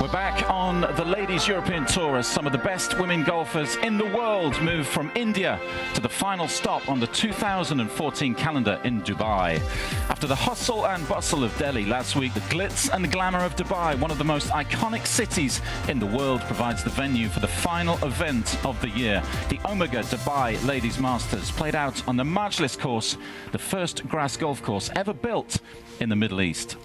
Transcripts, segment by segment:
We're back on the Ladies European Tour as some of the best women golfers in the world move from India to the final stop on the 2014 calendar in Dubai. After the hustle and bustle of Delhi last week, the glitz and glamour of Dubai, one of the most iconic cities in the world, provides the venue for the final event of the year. The Omega Dubai Ladies Masters played out on the Majlis course, the first grass golf course ever built in the Middle East.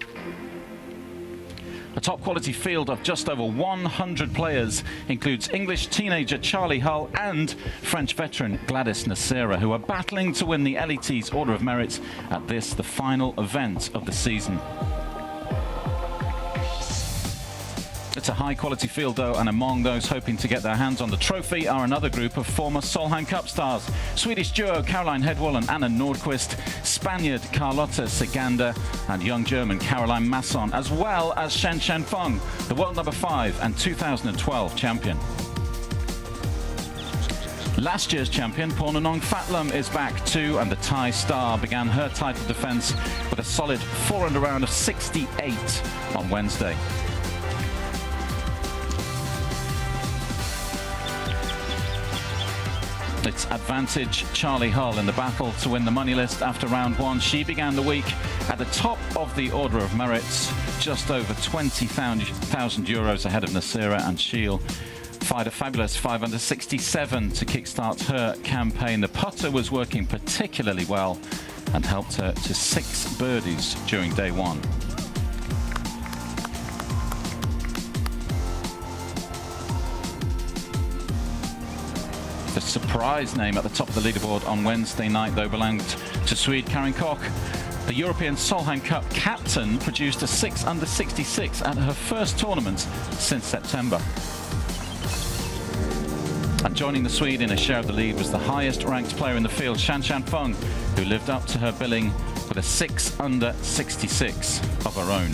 A top-quality field of just over 100 players includes English teenager Charlie Hull and French veteran Gladys Nasira, who are battling to win the LET's Order of Merit at this, the final event of the season. It's a high-quality field, though, and among those hoping to get their hands on the trophy are another group of former Solheim Cup stars. Swedish duo Caroline Hedwall and Anna Nordqvist, Spaniard Carlota Seganda, and young German Caroline Masson, as well as Shen Feng, the world number 5 and 2012 champion. Last year's champion, Pornanong Fatlam, is back too, and the Thai star began her title defence with a solid 4-under round of 68 on Wednesday. It's advantage Charlie Hull in the battle to win the money list after round 1. She began the week at the top of the Order of Merit, just over 20,000 euros ahead of Nasira, and she'll fired a fabulous 5 under 67 to kickstart her campaign. The putter was working particularly well and helped her to 6 birdies during day 1. The surprise name at the top of the leaderboard on Wednesday night, though, belonged to Swede Karin Koch. The European Solheim Cup captain produced a 6 under 66 at her first tournament since September. And joining the Swede in a share of the lead was the highest ranked player in the field, Shen Feng, who lived up to her billing with a 6 under 66 of her own.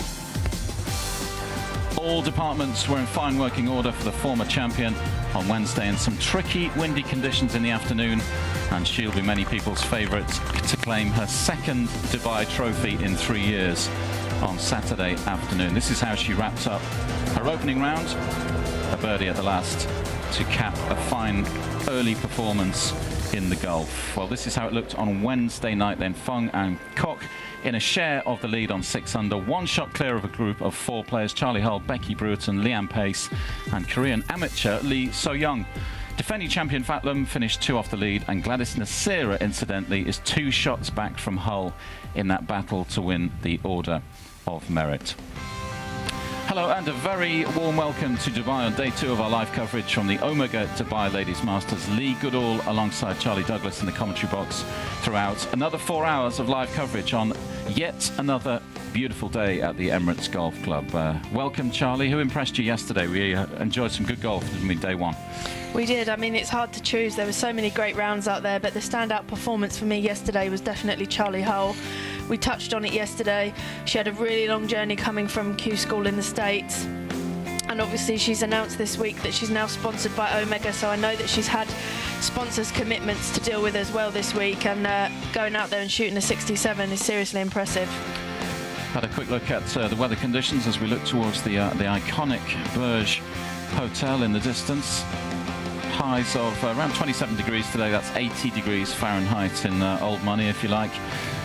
All departments were in fine working order for the former champion on Wednesday, in some tricky, windy conditions in the afternoon, and she'll be many people's favourite to claim her second Dubai trophy in 3 years on Saturday afternoon. This is how she wrapped up her opening round, a birdie at the last to cap a fine early performance in the Gulf. Well, this is how it looked on Wednesday night then. Feng and Koch in a share of the lead on 6 under, 1 shot clear of a group of 4 players: Charlie Hull, Becky Bruton, Liam Pace, and Korean amateur Lee So-young. Defending champion Fatlam finished 2 off the lead, and Gladys Nasira, incidentally, is 2 shots back from Hull in that battle to win the Order of Merit. Hello and a very warm welcome to Dubai on day 2 of our live coverage from the Omega Dubai Ladies Masters. Lee Goodall alongside Charlie Douglas in the commentary box throughout. Another 4 hours of live coverage on yet another beautiful day at the Emirates Golf Club. Welcome, Charlie. Who impressed you yesterday? We enjoyed some good golf, didn't we, day 1? We did. I mean, it's hard to choose. There were so many great rounds out there, but the standout performance for me yesterday was definitely Charlie Hull. We touched on it yesterday. She had a really long journey coming from Q School in the States. And obviously she's announced this week that she's now sponsored by Omega, so I know that she's had sponsors' commitments to deal with as well this week, and going out there and shooting a 67 is seriously impressive. Had a quick look at the weather conditions as we look towards the iconic Burj Hotel in the distance. Highs of around 27 degrees today. That's 80 degrees Fahrenheit in old money, if you like.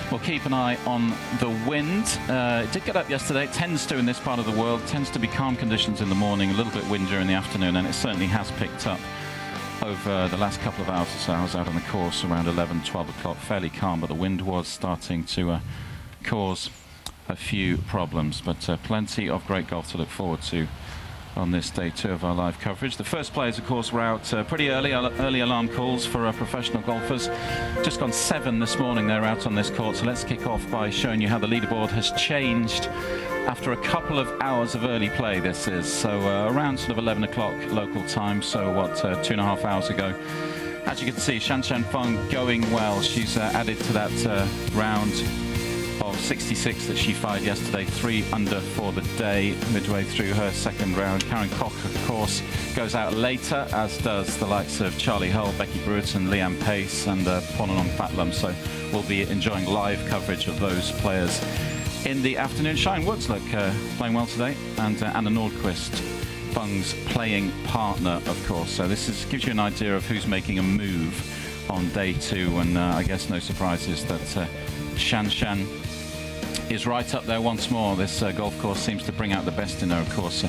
We'll keep an eye on the wind. It did get up yesterday. It tends to in this part of the world. Tends to be calm conditions in the morning, a little bit windier in the afternoon, and it certainly has picked up over the last couple of hours or so. I was out on the course around 11, 12 o'clock, fairly calm, but the wind was starting to cause a few problems. But plenty of great golf to look forward to on this day 2 of our live coverage. The first players, of course, were out pretty early alarm calls for professional golfers. Just gone 7 this morning, they're out on this court. So let's kick off by showing you how the leaderboard has changed after a couple of hours of early play. This is so around sort of 11 o'clock local time, so what, 2.5 hours ago. As you can see, Shen Feng going well. She's added to that round of 66 that she fired yesterday, 3 under for the day, midway through her second round. Karin Koch, of course, goes out later, as does the likes of Charlie Hull, Becky Bruton, Liam Pace, and Pornanong Fatlam. So we'll be enjoying live coverage of those players in the afternoon. Shine Woods look playing well today, and Anna Nordqvist, Fung's playing partner, of course. So this gives you an idea of who's making a move on day 2, and I guess no surprises that Shan Shan is right up there once more. This golf course seems to bring out the best in her, of course.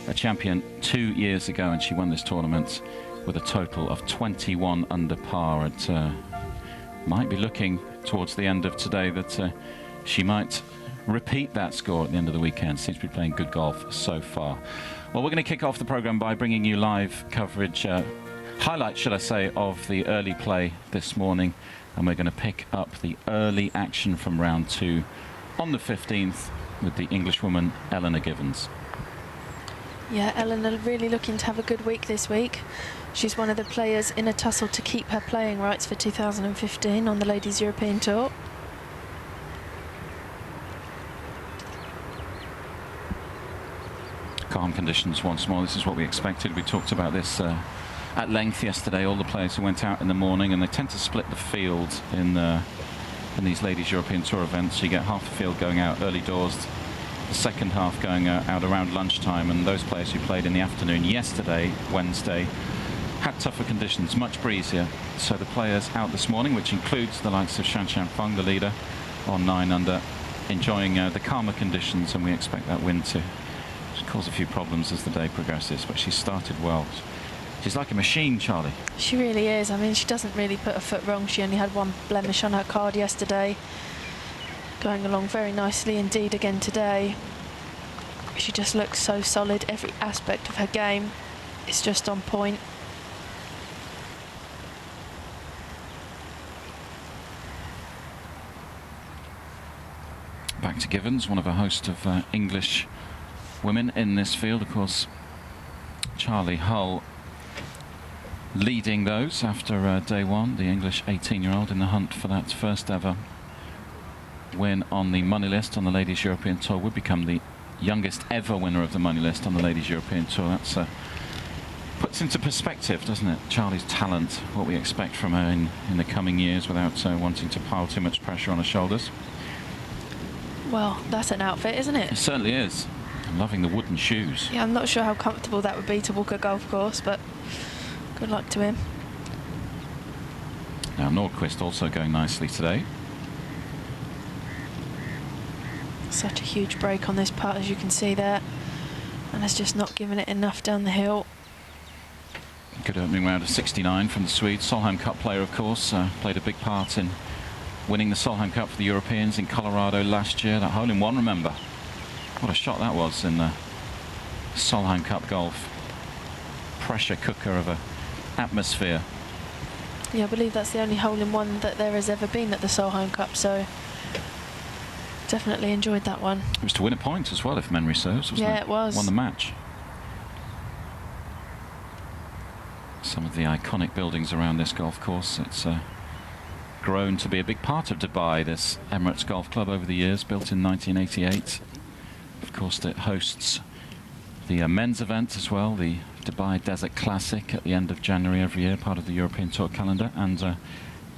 A champion 2 years ago, and she won this tournament with a total of 21 under par. It might be looking towards the end of today that she might repeat that score at the end of the weekend. Seems to be playing good golf so far. Well, we're going to kick off the programme by bringing you live coverage, highlights, should I say, of the early play this morning. And we're going to pick up the early action from round 2 on the 15th with the Englishwoman Eleanor Givens. Yeah, Eleanor really looking to have a good week this week. She's one of the players in a tussle to keep her playing rights for 2015 on the Ladies European Tour. Calm conditions once more. This is what we expected. We talked about this at length yesterday. All the players who went out in the morning, and they tend to split the field in these Ladies European Tour events. You get half the field going out early doors, the second half going out around lunchtime, and those players who played in the afternoon yesterday, Wednesday, had tougher conditions, much breezier. So the players out this morning, which includes the likes of Shan Shan Fung, the leader, on 9 under, enjoying the calmer conditions, and we expect that wind to cause a few problems as the day progresses. But she started well. She's like a machine, Charlie. She really is. I mean, she doesn't really put a foot wrong. She only had one blemish on her card yesterday. Going along very nicely indeed again today. She just looks so solid. Every aspect of her game is just on point. Back to Givens, one of a host of English women in this field. Of course, Charlie Hull leading those after day 1, the English 18-year-old in the hunt for that first ever win on the money list on the Ladies European Tour, would become the youngest ever winner of the money list on the Ladies European Tour. That's puts into perspective, doesn't it, Charlie's talent, what we expect from her in the coming years, without wanting to pile too much pressure on her shoulders. Well, that's an outfit, isn't it? It certainly is. I'm loving the wooden shoes. Yeah, I'm not sure how comfortable that would be to walk a golf course, but good luck to him. Now Nordqvist also going nicely today. Such a huge break on this putt, as you can see there, and has just not given it enough down the hill. Good opening round of 69 from the Swede. Solheim Cup player, of course, played a big part in winning the Solheim Cup for the Europeans in Colorado last year. That hole-in-one, remember? What a shot that was in the Solheim Cup golf. Pressure cooker of a atmosphere. Yeah, I believe that's the only hole-in-one that there has ever been at the Solheim Cup, so definitely enjoyed that one. It was to win a point as well, if memory serves, wasn't it? Yeah, it was. Won the match. Some of the iconic buildings around this golf course. It's grown to be a big part of Dubai, this Emirates Golf Club, over the years, built in 1988. Of course, it hosts the men's event as well, the Dubai Desert Classic at the end of January every year, part of the European Tour calendar. And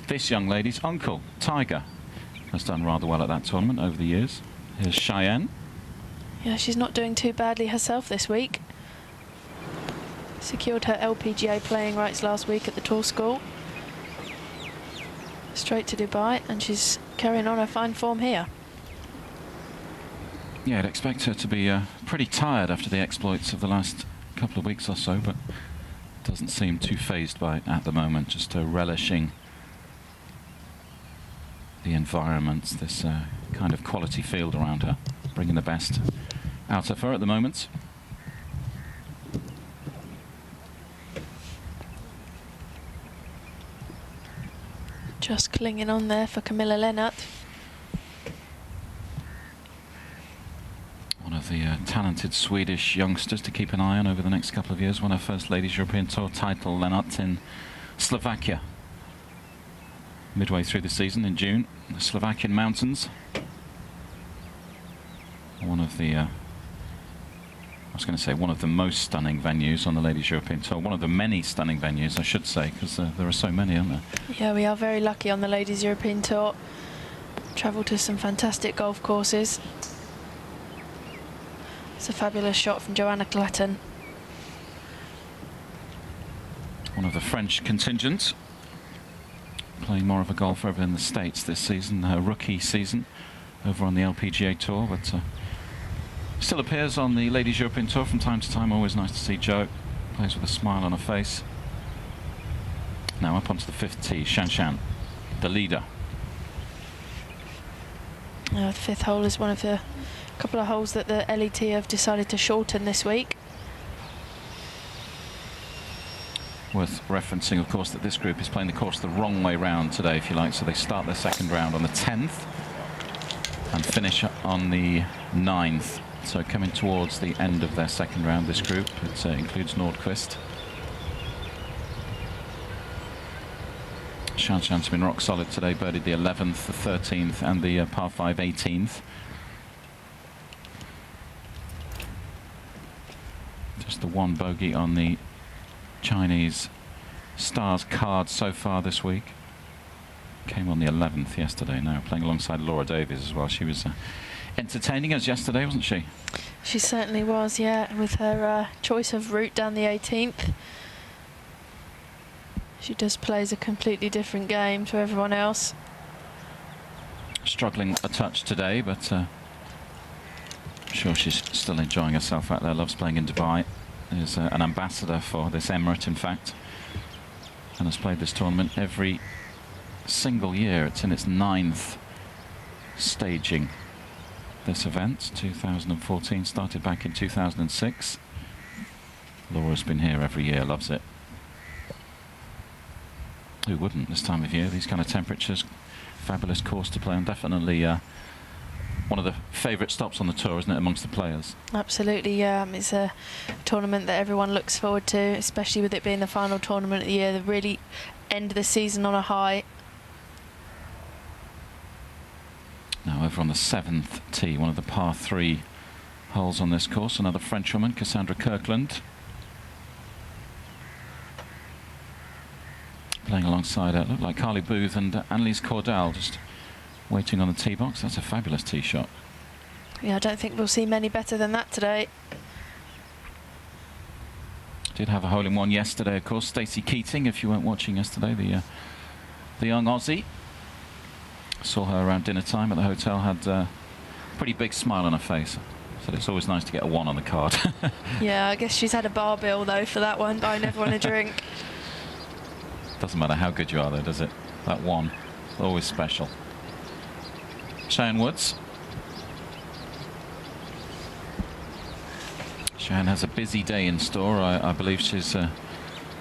this young lady's uncle, Tiger, has done rather well at that tournament over the years. Here's Cheyenne. Yeah, she's not doing too badly herself this week. Secured her LPGA playing rights last week at the Tour School. Straight to Dubai, and she's carrying on her fine form here. Yeah, I'd expect her to be pretty tired after the exploits of the last couple of weeks or so, but doesn't seem too phased by it at the moment, just relishing the environment, this kind of quality field around her, bringing the best out of her at the moment. Just clinging on there for Camilla Lennart. One of the talented Swedish youngsters to keep an eye on over the next couple of years. Won her first Ladies European Tour title, Lennart, in Slovakia. Midway through the season in June, the Slovakian mountains. One of the, I was going to say, one of the most stunning venues on the Ladies European Tour. One of the many stunning venues, I should say, because there are so many, aren't there? Yeah, we are very lucky on the Ladies European Tour. Travel to some fantastic golf courses. It's a fabulous shot from Joanna Clatton. One of the French contingent, playing more of a golf over in the States this season, her rookie season over on the LPGA Tour, but still appears on the Ladies European Tour from time to time. Always nice to see Jo. Plays with a smile on her face. Now up onto the 5th tee, Shan Shan, the leader. The 5th hole is one of the couple of holes that the LET have decided to shorten this week. Worth referencing, of course, that this group is playing the course the wrong way round today, if you like. So they start their second round on the 10th and finish on the 9th. So coming towards the end of their second round, this group, it includes Nordqvist. Shan Shan's been rock solid today, birdied the 11th, the 13th and the par 5 18th. Just the one bogey on the Chinese Stars card so far this week. Came on the 11th yesterday, now playing alongside Laura Davies as well. She was entertaining us yesterday, wasn't she? She certainly was, yeah, with her choice of route down the 18th. She just plays a completely different game to everyone else. Struggling a touch today, but I'm sure she's still enjoying herself out there. Loves playing in Dubai. Is an ambassador for this emirate, in fact, and has played this tournament every single year. It's in its 9th staging, this event. 2014 started back in 2006. Laura's been here every year, loves it. Who wouldn't this time of year? These kind of temperatures, fabulous course to play on. Definitely one of the favourite stops on the tour, isn't it, amongst the players? Absolutely, yeah. It's a tournament that everyone looks forward to, especially with it being the final tournament of the year. They really end the season on a high. Now over on the 7th tee, one of the par 3 holes on this course, another Frenchwoman, Cassandra Kirkland. Playing alongside her, looked like Carly Booth and Annalise Cordell, just waiting on the tee box. That's a fabulous tee shot. Yeah, I don't think we'll see many better than that today. Did have a hole-in-one yesterday, of course. Stacey Keating, if you weren't watching yesterday, the young Aussie. Saw her around dinner time at the hotel, had a pretty big smile on her face. So it's always nice to get a 1 on the card. Yeah, I guess she's had a bar bill, though, for that one. I never want a drink. Doesn't matter how good you are, though, does it? That 1, always special. Cheyenne Woods. Cheyenne has a busy day in store. I believe she's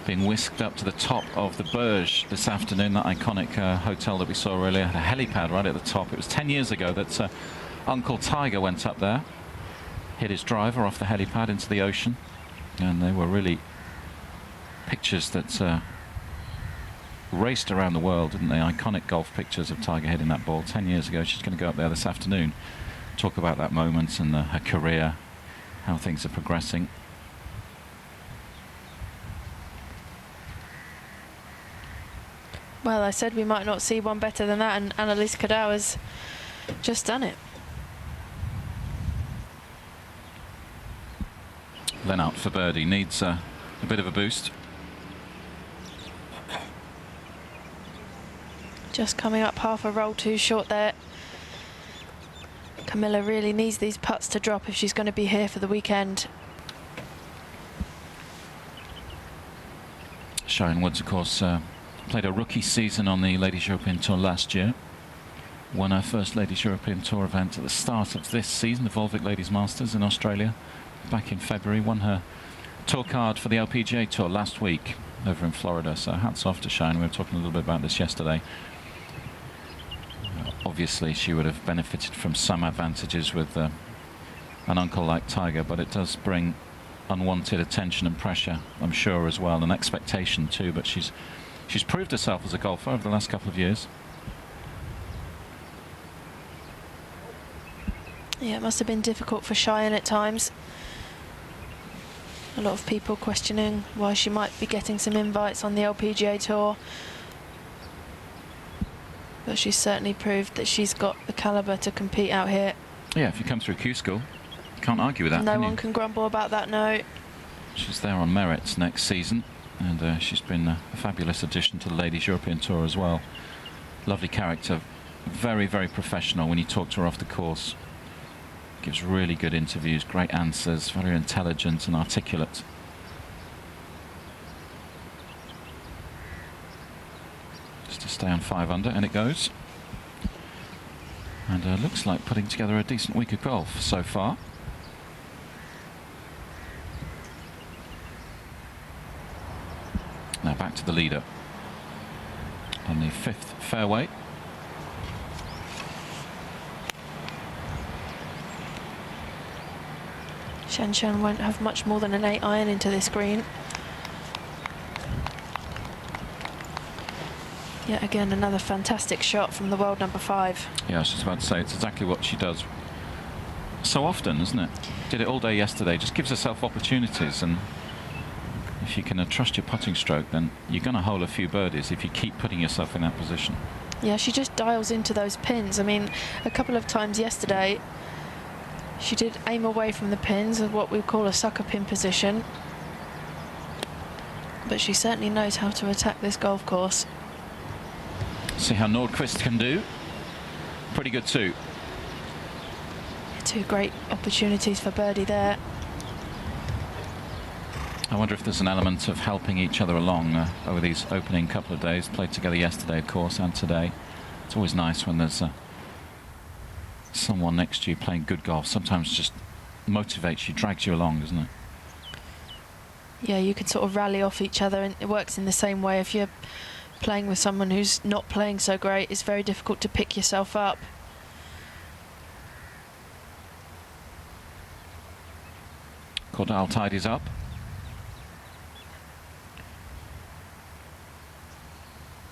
been whisked up to the top of the Burj this afternoon, that iconic hotel that we saw earlier. Had a helipad right at the top. It was 10 years ago that Uncle Tiger went up there, hit his driver off the helipad into the ocean, and they were really pictures that raced around the world, didn't they? Iconic golf pictures of Tiger hitting that ball 10 years ago. She's going to go up there this afternoon, talk about that moment and her career, how things are progressing. Well, I said we might not see one better than that, and Annalise Cordell has just done it. Then out for birdie, needs a bit of a boost. Just coming up half a roll too short there. Camilla really needs these putts to drop if she's going to be here for the weekend. Cheyenne Woods, of course, played a rookie season on the Ladies European Tour last year. Won her first Ladies European Tour event at the start of this season, the Volvic Ladies Masters in Australia, back in February. Won her tour card for the LPGA Tour last week over in Florida. So hats off to Cheyenne. We were talking a little bit about this yesterday. Obviously, she would have benefited from some advantages with an uncle like Tiger, but it does bring unwanted attention and pressure, I'm sure, as well, and expectation too. But she's proved herself as a golfer over the last couple of years. Yeah, it must have been difficult for Cheyenne at times. A lot of people questioning why she might be getting some invites on the LPGA Tour. But she's certainly proved that she's got the calibre to compete out here. Yeah, if you come through Q School, you can't argue with that. No can one you? can grumble about that, no. She's there on merits next season, and she's been a fabulous addition to the Ladies European Tour as well. Lovely character, very, very professional when you talk to her off the course. Gives really good interviews, great answers, very intelligent and articulate. Just to stay on 5 under, and it goes. And looks like putting together a decent week of golf so far. Now back to the leader on the 5th fairway. Shan Shan won't have much more than an 8 iron into this green. Yet again, another fantastic shot from the world number 5. Yeah, I was just about to say, it's exactly what she does so often, isn't it? Did it all day yesterday, just gives herself opportunities, and if you can trust your putting stroke, then you're going to hole a few birdies if you keep putting yourself in that position. Yeah, she just dials into those pins. I mean, a couple of times yesterday, she did aim away from the pins, of what we call a sucker pin position. But she certainly knows how to attack this golf course. See how Nordqvist can do. Pretty good too. 2 great opportunities for birdie there. I wonder if there's an element of helping each other along over these opening couple of days. Played together yesterday, of course, and today. It's always nice when there's someone next to you playing good golf. Sometimes just motivates you, drags you along, doesn't it? Yeah, you can sort of rally off each other, and it works in the same way. If you're playing with someone who's not playing so great, it's very difficult to pick yourself up. Cordal tidies up.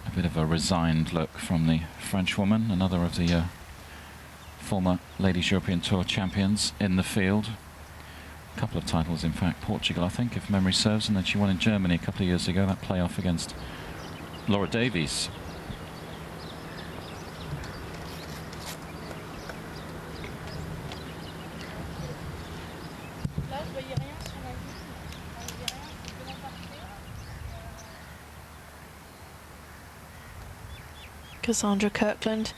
A bit of a resigned look from the Frenchwoman, another of the former Ladies European Tour champions in the field. A couple of titles, in fact. Portugal, I think, if memory serves, and then she won in Germany a couple of years ago, that playoff against Laura Davies. Cassandra Kirkland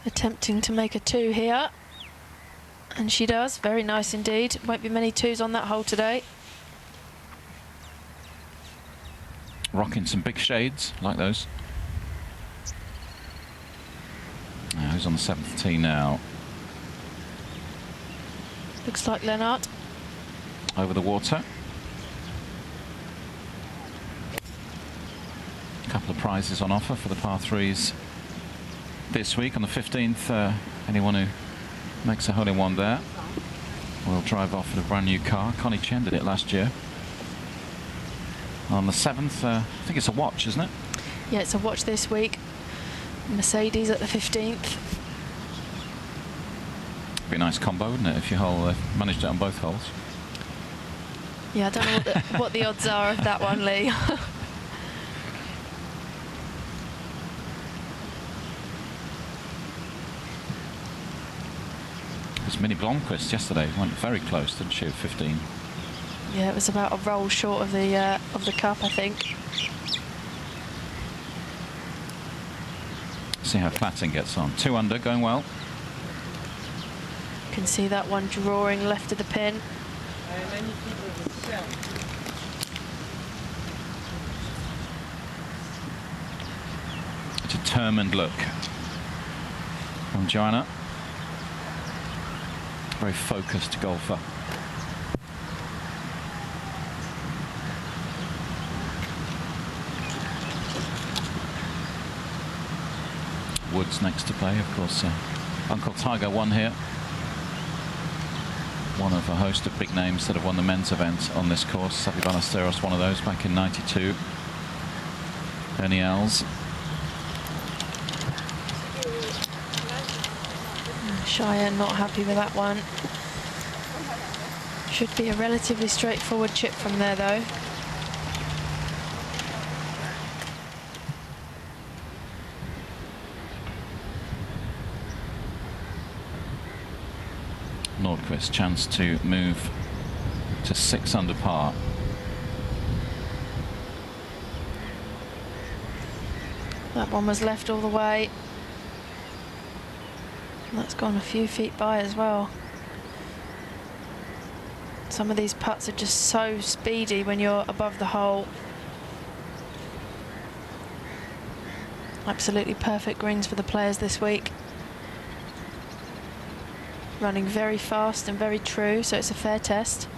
attempting to make a 2 here, and she does. Very nice indeed. Won't be many 2s on that hole today. Rocking some big shades like those. Now who's on the 7th tee now? Looks like Lennart. Over the water. A couple of prizes on offer for the par 3s this week. On the 15th, anyone who makes a hole-in-one there will drive off in a brand new car. Connie Chen did it last year. On the 7th, I think it's a watch, isn't it? Yeah, it's a watch this week. Mercedes at the 15th. Be a nice combo, wouldn't it, if you managed it on both holes? Yeah, I don't know what the odds are of that one, Lee. Because Minnie Blomqvist yesterday went very close, didn't she, at 15? Yeah, it was about a roll short of the cup, I think. See how Clatting gets on. 2 under, going well. You can see that one drawing left of the pin. A determined look from Joanna. Very focused golfer. Woods next to play, of course. Uncle Tiger won here. One of a host of big names that have won the men's event on this course. Seve Ballesteros, one of those back in '92. Ernie Els. Cheyenne not happy with that one. Should be a relatively straightforward chip from there, though. Nordqvist chance to move to 6 under par. That one was left all the way. And that's gone a few feet by as well. Some of these putts are just so speedy when you're above the hole. Absolutely perfect greens for the players this week. Running very fast and very true, so it's a fair test.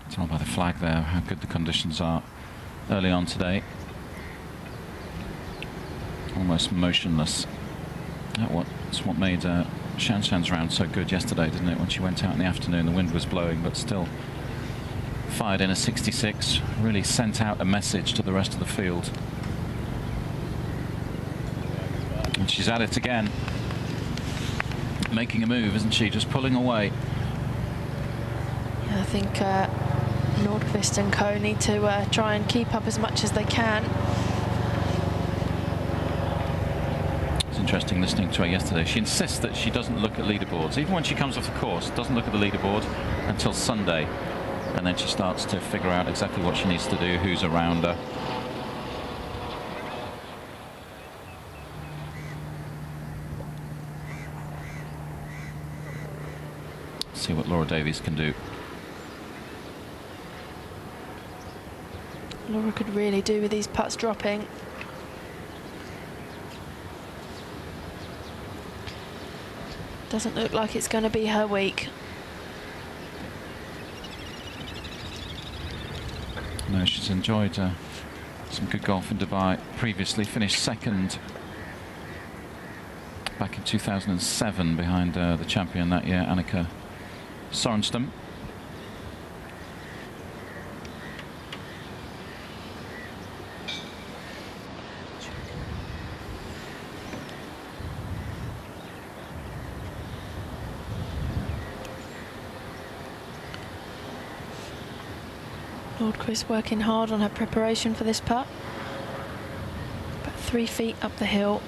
Told by the flag there how good the conditions are early on today. Almost motionless. That's what made Shanshan's round so good yesterday, didn't it? When she went out in the afternoon, the wind was blowing, but still fired in a 66. Really sent out a message to the rest of the field. And she's at it again. Making a move, isn't she? Just pulling away. Yeah, I think Nordqvist and co need to try and keep up as much as they can. It's interesting listening to her yesterday. She insists that she doesn't look at leaderboards. Even when she comes off the course, doesn't look at the leaderboard until Sunday. And then she starts to figure out exactly what she needs to do, who's around her. See what Laura Davies can do. Laura could really do with these putts dropping. Doesn't look like it's going to be her week. No, she's enjoyed some good golf in Dubai. Previously finished second back in 2007 behind the champion that year, Annika Sorenstam. Nordqvist working hard on her preparation for this putt. About 3 feet up the hill.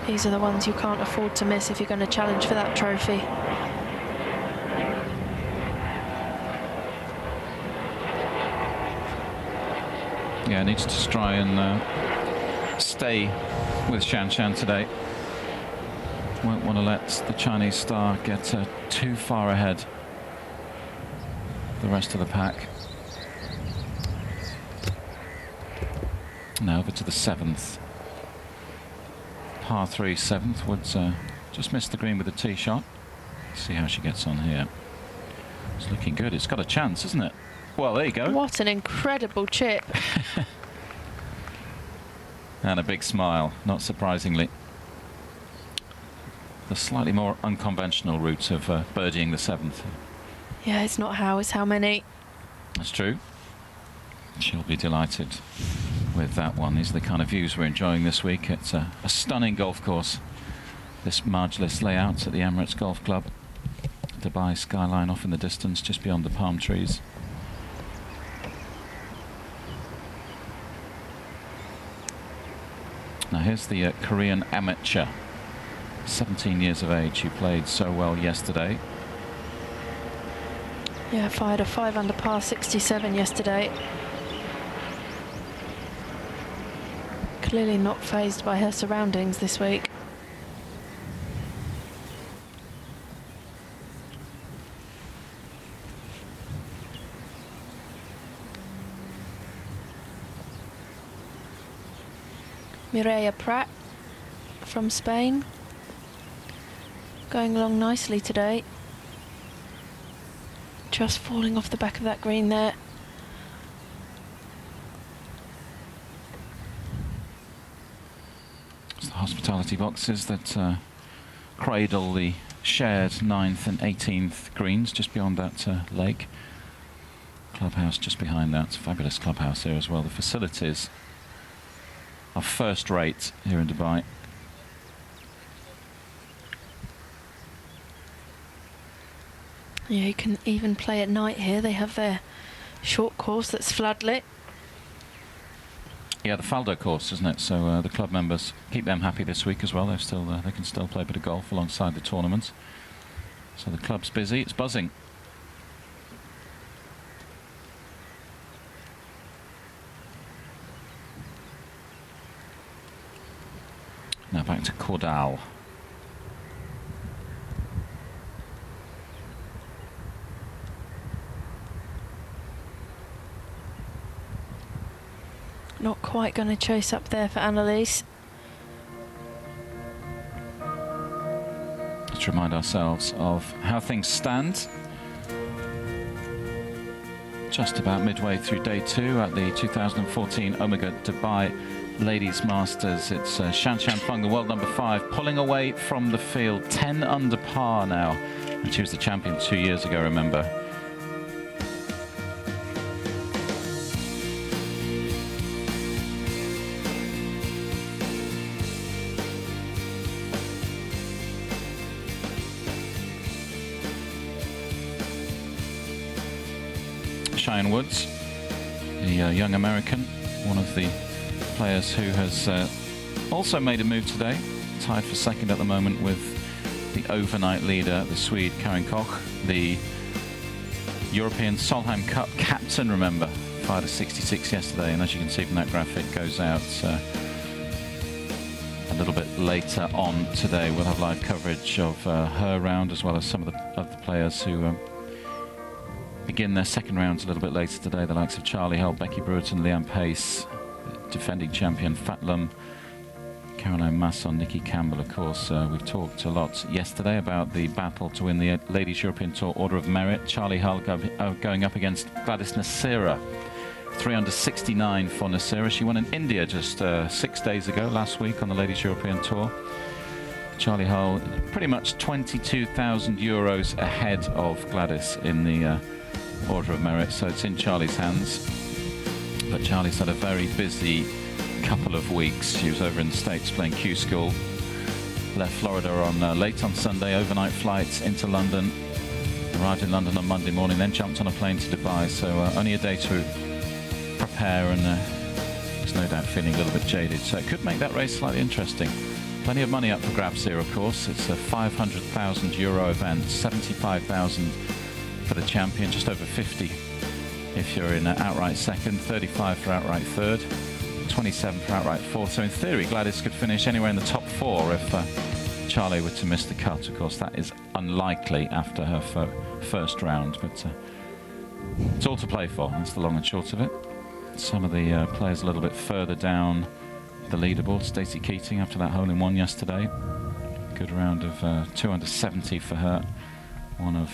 These are the ones you can't afford to miss if you're going to challenge for that trophy. Yeah, needs to try and stay with Shanshan today. Won't want to let the Chinese star get too far ahead the rest of the pack. Now over to the 7th. Par 3 7th. Woods just missed the green with the tee shot. See how she gets on here. It's looking good. It's got a chance, isn't it? Well, there you go. What an incredible chip. And a big smile, not surprisingly. The slightly more unconventional route of birdieing the 7th. Yeah, it's not how, it's how many. That's true. She'll be delighted with that one. These are the kind of views we're enjoying this week. It's a stunning golf course. This Margellis layout at the Emirates Golf Club. Dubai skyline off in the distance, just beyond the palm trees. Now here's the Korean amateur, 17 years of age, who played so well yesterday. Yeah, fired a 5 under par 67 yesterday. Clearly not fazed by her surroundings this week. Mireia Prat from Spain, going along nicely today. Just falling off the back of that green there. It's the hospitality boxes that cradle the shared 9th and 18th greens just beyond that lake. Clubhouse just behind that. Fabulous clubhouse here as well. The facilities are first rate here in Dubai. Yeah, you can even play at night here. They have their short course that's floodlit. Yeah, the Faldo course, isn't it? So the club members, keep them happy this week as well. They're still they can still play a bit of golf alongside the tournament. So the club's busy. It's buzzing. Now back to Cordal. Not quite going to chase up there for Annalise. Let's remind ourselves of how things stand. Just about midway through day 2 at the 2014 Omega Dubai Ladies Masters. It's Shan Feng, the world number 5, pulling away from the field, 10 under par now. And she was the champion 2 years ago, remember. Cheyenne Woods, the young American, one of the players who has also made a move today, tied for second at the moment with the overnight leader, the Swede Karin Koch, the European Solheim Cup captain, remember, fired a 66 yesterday, and as you can see from that graphic, goes out a little bit later on today. We'll have live coverage of her round as well as some of the players who begin their second rounds a little bit later today, the likes of Charlie Hull, Becky Brewerton, Leanne Pace, defending champion Fatlum, Caroline Masson, Nikki Campbell, of course. We've talked a lot yesterday about the battle to win the Ladies European Tour Order of Merit. Charlie Hull going up against Gladys Nasira. 3 under 69 for Nasira. She won in India just 6 days ago, last week on the Ladies European Tour. Charlie Hull pretty much 22,000 euros ahead of Gladys in the Order of Merit, so it's in Charlie's hands. But Charlie's had a very busy couple of weeks. She was over in the States playing Q School, left Florida on late on Sunday, overnight flights into London, arrived in London on Monday morning, then jumped on a plane to Dubai, so only a day to prepare, and was no doubt feeling a little bit jaded, so it could make that race slightly interesting. Plenty of money up for grabs here, of course. It's a 500,000 euro event, 75,000 for the champion, just over 50 if you're in outright second, 35 for outright third, 27 for outright fourth. So in theory, Gladys could finish anywhere in the top 4 if Charlie were to miss the cut. Of course, that is unlikely after her first round, but it's all to play for. That's the long and short of it. Some of the players a little bit further down the leaderboard. Stacey Keating after that hole-in-one yesterday. Good round of 2 under 70 for her. One of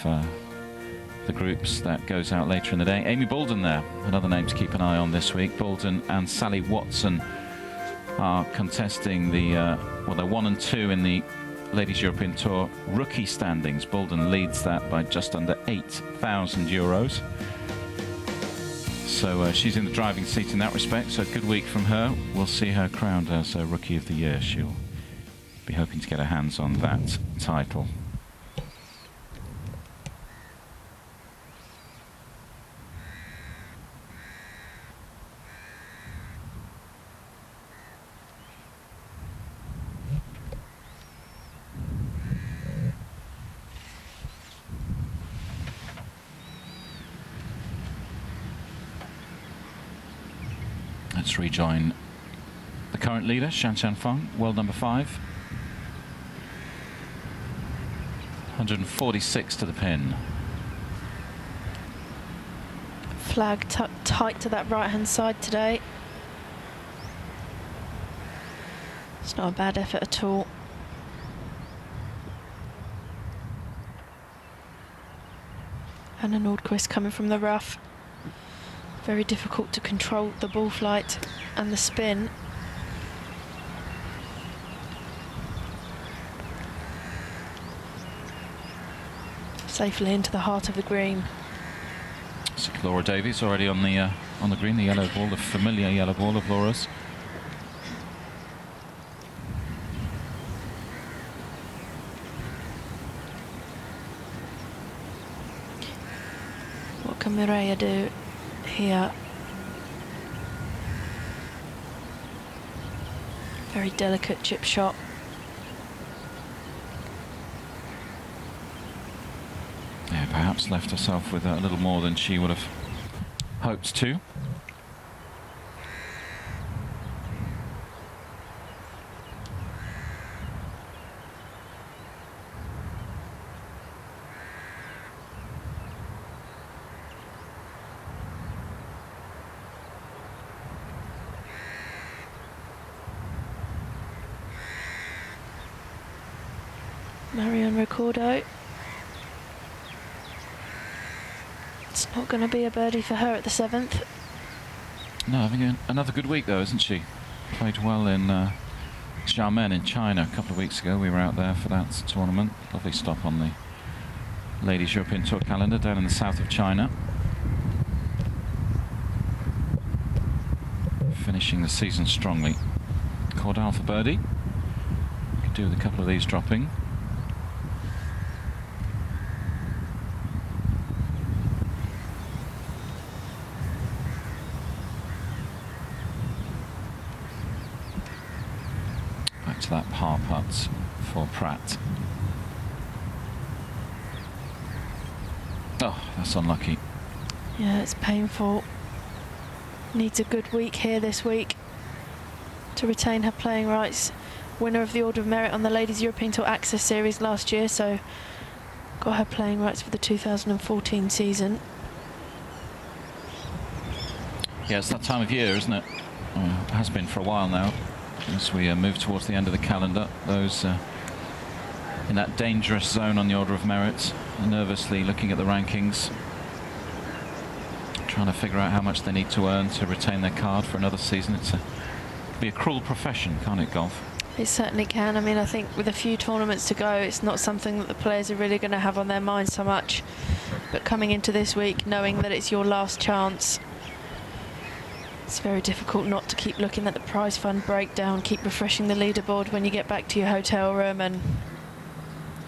the groups that goes out later in the day. Amy Boulden there, another name to keep an eye on this week. Boulden and Sally Watson are contesting the, well, they're 1 and 2 in the Ladies European Tour rookie standings. Boulden leads that by just under 8,000 euros. So she's in the driving seat in that respect, so a good week from her. We'll see her crowned as Rookie of the Year. She'll be hoping to get her hands on that title. Let's rejoin the current leader, Shan Feng, world number 5. 146 to the pin. Flag tucked tight to that right-hand side today. It's not a bad effort at all. Anna Nordqvist coming from the rough. Very difficult to control the ball flight and the spin. Safely into the heart of the green. So Laura Davies already on the green, the yellow ball, the familiar yellow ball of Laura's. can Mireia do here? Very delicate chip shot. Yeah, perhaps left herself with a little more than she would have hoped to. Marion Ricciardo. It's not going to be a birdie for her at the 7th. No, having another good week though, isn't she? Played well in Xiamen in China a couple of weeks ago. We were out there for that tournament. Lovely stop on the Ladies European Tour calendar down in the south of China. Finishing the season strongly. Cordal for birdie. Could do with a couple of these dropping. Back to that par putt for Pratt. Oh, that's unlucky. Yeah, it's painful. Needs a good week here this week to retain her playing rights. Winner of the Order of Merit on the Ladies European Tour Access Series last year, so got her playing rights for the 2014 season. Yeah, it's that time of year, isn't it? It has been for a while now. As we move towards the end of the calendar, those in that dangerous zone on the Order of Merit are nervously looking at the rankings, trying to figure out how much they need to earn to retain their card for another season. It's be a cruel profession, can't it, golf? It certainly can. I mean, I think with a few tournaments to go, it's not something that the players are really going to have on their mind so much. But coming into this week, knowing that it's your last chance, it's very difficult not to keep looking at the prize fund breakdown, keep refreshing the leaderboard when you get back to your hotel room, and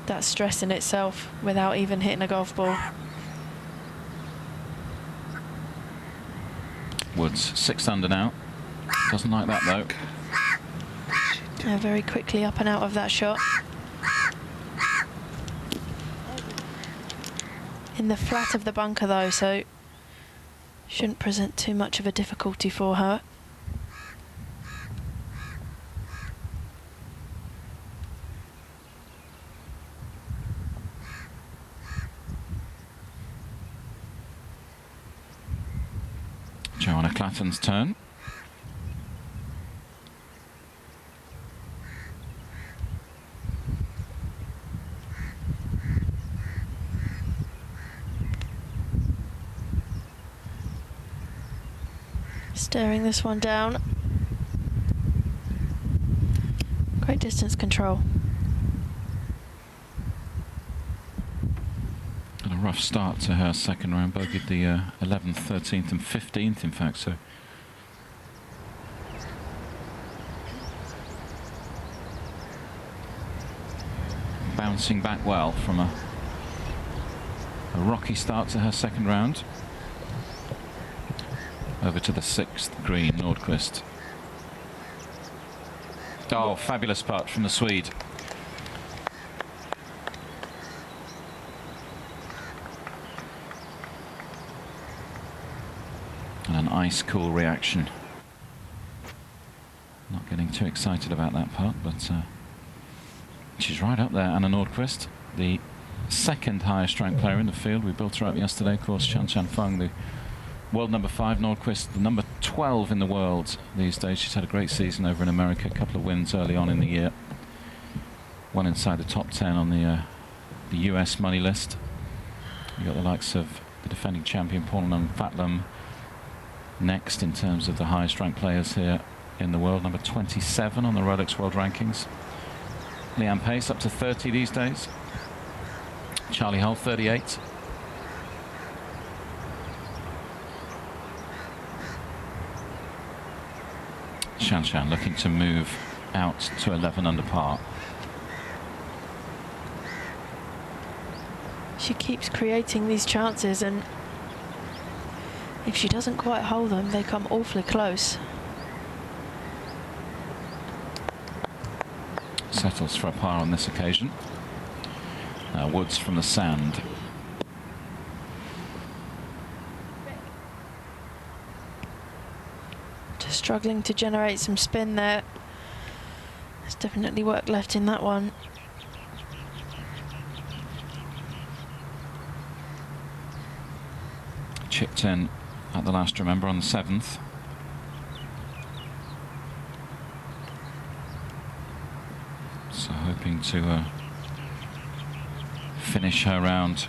that's stress in itself without even hitting a golf ball. Woods 6 under now. Doesn't like that though. Yeah, very quickly up and out of that shot. In the flat of the bunker though, so shouldn't present too much of a difficulty for her. Joanna Clatten's turn. Staring this one down. Great distance control. And a rough start to her second round. Bogeyed the 11th, 13th and 15th, in fact, so bouncing back well from a rocky start to her second round. Over to the 6th green, Nordqvist. Oh, fabulous putt from the Swede. And an ice-cool reaction. Not getting too excited about that putt, but she's right up there, Anna Nordqvist, the second highest ranked player in the field. We built her up yesterday, of course. Chan Feng, the world number 5, Nordqvist, the number 12 in the world these days. She's had a great season over in America, a couple of wins early on in the year. One inside the top 10 on the US money list. You've got the likes of the defending champion Pornam Fatlam next in terms of the highest ranked players here in the world, number 27 on the Rolex World Rankings. Leanne Pace up to 30 these days. Charlie Hull 38. Shan looking to move out to 11 under par. She keeps creating these chances, and If she doesn't quite hold them, they come awfully close. Settles for a par on this occasion. Woods from the sand. Just struggling to generate some spin there. There's definitely work left in that one. Chipped in at the last, remember, on the 7th. So hoping to finish her round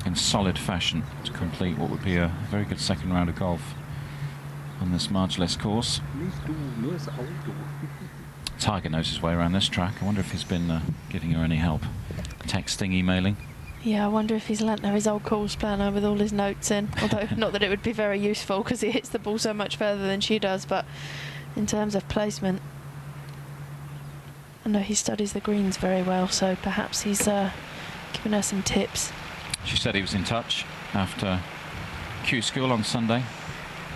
in solid fashion to complete what would be a very good second round of golf on this marginless course. Tiger knows his way around this track. I wonder if he's been giving her any help. Texting, emailing. Yeah, I wonder if he's lent her his old course planner with all his notes in. Although, not that it would be very useful because he hits the ball so much further than she does, but in terms of placement, I know he studies the greens very well, so perhaps he's given her some tips. She said he was in touch after Q School on Sunday.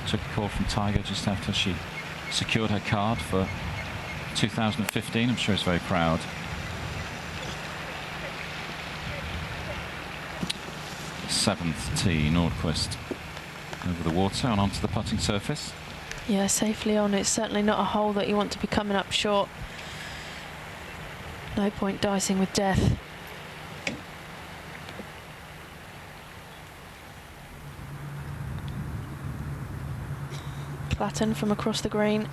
Took a call from Tiger just after she secured her card for 2015. I'm sure he's very proud. Seventh tee, Nordquist over the water and onto the putting surface. Yeah, safely on. It's certainly not a hole that you want to be coming up short. No point dicing with death. Platten from across the green.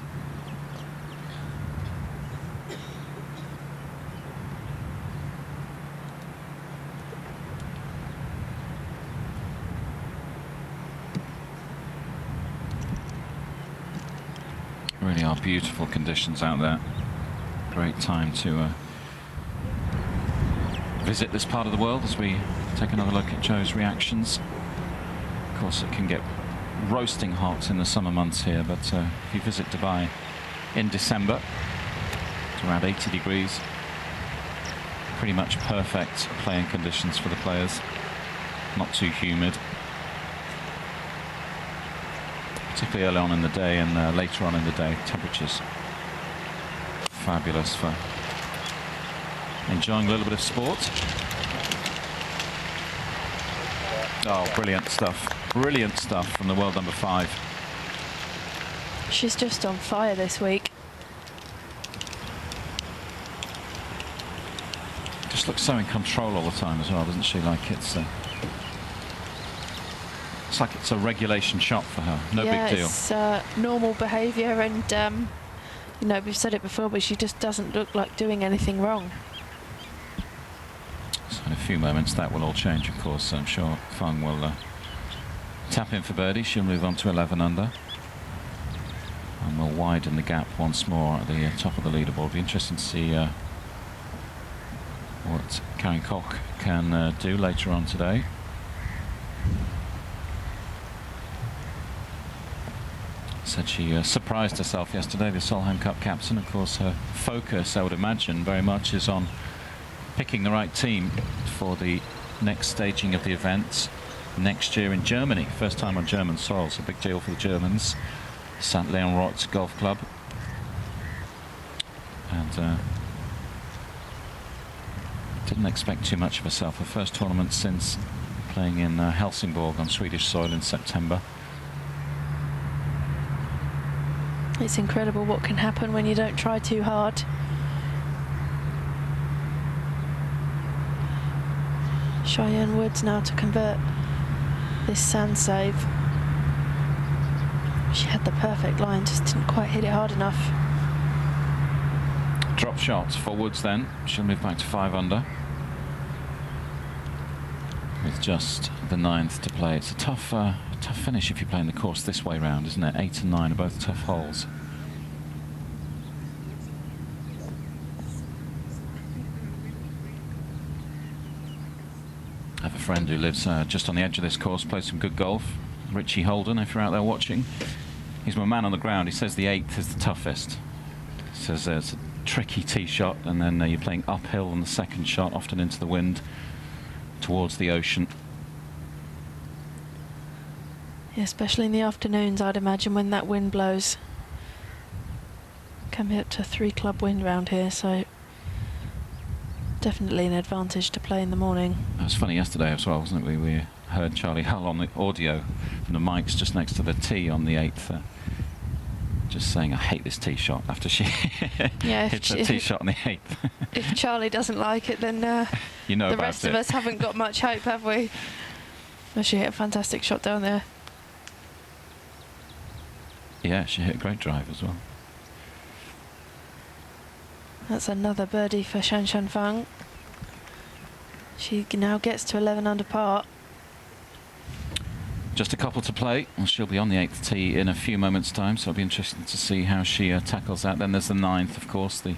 Really are beautiful conditions out there. Great time to visit this part of the world as we take another look at Joe's reactions. Of course, it can get roasting hot in the summer months here, but if you visit Dubai in December, it's around 80 degrees. Pretty much perfect playing conditions for the players. Not too humid. Particularly early on in the day and later on in the day, temperatures fabulous for enjoying a little bit of sport. Oh, brilliant stuff. Brilliant stuff from the world number 5. She's just on fire this week. Just looks so in control all the time as well, doesn't she? Like it's like it's a regulation shot for her. No big deal. It's normal behaviour, and you know, we've said it before, but she just doesn't look like doing anything wrong. So in a few moments that will all change, of course. I'm sure Fung will tap in for birdie. She'll move on to 11 under. And we'll widen the gap once more at the top of the leaderboard. Be interesting to see what Karen Koch can do later on today. Said she surprised herself yesterday, the Solheim Cup captain. Of course, her focus, I would imagine, very much is on picking the right team for the next staging of the event next year in Germany. First time on German soil, so a big deal for the Germans. St. Leonrod Golf Club. And didn't expect too much of herself. Her first tournament since playing in Helsingborg on Swedish soil in September. It's incredible what can happen when you don't try too hard. Cheyenne Woods now to convert this sand save. She had the perfect line, just didn't quite hit it hard enough. Drop shot for Woods then. She'll move back to 5 under. With just the 9th to play. It's a tough finish if you're playing the course this way round, isn't it? 8 and 9 are both tough holes. I have a friend who lives just on the edge of this course, plays some good golf. Richie Holden, if you're out there watching. He's my man on the ground. He says the 8th is the toughest. He says it's a tricky tee shot, and then you're playing uphill on the second shot, often into the wind, towards the ocean. Yeah, especially in the afternoons, I'd imagine, when that wind blows. Can be up to 3 club wind round here, so definitely an advantage to play in the morning. It was funny yesterday as well, wasn't it? We heard Charlie Hull on the audio from the mics just next to the tee on the 8th. Just saying, I hate this tee shot after she hits a tee shot on the 8th. If Charlie doesn't like it, then you know the rest of us haven't got much hope, have we? Well, she hit a fantastic shot down there. Yeah, she hit a great drive as well. That's another birdie for Shan Shan Fang. She now gets to 11 under par. Just a couple to play. Well, she'll be on the 8th tee in a few moments' time, so it'll be interesting to see how she tackles that. Then there's the 9th, of course, the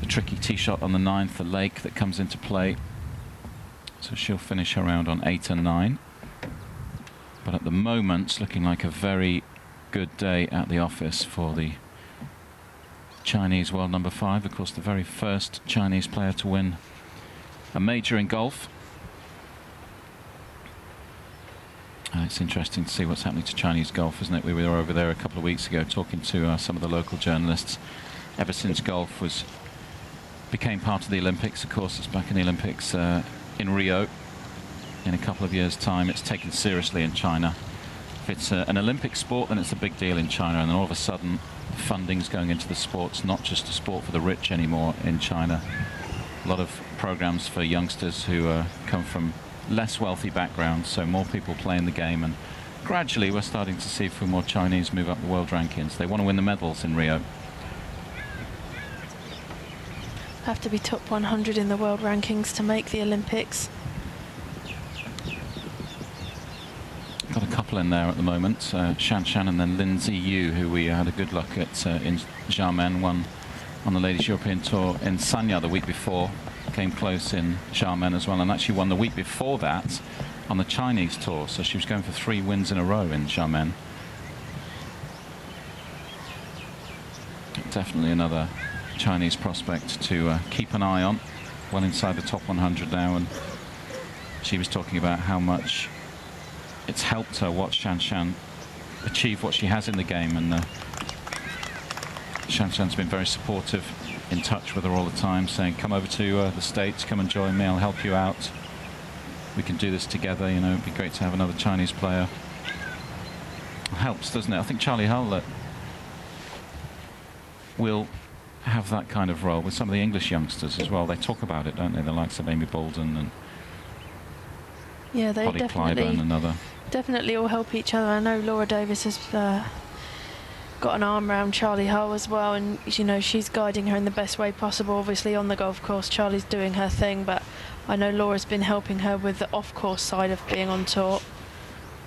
tricky tee shot on the 9th, the lake that comes into play. So she'll finish her round on 8 and 9. But at the moment, it's looking like a very good day at the office for the Chinese world number 5. Of course, the very first Chinese player to win a major in golf. It's interesting to see what's happening to Chinese golf, isn't it? We were over there a couple of weeks ago talking to some of the local journalists. Ever since golf became part of the Olympics, of course, it's back in the Olympics in Rio in a couple of years' time. It's taken seriously in China. If it's an Olympic sport, then it's a big deal in China, and then all of a sudden funding's going into the sports, not just a sport for the rich anymore in China. A lot of programs for youngsters who come from less wealthy backgrounds, so more people playing the game, and gradually we're starting to see a few more Chinese move up the world rankings. They want to win the medals in Rio. Have to be top 100 in the world rankings to make the Olympics. Got a couple in there at the moment, Shan Shan and then Lin Ziyu, who we had a good luck at in Xiamen, won on the Ladies European Tour in Sanya the week before, came close in Xiamen as well, and actually won the week before that on the Chinese Tour, so she was going for 3 wins in a row in Xiamen. Definitely another Chinese prospect to keep an eye on, well inside the top 100 now, and she was talking about how much it's helped her watch Shan Shan achieve what she has in the game, and Shan Shan's been very supportive, in touch with her all the time, saying, come over to the States, come and join me, I'll help you out, we can do this together, you know, it'd be great to have another Chinese player. It helps, doesn't it? I think Charlie Hull will have that kind of role with some of the English youngsters as well. They talk about it, don't they? The likes of Amy Bolden and yeah, they Holly Clyburn, another. Definitely all help each other. I know Laura Davis has got an arm around Charlie Hull as well, and you know, she's guiding her in the best way possible. Obviously on the golf course Charlie's doing her thing, but I know Laura's been helping her with the off-course side of being on tour.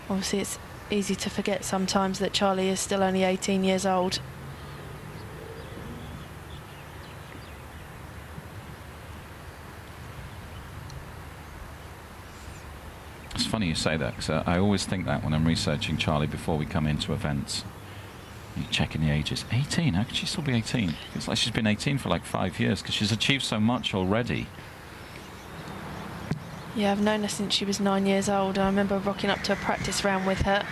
Obviously it's easy to forget sometimes that Charlie is still only 18 years old. It's funny you say that, because I always think that when I'm researching Charlie before we come into events. You're checking the ages. 18? How could she still be 18? It's like she's been 18 for like 5 years, because she's achieved so much already. Yeah, I've known her since she was 9 years old. I remember rocking up to a practice round with her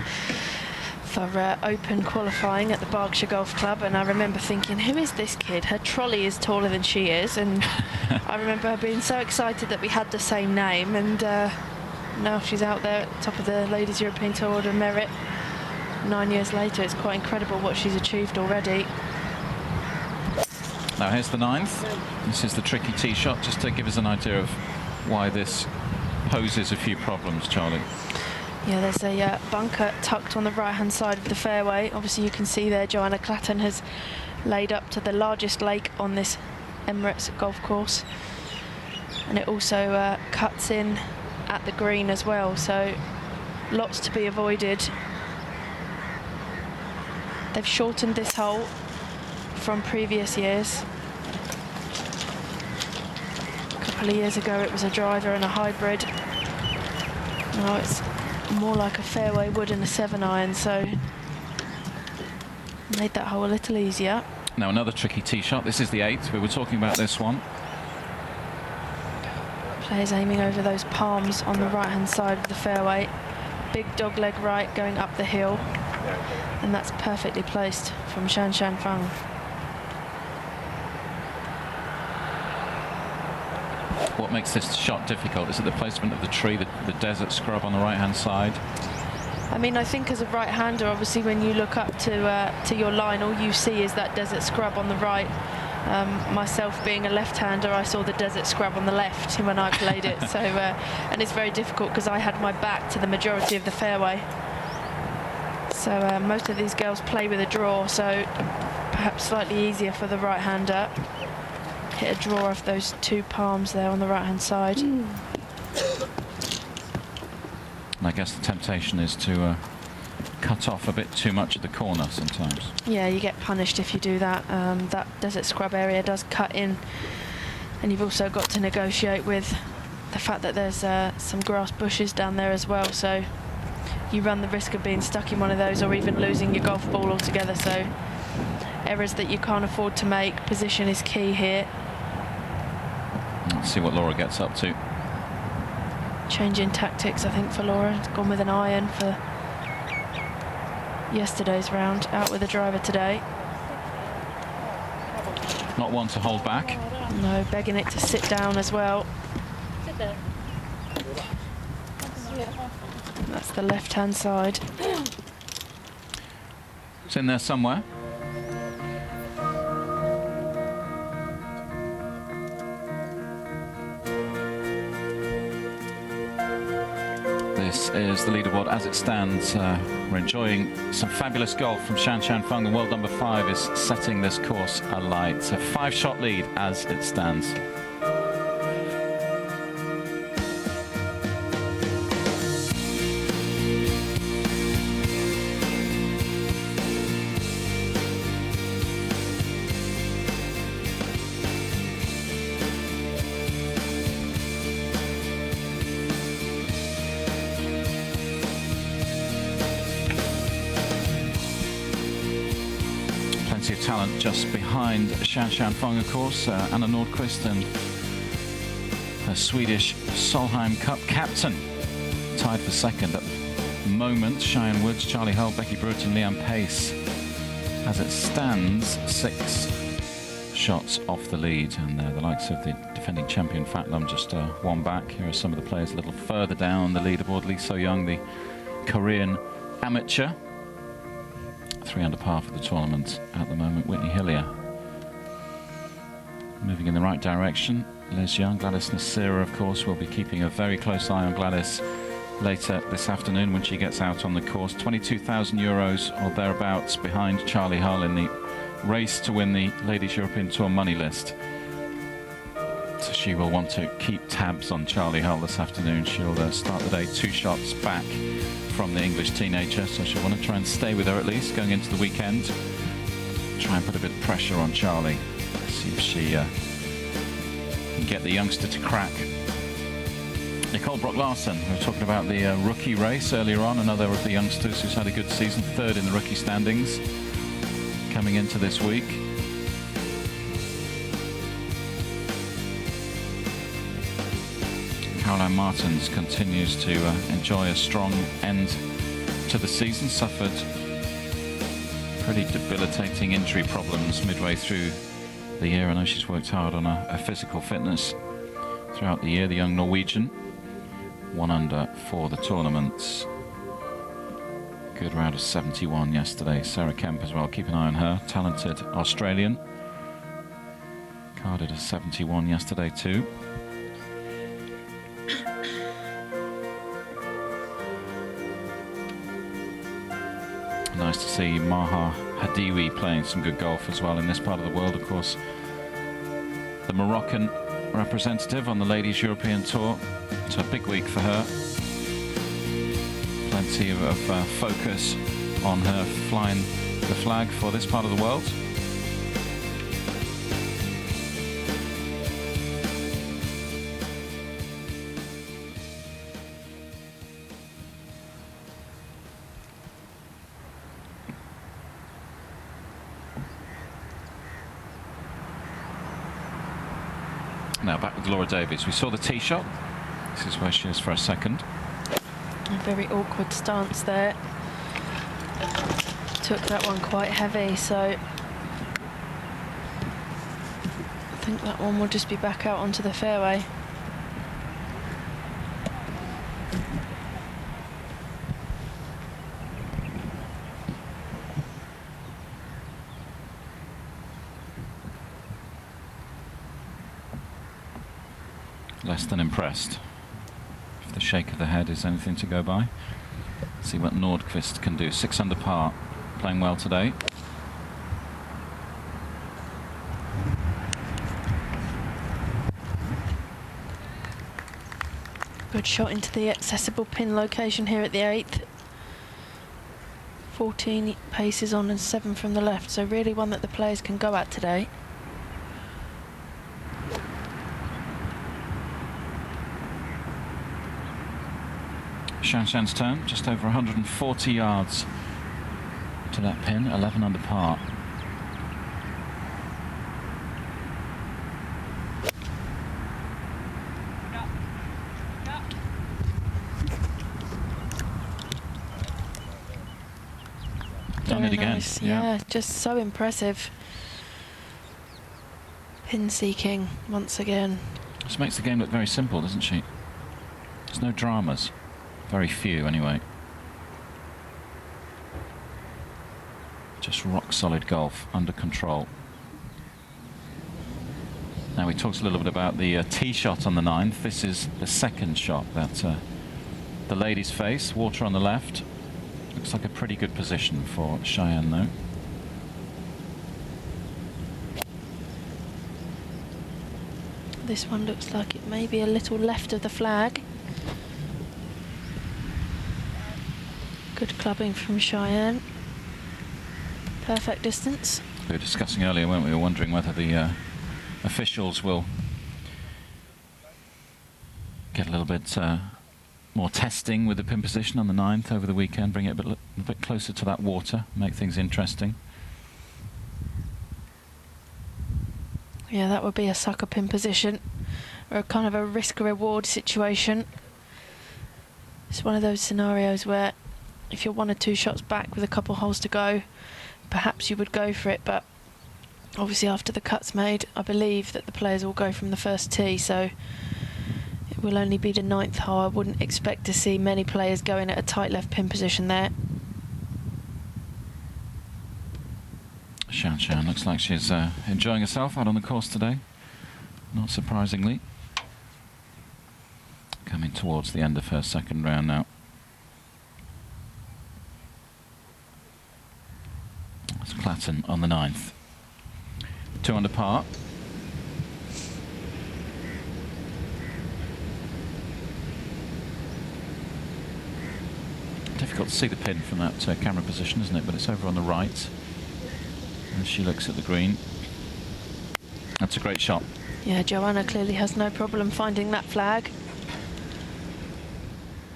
for Open qualifying at the Berkshire Golf Club, and I remember thinking, who is this kid? Her trolley is taller than she is, and I remember her being so excited that we had the same name, and now she's out there at the top of the Ladies European Tour Order of Merit. 9 years later, it's quite incredible what she's achieved already. Now here's the 9th. This is the tricky tee shot, just to give us an idea of why this poses a few problems, Charlie. Yeah, there's a bunker tucked on the right-hand side of the fairway. Obviously you can see there Joanna Clatton has laid up to the largest lake on this Emirates golf course. And it also cuts in at the green as well, so lots to be avoided. They've shortened this hole from previous years. A couple of years ago it was a driver and a hybrid. Now it's more like a fairway wood and a 7-iron, so made that hole a little easier. Now another tricky tee shot. This is the 8th. We were talking about this one. Players aiming over those palms on the right-hand side of the fairway. big dog leg right going up the hill, and that's perfectly placed from Shan Shan Fang. What makes this shot difficult? Is it the placement of the tree, the desert scrub on the right-hand side? I mean, I think as a right-hander, obviously, when you look up to your line, all you see is that desert scrub on the right. Myself being a left-hander, I saw the desert scrub on the left when I played it. So, and it's very difficult because I had my back to the majority of the fairway. So most of these girls play with a draw, so perhaps slightly easier for the right-hander. Hit a draw off those two palms there on the right-hand side. And I guess the temptation is to cut off a bit too much at the corner sometimes. Yeah, you get punished if you do that. That desert scrub area does cut in, and you've also got to negotiate with the fact that there's some grass bushes down there as well, so you run the risk of being stuck in one of those or even losing your golf ball altogether. So errors that you can't afford to make. Position is key here. Let's see what Laura gets up to. Changing tactics, I think, for Laura. Gone with an iron for yesterday's round, out with a driver today. Not one to hold back. No, begging it to sit down as well. Sit there. That's the left-hand side. It's in there somewhere. This is the leaderboard as it stands. We're enjoying some fabulous golf from Shan Shan Fang. The world number 5 is setting this course alight. It's a 5-shot lead as it stands. Of talent just behind Shan Shan Fang, of course. Anna Nordqvist and a Swedish Solheim Cup captain tied for second at the moment. Cheyenne Woods, Charlie Hull, Becky Bruton, Leanne Pace. As it stands, 6 shots off the lead, and the likes of the defending champion Fat Lum just one back. Here are some of the players a little further down the leaderboard. Lee So Young, the Korean amateur, 3 under par for the tournament at the moment. Whitney Hillier moving in the right direction. Liz Young, Gladys Nasira, of course, will be keeping a very close eye on Gladys later this afternoon when she gets out on the course. 22,000 euros or thereabouts behind Charlie Hull in the race to win the Ladies European Tour money list. So she will want to keep tabs on Charlie Hull this afternoon. She'll start the day 2 shots back from the English teenager, so she'll want to try and stay with her at least going into the weekend. Try and put a bit of pressure on Charlie. See if she can get the youngster to crack. Nicole Brock-Larsen, we were talking about the rookie race earlier on, another of the youngsters who's had a good season, 3rd in the rookie standings coming into this week. Caroline Martins continues to enjoy a strong end to the season. Suffered pretty debilitating injury problems midway through the year. I know she's worked hard on her physical fitness throughout the year. The young Norwegian, 1 under for the tournament. Good round of 71 yesterday. Sarah Kemp as well, keep an eye on her. Talented Australian. Carded a 71 yesterday too. Nice to see Maha Hadiwi playing some good golf as well in this part of the world, of course. The Moroccan representative on the Ladies European Tour. It's a big week for her. Plenty of focus on her flying the flag for this part of the world. Now back with Laura Davies. We saw the tee shot. This is where she is for a second. A very awkward stance there. Took that one quite heavy, so I think that one will just be back out onto the fairway. Less than impressed. If the shake of the head is anything to go by. See what Nordqvist can do. 6 under par. Playing well today. Good shot into the accessible pin location here at the 8th. 14 paces on and 7 from the left, so really one that the players can go at today. Shanshan's turn, just over 140 yards to that pin, 11 under par. Done Very it again. nice. Yeah, just so impressive. Pin seeking once again. This makes the game look very simple, doesn't she? There's no dramas. Very few, anyway. Just rock solid golf, under control. Now we talked a little bit about the tee shot on the 9th. This is the second shot that the ladies face. Water on the left. Looks like a pretty good position for Cheyenne, though. This one looks like it may be a little left of the flag. Good clubbing from Cheyenne. Perfect distance. We were discussing earlier, weren't we? We were wondering whether the officials will get a little bit more testing with the pin position on the 9th over the weekend, bring it a bit closer to that water, make things interesting. Yeah, that would be a sucker pin position, or a kind of a risk-reward situation. It's one of those scenarios where if you're 1 or 2 shots back with a couple holes to go, perhaps you would go for it, but obviously after the cut's made, I believe that the players will go from the first tee, so it will only be the 9th hole. I wouldn't expect to see many players going at a tight left pin position there. Shanshan looks like she's enjoying herself out on the course today, not surprisingly. Coming towards the end of her second round now. That's Clatton on the 9th. 2 under par. Difficult to see the pin from that camera position, isn't it? But it's over on the right as she looks at the green. That's a great shot. Yeah, Joanna clearly has no problem finding that flag.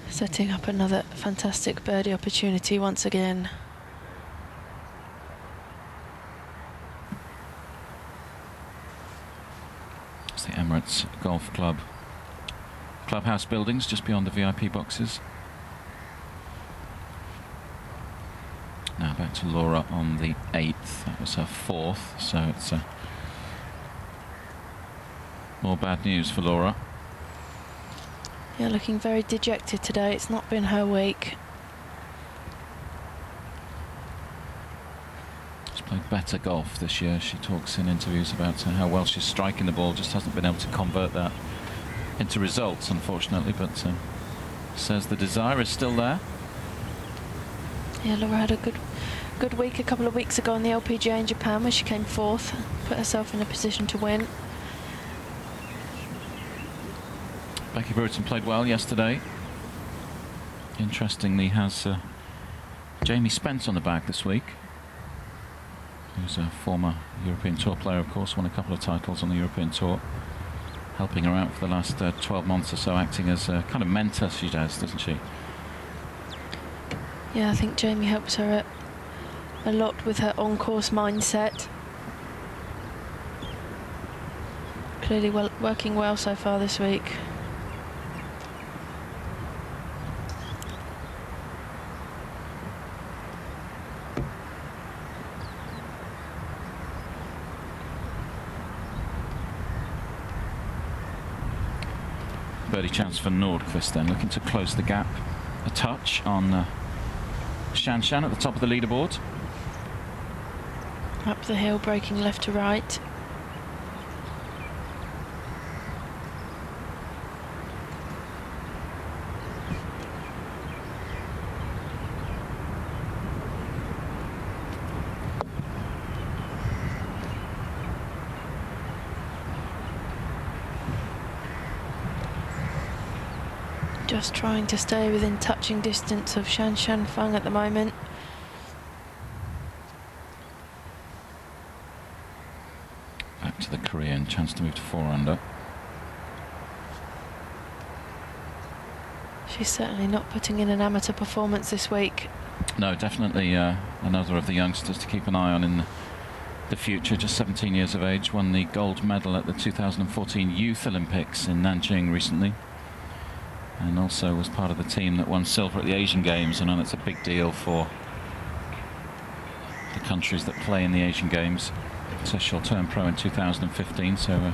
Setting up another fantastic birdie opportunity once again. It's the Emirates Golf Club clubhouse buildings just beyond the VIP boxes. Now back to Laura on the 8th. That was her 4th, so it's more bad news for Laura. Yeah, looking very dejected today. It's not been her week. She's played better golf this year. She talks in interviews about how well she's striking the ball, just hasn't been able to convert that into results, unfortunately, but says the desire is still there. Yeah, Laura had a good week a couple of weeks ago on the LPGA in Japan, where she came 4th, put herself in a position to win. Becky Bruton played well yesterday. Interestingly, has Jamie Spence on the back this week, who's a former European Tour player, of course, won a couple of titles on the European Tour, helping her out for the last 12 months or so, acting as a kind of mentor, she does, doesn't she? Yeah, I think Jamie helps her a lot with her on-course mindset. Clearly working well so far this week. Birdie chance for Nordqvist then, looking to close the gap a touch on Shan Shan at the top of the leaderboard. Up the hill, breaking left to right. Just trying to stay within touching distance of Shan Shan Feng at the moment. Back to the Korean, chance to move to 4 under. She's certainly not putting in an amateur performance this week. No, definitely another of the youngsters to keep an eye on in the future. Just 17 years of age, won the gold medal at the 2014 Youth Olympics in Nanjing recently. And also was part of the team that won silver at the Asian Games. I know that's a big deal for the countries that play in the Asian Games. So she'll turn pro in 2015, so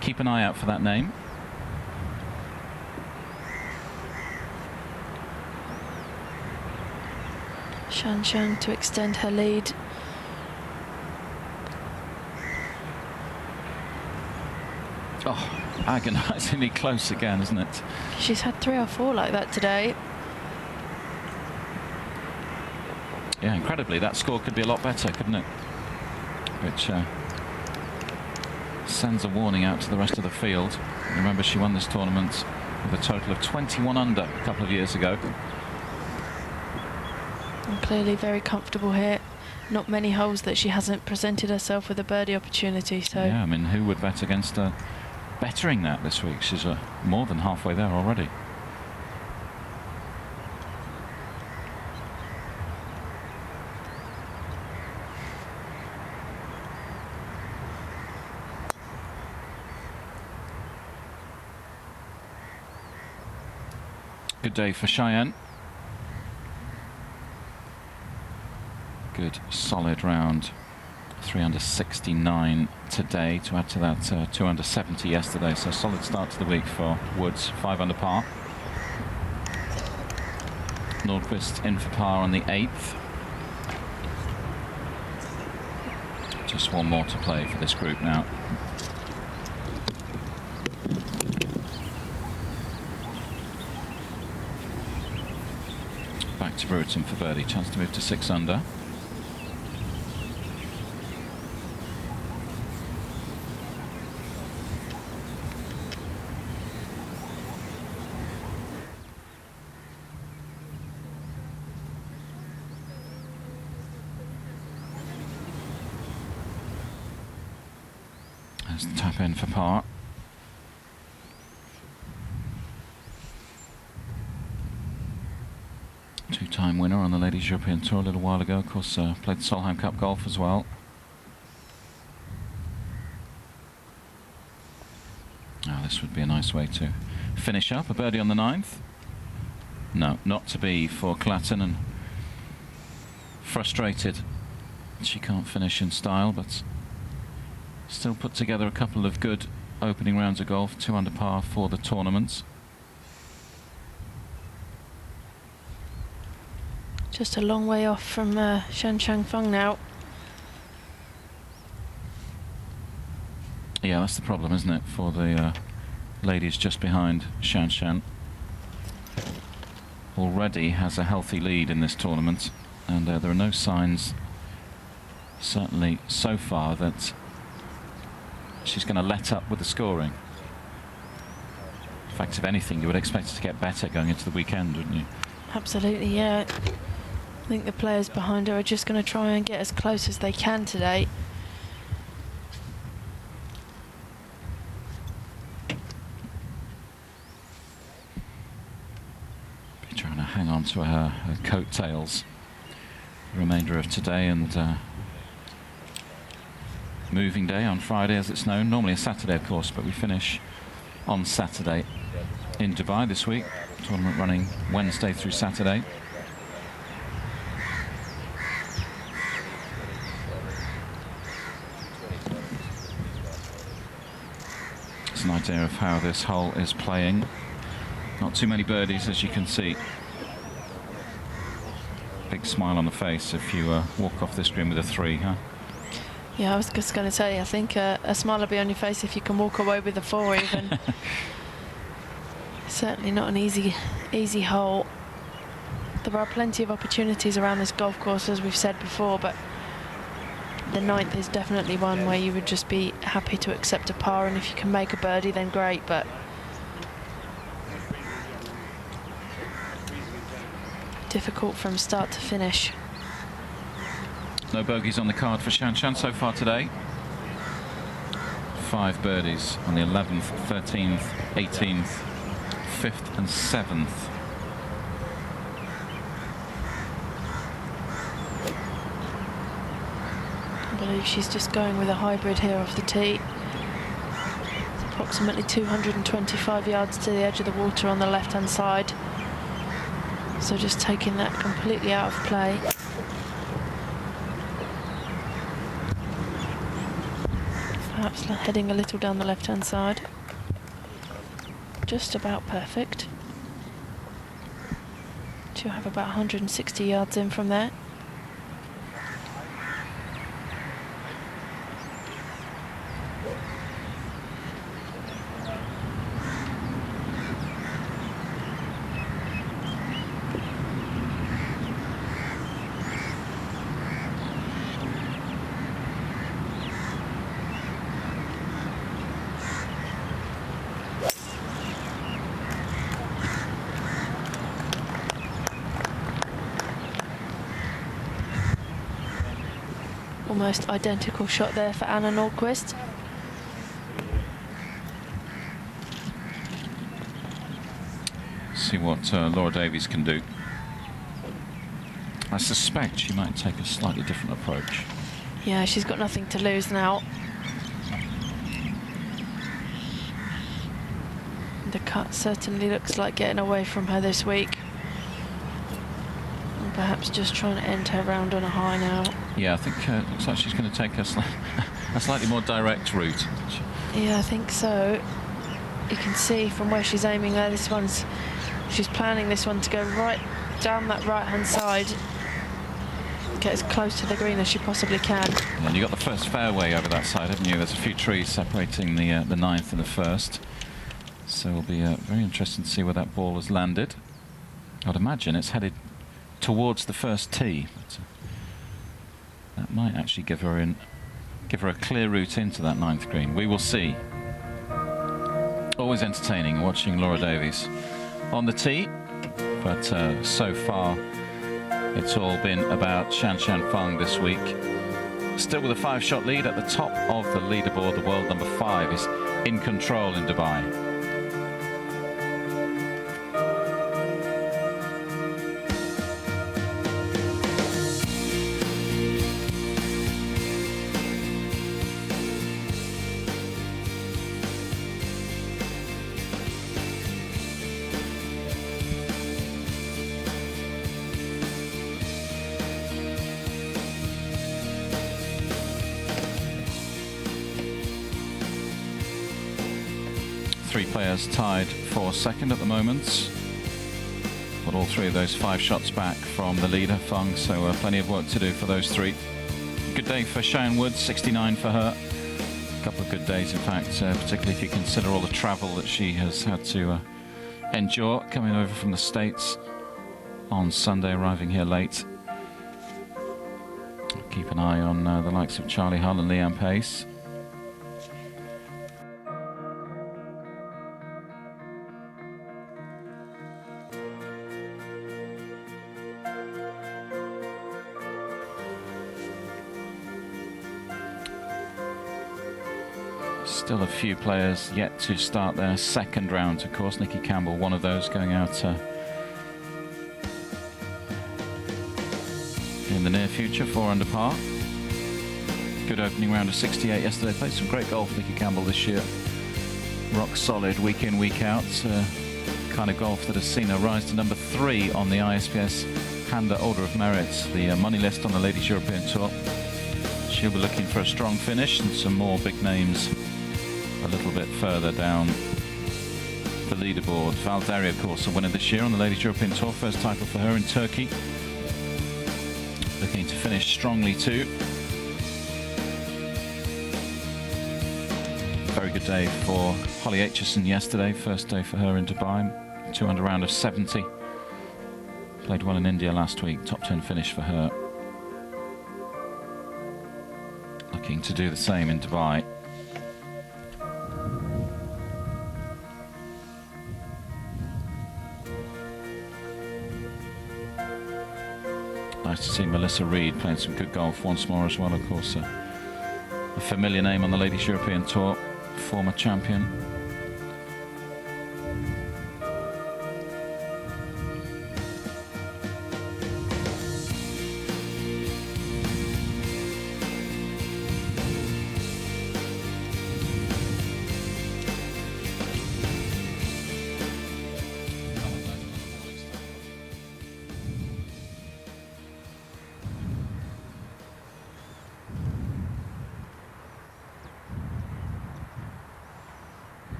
keep an eye out for that name. Shan Shan to extend her lead. Oh, agonisingly close again, isn't it? She's had 3 or 4 like that today. Yeah, incredibly, that score could be a lot better, couldn't it? Which sends a warning out to the rest of the field. Remember, she won this tournament with a total of 21 under a couple of years ago. And clearly very comfortable here. Not many holes that she hasn't presented herself with a birdie opportunity. So yeah, I mean, who would bet against her bettering that this week? She's more than halfway there already. Good day for Cheyenne. Good solid round. 3 under 69 today to add to that 2 under 70 yesterday. So solid start to the week for Woods. 5 under par. Nordqvist in for par on the 8th. Just one more to play for this group now. Back to Brereton for birdie. Chance to move to 6 under. There's the tap in for par. Two-time winner on the Ladies European Tour a little while ago. Of course, played the Solheim Cup golf as well. Oh, this would be a nice way to finish up. A birdie on the 9th. No, not to be for Clatten, and frustrated she can't finish in style, but still put together a couple of good opening rounds of golf. 2 under par for the tournament. just a long way off from Shan Shan Feng now. Yeah, that's the problem, isn't it, for the ladies just behind Shan Shan. Already has a healthy lead in this tournament, and there are no signs, certainly so far, that she's going to let up with the scoring. In fact, if anything, you would expect her to get better going into the weekend, wouldn't you? Absolutely, yeah. I think the players behind her are just going to try and get as close as they can today. Be trying to hang on to her coattails the remainder of today, and moving day on Friday, as it's known. Normally a Saturday, of course, but we finish on Saturday in Dubai this week. Tournament running Wednesday through Saturday. It's an idea of how this hole is playing. Not too many birdies, as you can see. Big smile on the face if you walk off this green with a 3, huh? Yeah, I was just going to say, I think a smile will be on your face if you can walk away with a 4 even. Certainly not an easy hole. There are plenty of opportunities around this golf course, as we've said before, but the 9th is definitely one where you would just be happy to accept a par, and if you can make a birdie, then great, but difficult from start to finish. No bogeys on the card for Shan Shan so far today. 5 birdies on the 11th, 13th, 18th, 5th and 7th. I believe she's just going with a hybrid here off the tee. It's approximately 225 yards to the edge of the water on the left-hand side. So just taking that completely out of play. Perhaps heading a little down the left-hand side. Just about perfect. She'll have about 160 yards in from there. Almost identical shot there for Anna Nordqvist. See what Laura Davies can do. I suspect she might take a slightly different approach. Yeah, she's got nothing to lose now. The cut certainly looks like getting away from her this week. And perhaps just trying to end her round on a high now. Yeah, I think it looks like she's going to take a slightly more direct route. Yeah, I think so. You can see from where she's aiming there, she's planning this one to go right down that right-hand side. Get as close to the green as she possibly can. And you got the first fairway over that side, haven't you? There's a few trees separating the 9th and the 1st. So it'll be very interesting to see where that ball has landed. I'd imagine it's headed towards the first tee. But, that might actually give her a clear route into that 9th green. We will see. Always entertaining watching Laura Davies on the tee, but so far it's all been about Shan Shan Feng this week. Still with a 5-shot lead at the top of the leaderboard. The world number 5 is in control in Dubai. Three players tied for second at the moment, but all 3 of those 5 shots back from the leader, Feng, so plenty of work to do for those 3. Good day for Cheyenne Woods, 69 for her. A couple of good days, in fact, particularly if you consider all the travel that she has had to endure coming over from the States on Sunday, arriving here late. Keep an eye on the likes of Charlie Hull and Leanne Pace. Still a few players yet to start their second round. Of course, Nikki Campbell, one of those, going out in the near future, 4 under par. Good opening round of 68 yesterday. Played some great golf, Nikki Campbell, this year. Rock solid, week in, week out. Kind of golf that has seen her rise to number 3 on the ISPS Handa Order of Merit, the money list on the Ladies European Tour. She'll be looking for a strong finish and some more big names a little bit further down the leaderboard. Valderi, of course, a winner this year on the Ladies European Tour. First title for her in Turkey. Looking to finish strongly too. Very good day for Holly Aitchison yesterday. First day for her in Dubai. 200 round of 70. Played well in India last week. Top 10 finish for her. Looking to do the same in Dubai. Nice to see Melissa Reid playing some good golf once more as well, of course. A familiar name on the Ladies European Tour, former champion.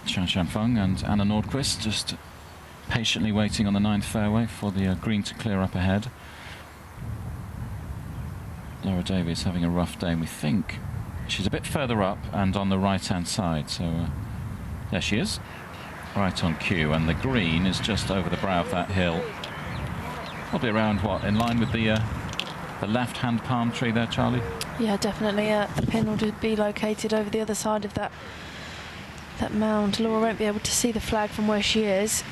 Xian Shanfeng and Anna Nordqvist just patiently waiting on the 9th fairway for the green to clear up ahead. Laura Davies having a rough day, and we think she's a bit further up and on the right hand side, so there she is, right on cue, and the green is just over the brow of that hill. Probably around, what, in line with the left hand palm tree there, Charlie? Yeah, definitely. The pin will be located over the other side of that mound. Laura won't be able to see the flag from where she is,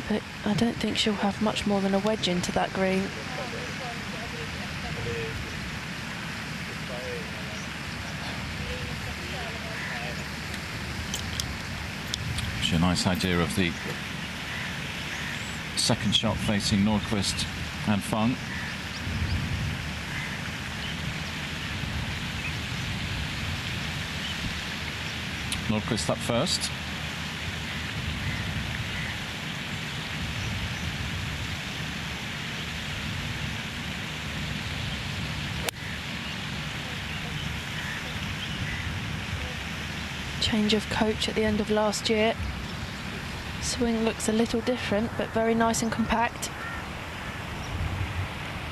but I don't think she'll have much more than a wedge into that green. A nice idea of the second shot facing Nordqvist and Feng. Nordqvist up first. Change of coach at the end of last year. Swing looks a little different, but very nice and compact.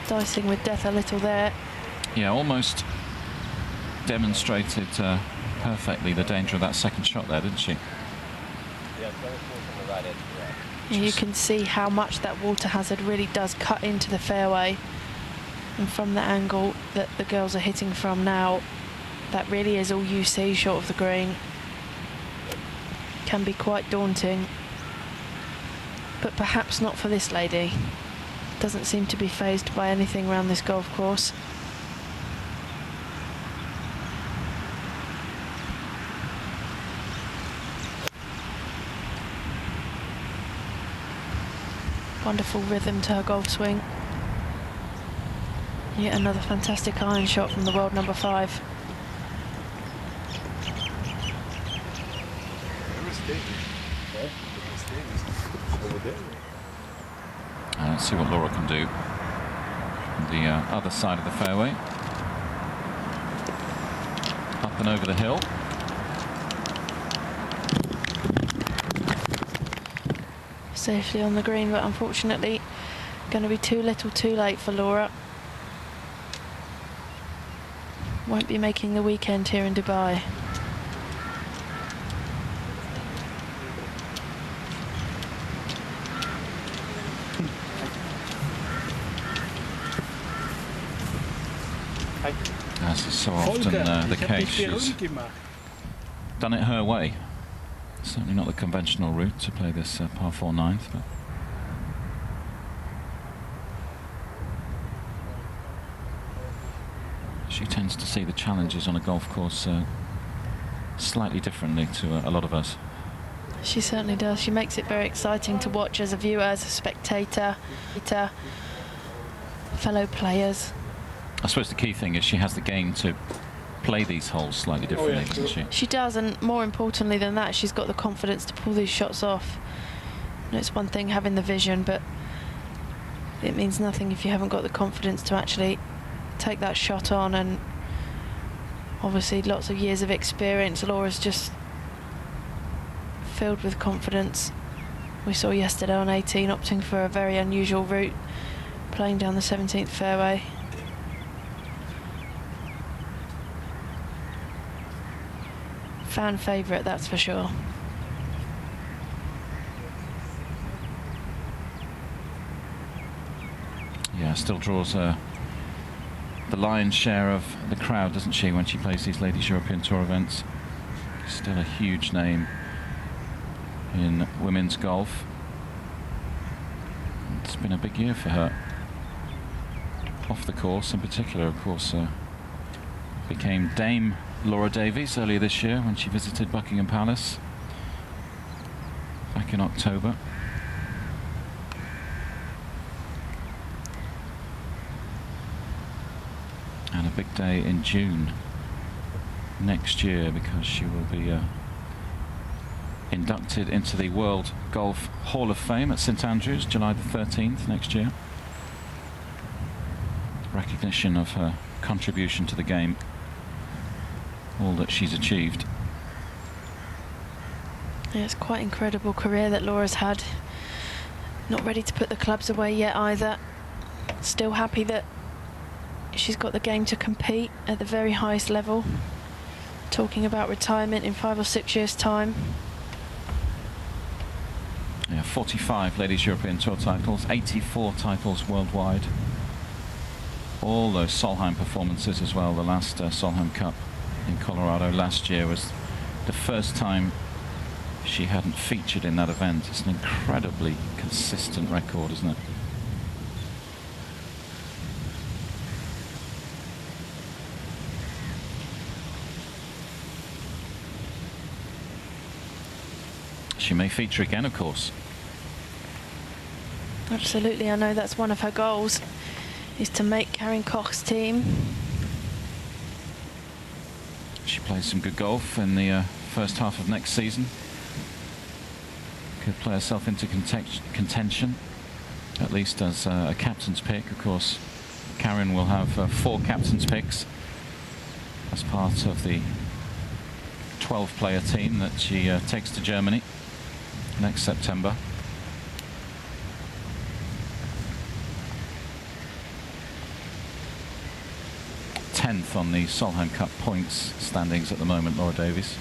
Dicing with death a little there. Yeah, almost demonstrated perfectly the danger of that second shot there, didn't she? You can see how much that water hazard really does cut into the fairway, and from the angle that the girls are hitting from now, that really is all you see short of the green. Can be quite daunting, but perhaps not for this lady. Doesn't seem to be fazed by anything around this golf course. Wonderful rhythm to her golf swing. Yet another fantastic iron shot from the world number 5. Let's see what Laura can do on the other side of the fairway. Up and over the hill. Safely on the green, but unfortunately going to be too little too late for Laura. Won't be making the weekend here in Dubai. As is so often the case, she's done it her way. Certainly not the conventional route to play this par 4 ninth, but she tends to see the challenges on a golf course slightly differently to a lot of us. She certainly does. She makes it very exciting to watch as a viewer, as a spectator, fellow players. I suppose the key thing is she has the game to play these holes slightly differently, doesn't she? She does, and more importantly than that, she's got the confidence to pull these shots off. And it's one thing having the vision, but it means nothing if you haven't got the confidence to actually take that shot on. And obviously lots of years of experience. Laura's just filled with confidence. We saw yesterday on 18 opting for a very unusual route, playing down the 17th fairway. Fan favourite, that's for sure. Yeah, still draws the lion's share of the crowd, doesn't she, when she plays these Ladies European Tour events. Still a huge name in women's golf. It's been a big year for her. Off the course in particular, of course, became Dame Laura Davies earlier this year when she visited Buckingham Palace back in October. And a big day in June next year, because she will be inducted into the World Golf Hall of Fame at St Andrews, July the 13th next year. Recognition of her contribution to the game, all that she's achieved. Yeah, it's quite incredible career that Laura's had. Not ready to put the clubs away yet either. Still happy that she's got the game to compete at the very highest level. Talking about retirement in 5 or 6 years' time. Yeah, 45 Ladies European Tour titles, 84 titles worldwide. All those Solheim performances as well. The last Solheim Cup in Colorado last year was the first time she hadn't featured in that event. It's an incredibly consistent record, isn't it? She may feature again, of course. Absolutely, I know that's one of her goals, is to make Karen Koch's team. She plays some good golf in the first half of next season. Could play herself into contention, at least as a captain's pick. Of course, Karen will have 4 captain's picks as part of the 12-player team that she takes to Germany next September. Tenth on the Solheim Cup points standings at the moment, Laura Davies.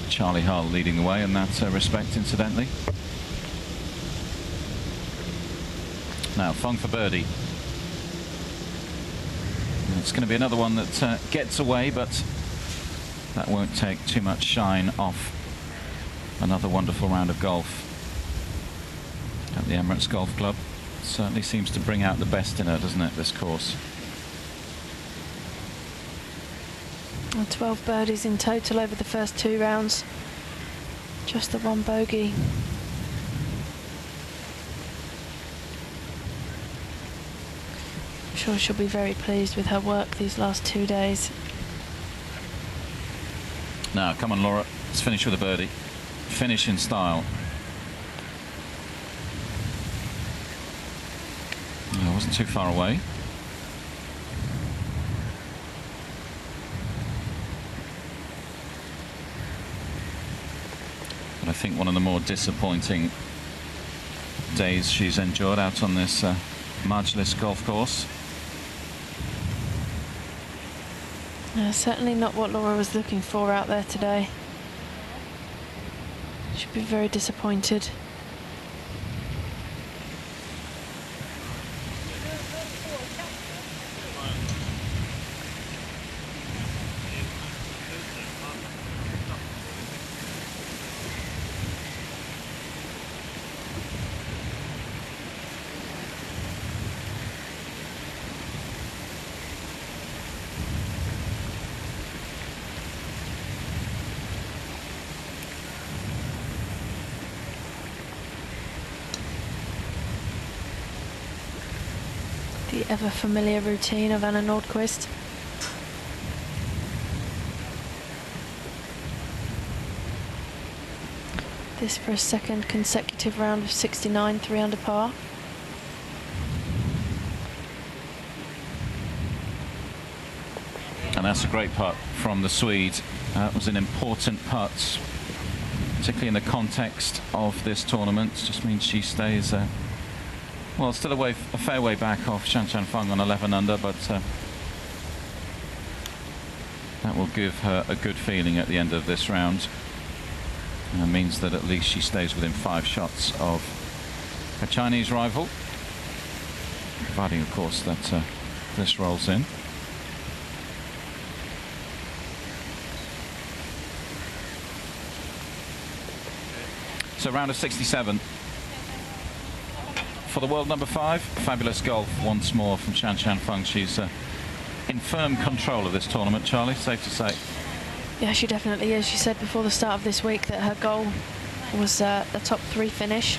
Charlie Hull leading the way in that respect, incidentally. Now, Fong for birdie. It's going to be another one that gets away, but that won't take too much shine off another wonderful round of golf at the Emirates Golf Club. Certainly seems to bring out the best in her, doesn't it, this course? 12 birdies in total over the first 2 rounds. Just the 1 bogey. I'm sure she'll be very pleased with her work these last 2 days. Now, come on, Laura. Let's finish with a birdie. Finish in style. I wasn't too far away. But I think one of the more disappointing days she's endured out on this Majlis golf course. Certainly not what Laura was looking for out there today. She'll be very disappointed. the ever familiar routine of Anna Nordqvist. This for a second consecutive round of 69, 3 under par. And that's a great putt from the Swede. That was an important putt, particularly in the context of this tournament. Just means she stays, well, still a fair way back off Shan Shan Feng on 11 under, but that will give her a good feeling at the end of this round. And it means that at least she stays within 5 shots of her Chinese rival, providing, of course, that this rolls in. So round of 67 for the world number 5. Fabulous golf once more from Shan Shan Feng. She's in firm control of this tournament, Charlie, safe to say. Yeah, she definitely is. She said before the start of this week that her goal was a top 3 finish.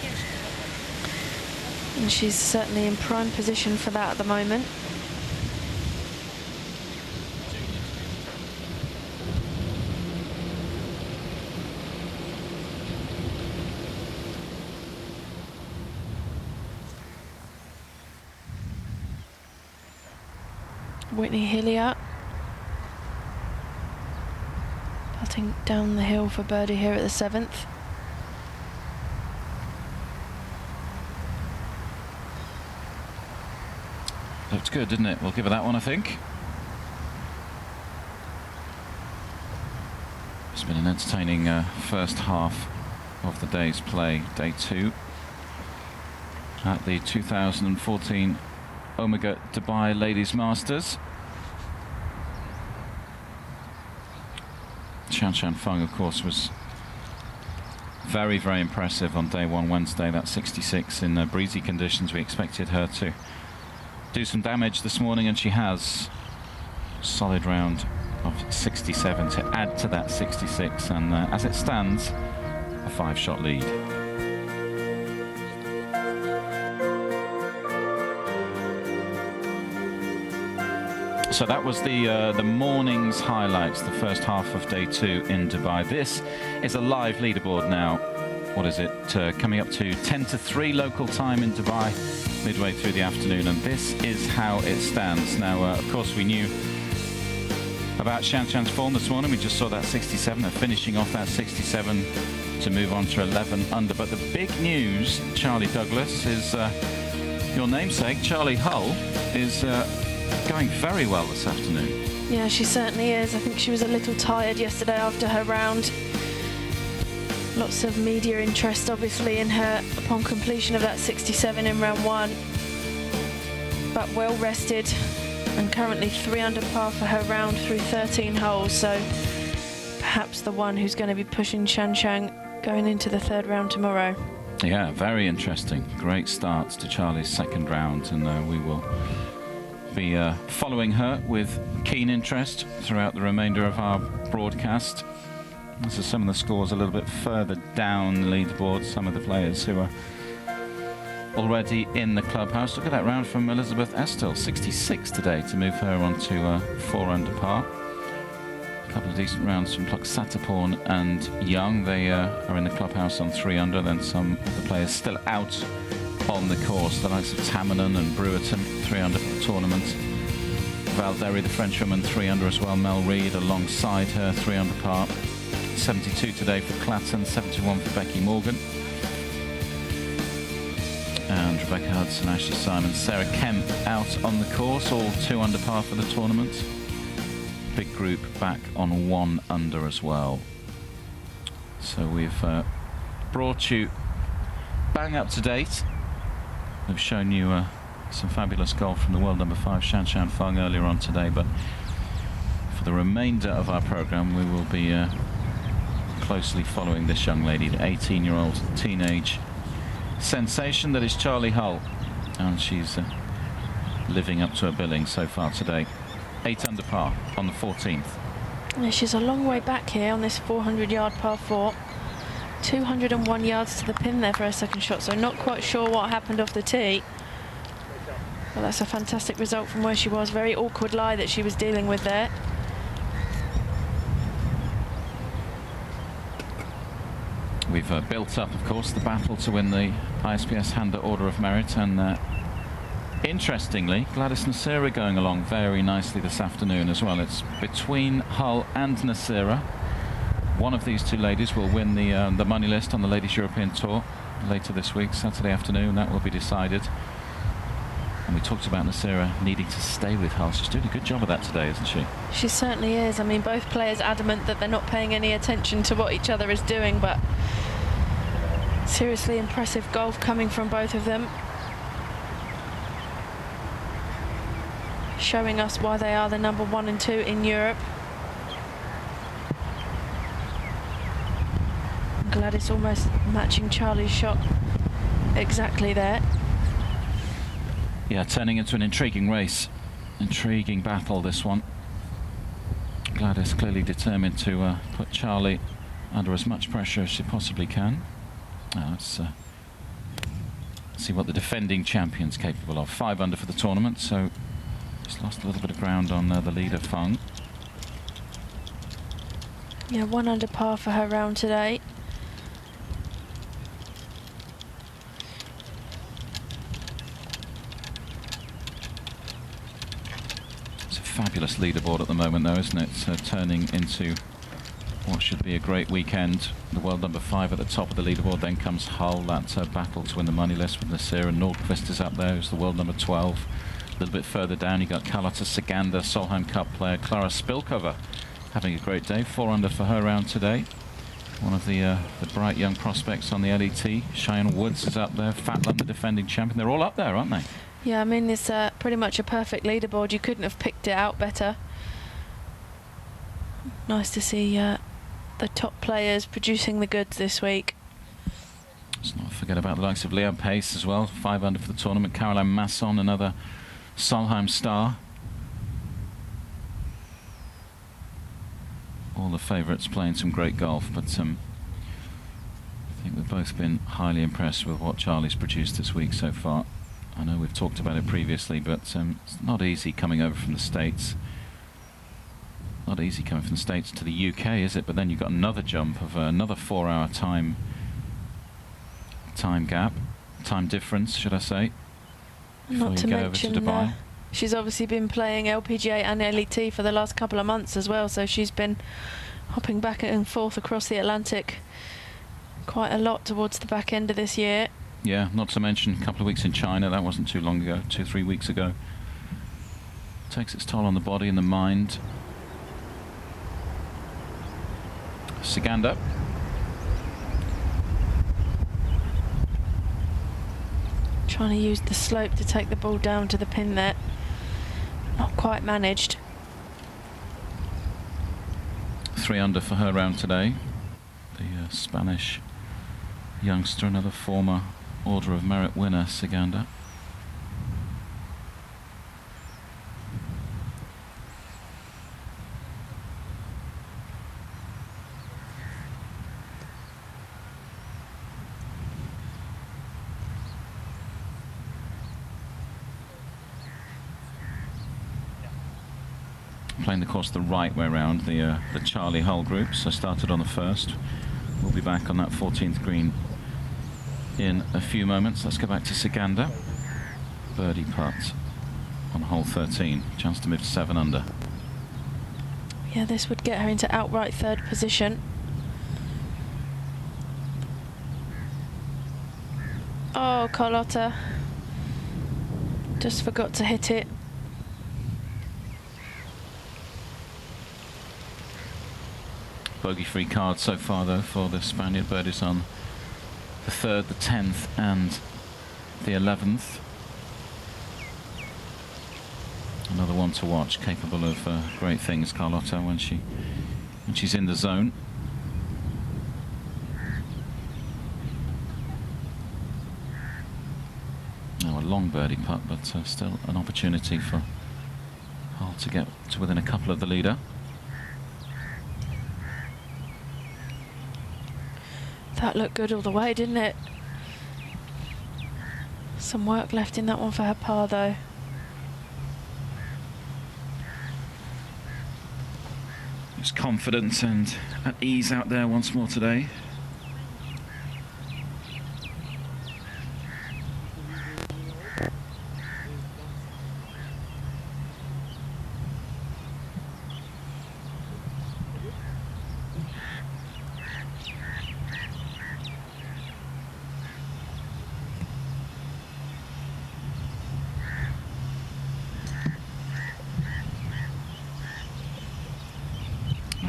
And she's certainly in prime position for that at the moment. Whitney Hilliard putting down the hill for birdie here at the 7th. Looked good, didn't it? We'll give her that one, I think. It's been an entertaining first half of the day's play, day 2, at the 2014 Omega Dubai Ladies Masters. Shan Shan Feng, of course, was very, very impressive on day 1 Wednesday. That 66 in breezy conditions. We expected her to do some damage this morning, and she has. Solid round of 67 to add to that 66, and as it stands, a 5-shot lead. So that was the morning's highlights, the first half of day 2 in Dubai. This is a live leaderboard now. What is it? Coming up to 10 to 3 local time in Dubai, midway through the afternoon, and this is how it stands. Now, of course, we knew about Shan Shan's form this morning. We just saw that 67, and finishing off that 67 to move on to 11 under. But the big news, Charlie Douglas, is your namesake, Charlie Hull, is going very well this afternoon. Yeah, she certainly is. I think she was a little tired yesterday after her round. Lots of media interest, obviously, in her upon completion of that 67 in round 1. But well rested, and currently 3 under par for her round through 13 holes. So perhaps the one who's going to be pushing Shan Shan going into the 3rd round tomorrow. Yeah, very interesting. Great start to Charlie's 2nd round, and we will be following her with keen interest throughout the remainder of our broadcast. This is some of the scores a little bit further down the leaderboard, some of the players who are already in the clubhouse. Look at that round from Elizabeth Estill, 66 today, to move her on to 4 under par. A couple of decent rounds from Satterporn and Young. They are in the clubhouse on 3 under. Then some of the players still out on the course, the likes of Tamanen and Brewerton, 3 under for the tournament. Valderi, the Frenchwoman, 3 under as well. Mel Reid alongside her, 3 under par. 72 today for Clatten, 71 for Becky Morgan. And Rebecca Hudson, Ashley Simon, Sarah Kemp out on the course, all 2 under par for the tournament. Big group back on 1 under as well. So we've brought you bang up to date. We've shown you some fabulous golf from the world number 5 Shan Shan Feng earlier on today, but for the remainder of our program we will be closely following this young lady, the 18-year-old teenage sensation that is Charlie Hull, and she's living up to her billing so far today. 8 under par on the 14th. Yeah, she's a long way back here on this 400-yard par 4. 201 yards to the pin there for her 2nd shot, so not quite sure what happened off the tee. Well, that's a fantastic result from where she was. Very awkward lie that she was dealing with there. We've built up, of course, the battle to win the ISPS Handa Order of Merit, and interestingly, Gladys Nasira going along very nicely this afternoon as well. It's between Hull and Nasira. One of these two ladies will win the money list on the Ladies European Tour later this week, Saturday afternoon. That will be decided. And we talked about Nasira needing to stay with Hull. She's doing a good job of that today, isn't she? She certainly is. I mean, both players adamant that they're not paying any attention to what each other is doing, but seriously impressive golf coming from both of them. Showing us why they are the number 1 and 2 in Europe. Gladys almost matching Charlie's shot exactly there. Yeah, turning into an intriguing race. Intriguing battle, this one. Gladys clearly determined to put Charlie under as much pressure as she possibly can. Let's see what the defending champion's capable of. 5 under for the tournament, so just lost a little bit of ground on the leader, Feng. Yeah, 1 under par for her round today. It's a fabulous leaderboard at the moment, though, isn't it? Turning into what should be a great weekend. The world number 5 at the top of the leaderboard, then comes Hull. That battle to win the money list with Nasira. Nordqvist is up there, who's the world number 12. A little bit further down, you got Carlotta Saganda, Solheim Cup player Clara Spilkova, having a great day. 4 under for her round today. One of the bright young prospects on the LET. Cheyenne Woods is up there. Fatlam, the defending champion. They're all up there, aren't they? Yeah, I mean, it's pretty much a perfect leaderboard. You couldn't have picked it out better. Nice to see the top players producing the goods this week. Let's not forget about the likes of Leon Pace as well. 5 under for the tournament. Caroline Masson, another Solheim star. All the favourites playing some great golf, but I think we've both been highly impressed with what Charlie's produced this week so far. I know we've talked about it previously, but it's not easy coming over from the States. Not easy coming from the States to the UK, is it? But then you've got another jump of another 4-hour time gap, time difference, should I say? Not to mention, she's obviously been playing LPGA and LET for the last couple of months as well, so she's been hopping back and forth across the Atlantic quite a lot towards the back end of this year. Yeah, not to mention a couple of weeks in China. That wasn't too long ago, 2-3 weeks ago. Takes its toll on the body and the mind. Saganda. Trying to use the slope to take the ball down to the pin there. Not quite managed. 3 under for her round today. The Spanish youngster, another former Order of Merit winner, Saganda. Playing the course the right way around, the Charlie Hull group. So started on the first. We'll be back on that 14th green in a few moments. Let's go back to Saganda. Birdie putt on hole 13. Chance to move to 7 under. Yeah, this would get her into outright 3rd position. Oh, Carlotta just forgot to hit it. Bogey-free card so far, though, for the Spaniard. Birdies on the 3rd, the 10th, and the 11th. Another one to watch, capable of great things, Carlotta, when she's in the zone. Now a long birdie putt, but still an opportunity for Hull to get to within a couple of the leader. That looked good all the way, didn't it? Some work left in that one for her par, though. Just confident and at ease out there once more today.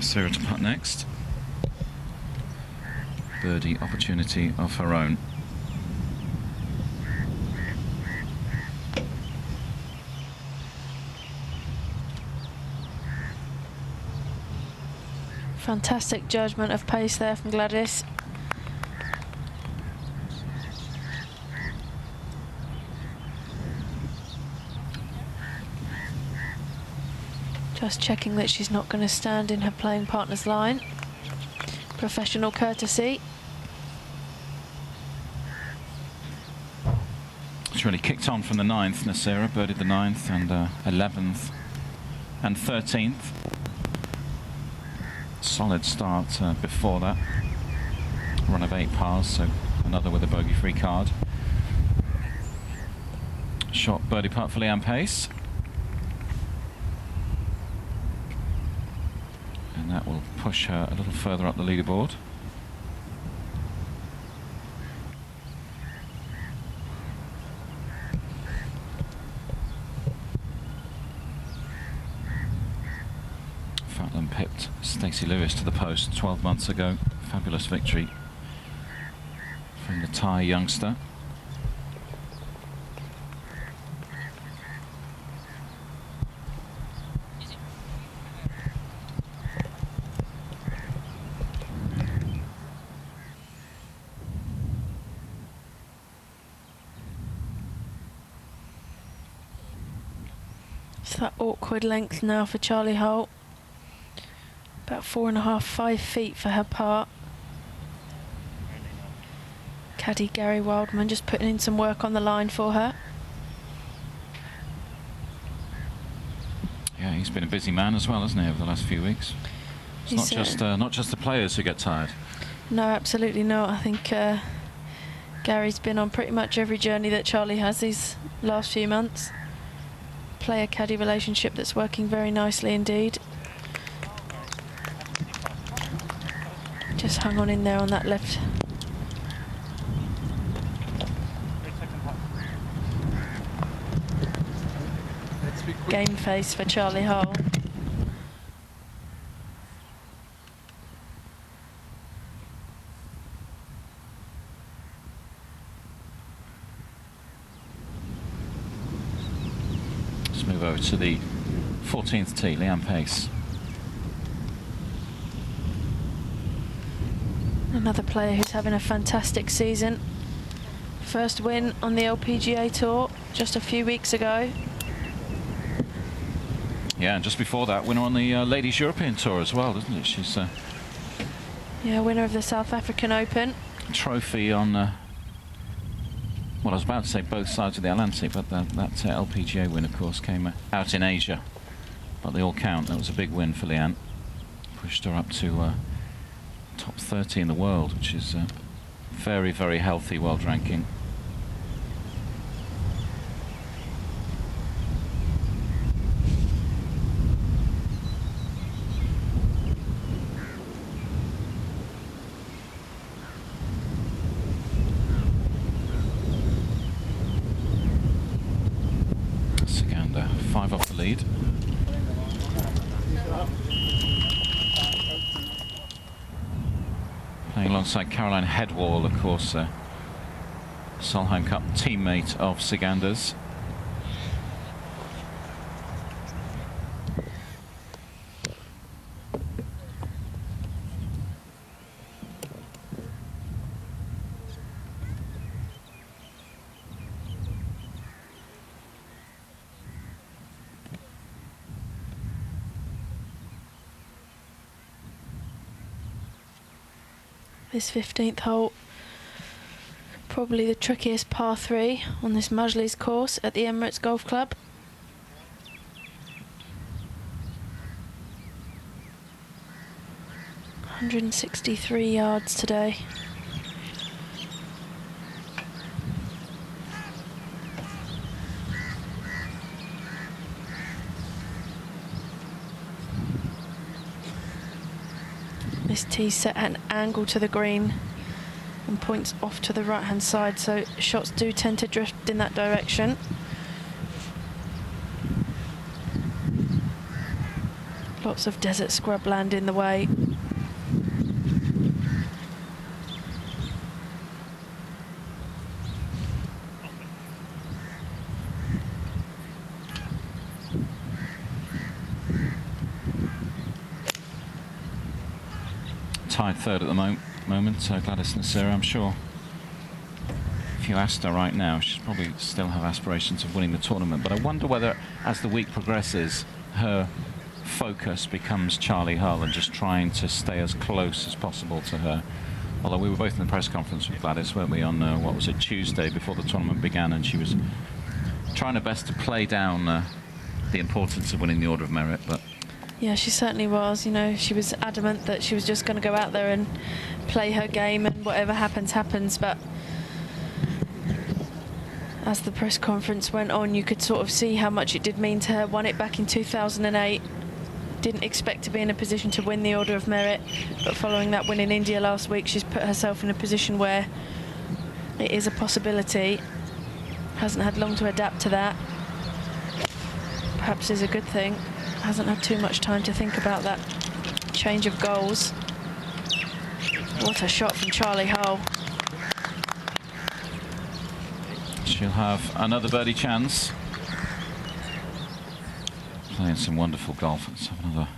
Sarah to putt next. Birdie opportunity of her own. Fantastic judgment of pace there from Gladys. Just checking that she's not going to stand in her playing partner's line. Professional courtesy. She's really kicked on from the 9th, Nasira, birdied the 9th and 11th and 13th. Solid start before that. Run of 8 pars, so another with a bogey-free card. Short birdie putt for Leanne Pace. And that will push her a little further up the leaderboard. Fatland pipped Stacey Lewis to the post 12 months ago. Fabulous victory from the Thai youngster. It's that awkward length now for Charlie Hull. About 4.5, 5 feet for her part. Caddy Gary Wildman just putting in some work on the line for her. Yeah, he's been a busy man as well, hasn't he, over the last few weeks? It's not just the players who get tired. No, absolutely not. I think Gary's been on pretty much every journey that Charlie has these last few months. Player-caddy relationship that's working very nicely indeed. Just hung on in there on that left. Game face for Charlie Hull. Let's move over to the 14th tee, Leanne Pace. Another player who's having a fantastic season. First win on the LPGA Tour just a few weeks ago. Yeah, and just before that, winner on the Ladies European Tour as well, isn't it? She's Yeah, winner of the South African Open. trophy on, well, I was about to say both sides of the Atlantic, but that LPGA win, of course, came out in Asia. But they all count. That was a big win for Leanne. Pushed her up to top 30 in the world, which is very, very healthy world ranking. Saganda, 5 off the lead. Playing alongside Caroline Headwall, of course, Solheim Cup teammate of Saganda's. This 15th hole, probably the trickiest par 3 on this Majlis course at the Emirates Golf Club. 163 yards today. This tee set at an angle to the green and points off to the right hand side, so shots do tend to drift in that direction. Lots of desert scrubland in the way. Tied third at the moment, Gladys Nasira. I'm sure if you asked her right now, she'd probably still have aspirations of winning the tournament. But I wonder whether, as the week progresses, her focus becomes Charlie Hull and just trying to stay as close as possible to her. Although we were both in the press conference with Gladys, weren't we, on what was it, Tuesday before the tournament began, and she was trying her best to play down the importance of winning the Order of Merit. But yeah, she certainly was. You know, she was adamant that she was just going to go out there and play her game, and whatever happens, happens. But as the press conference went on, you could sort of see how much it did mean to her. Won it back in 2008. Didn't expect to be in a position to win the Order of Merit, but following that win in India last week, she's put herself in a position where it is a possibility. Hasn't had long to adapt to that. Perhaps is a good thing. Hasn't had too much time to think about that change of goals. What a shot from Charlie Hull. she'll have another birdie chance. Playing some wonderful golf. Let's have another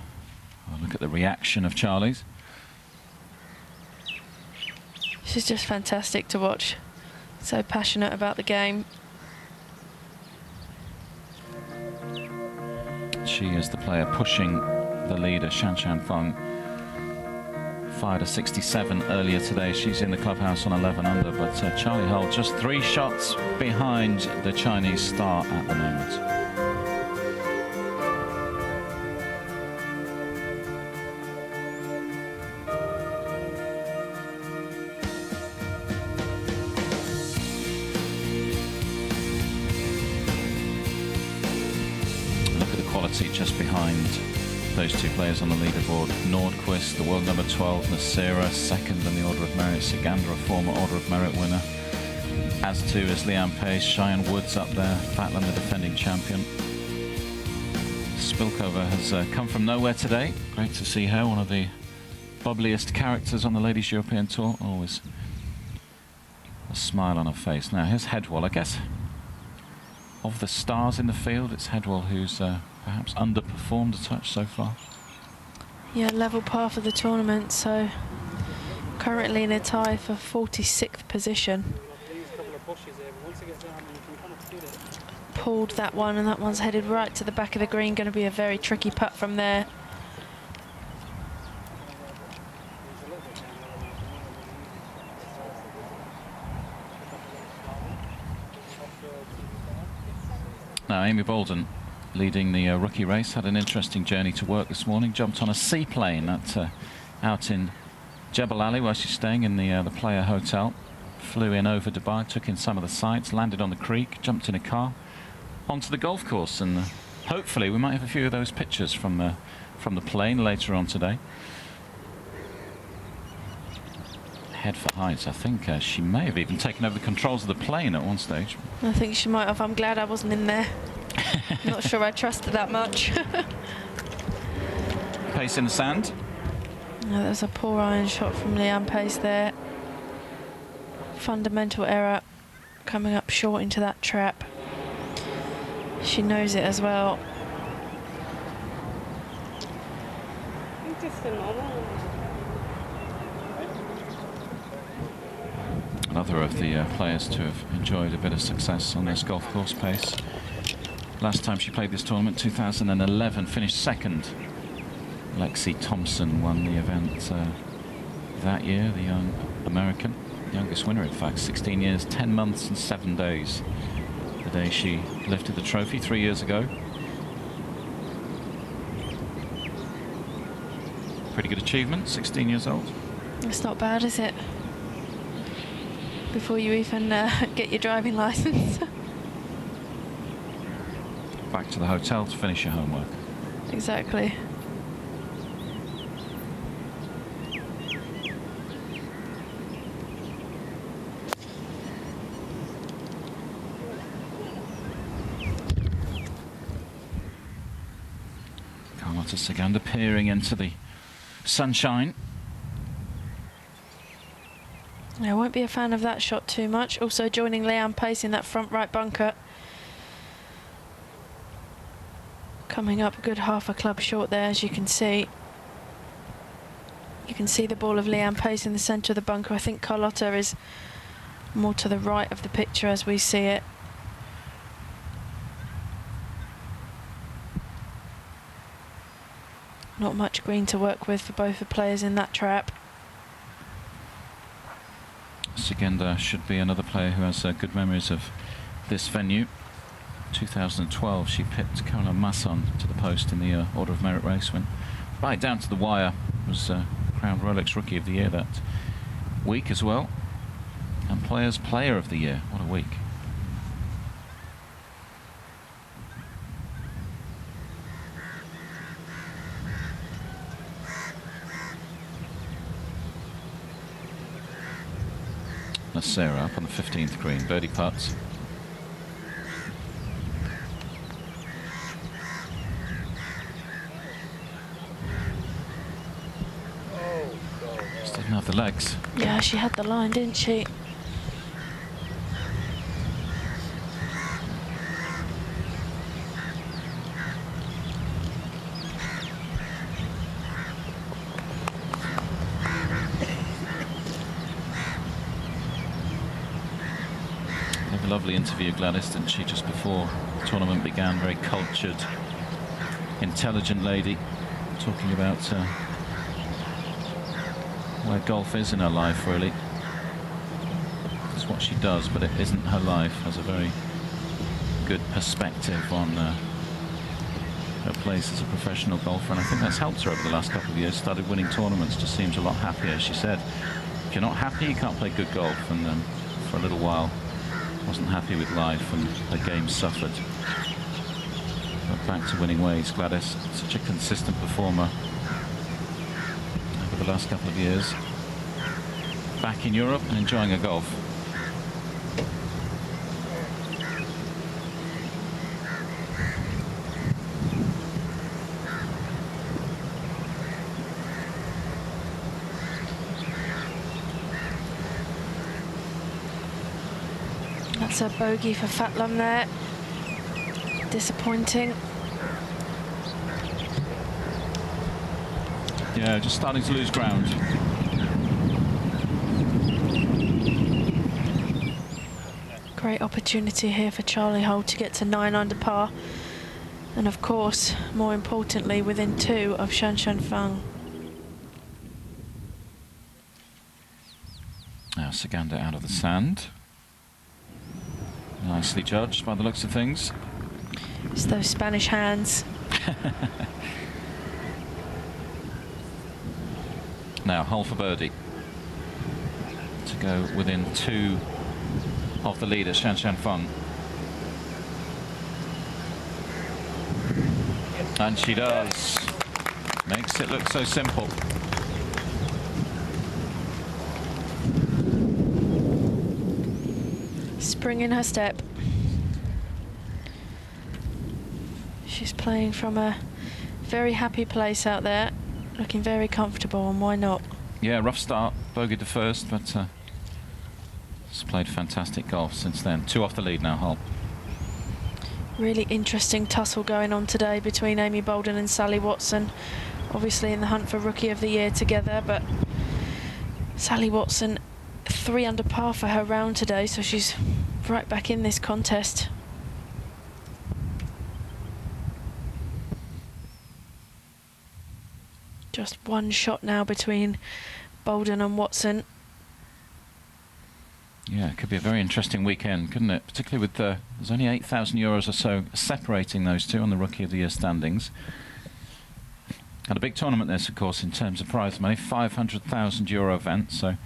look at the reaction of Charlie's. She's just fantastic to watch. So passionate about the game. She is the player pushing the leader, Shanshan Feng. Fired a 67 earlier today. She's in the clubhouse on 11 under, but Charlie Hull just 3 shots behind the Chinese star at the moment. Just behind those 2 players on the leaderboard. Nordquist, the world number 12, Nasira, second in the Order of Merit, Sigandra, former Order of Merit winner, as too is Liam Pace, Cheyenne Woods up there, Fatland, the defending champion. Spilkova has come from nowhere today. Great to see her, one of the bubbliest characters on the Ladies European Tour. Always a smile on her face. Now here's Headwall. I guess of the stars in the field, it's Headwall who's perhaps underperformed a touch so far. Yeah, level par for the tournament, so currently in a tie for 46th position. Pulled that one, and that one's headed right to the back of the green. Going to be a very tricky putt from there. Now Amy Bolden, leading the rookie race, had an interesting journey to work this morning. Jumped on a seaplane out in Jebel Ali, where she's staying in the Player Hotel. Flew in over Dubai, took in some of the sights, landed on the creek, jumped in a car onto the golf course, and hopefully we might have a few of those pictures from the plane later on today. Head for heights. I think she may have even taken over the controls of the plane at one stage. I think she might have. I'm glad I wasn't in there. Not sure I trust her that much. Pace in the sand. No, there's a poor iron shot from Liam Pace there. Fundamental error, coming up short into that trap. She knows it as well. Another of the players to have enjoyed a bit of success on this golf course, Pace. Last time she played this tournament, 2011, finished second. Lexi Thompson won the event that year, the young American, youngest winner in fact, 16 years, 10 months and 7 days. The day she lifted the trophy 3 years ago. Pretty good achievement, 16 years old. It's not bad, is it? Before you even get your driving licence. Back to the hotel to finish your homework. Exactly. Carlota Ciganda peering into the sunshine. I won't be a fan of that shot too much. Also joining Leanne Pace in that front right bunker. Coming up a good half a club short there, as you can see. You can see the ball of Leanne Pace in the centre of the bunker. I think Carlota is more to the right of the picture as we see it. Not much green to work with for both the players in that trap. Ciganda should be another player who has good memories of this venue. 2012 she pipped Caroline Masson to the post in the Order of Merit race, went right down to the wire, was crowned Rolex Rookie of the Year that week as well, and Players Player of the Year. What a week. Sarah up on the 15th green, birdie putts. Just didn't have the legs. Yeah, she had the line, didn't she? Lovely interview, Gladys, didn't she, just before the tournament began? Very cultured, intelligent lady, talking about where golf is in her life, really. It's what she does, but it isn't her life. Has a very good perspective on her place as a professional golfer, and I think that's helped her over the last couple of years. Started winning tournaments, just seems a lot happier. She said, if you're not happy, you can't play good golf, and for a little while wasn't happy with life and her game suffered. But back to winning ways. Gladys, such a consistent performer over the last couple of years. Back in Europe and enjoying her golf. That's a bogey for Fatlam there. Disappointing. Yeah, just starting to lose ground. Great opportunity here for Charlie Hull to get to 9 under par. And of course, more importantly, within 2 of Shan Shan Fang. Now Ciganda out of the sand. Nicely judged by the looks of things. It's those Spanish hands. Now Hull for birdie. To go within 2 of the leader, Shan Shan Fang. And she does. Makes it look so simple. Spring in her step. She's playing from a very happy place out there, looking very comfortable, and why not? Yeah, rough start, bogeyed the first, but she's played fantastic golf since then. 2 off the lead now, Hull. Really interesting tussle going on today between Amy Boulden and Sally Watson. Obviously in the hunt for Rookie of the Year together, but Sally Watson 3 under par for her round today, so she's right back in this contest. Just 1 shot now between Boulden and Watson. Yeah, it could be a very interesting weekend, couldn't it? Particularly with there's only €8,000 or so separating those two on the Rookie of the Year standings. And a big tournament this, of course, in terms of prize money, €500,000 event, so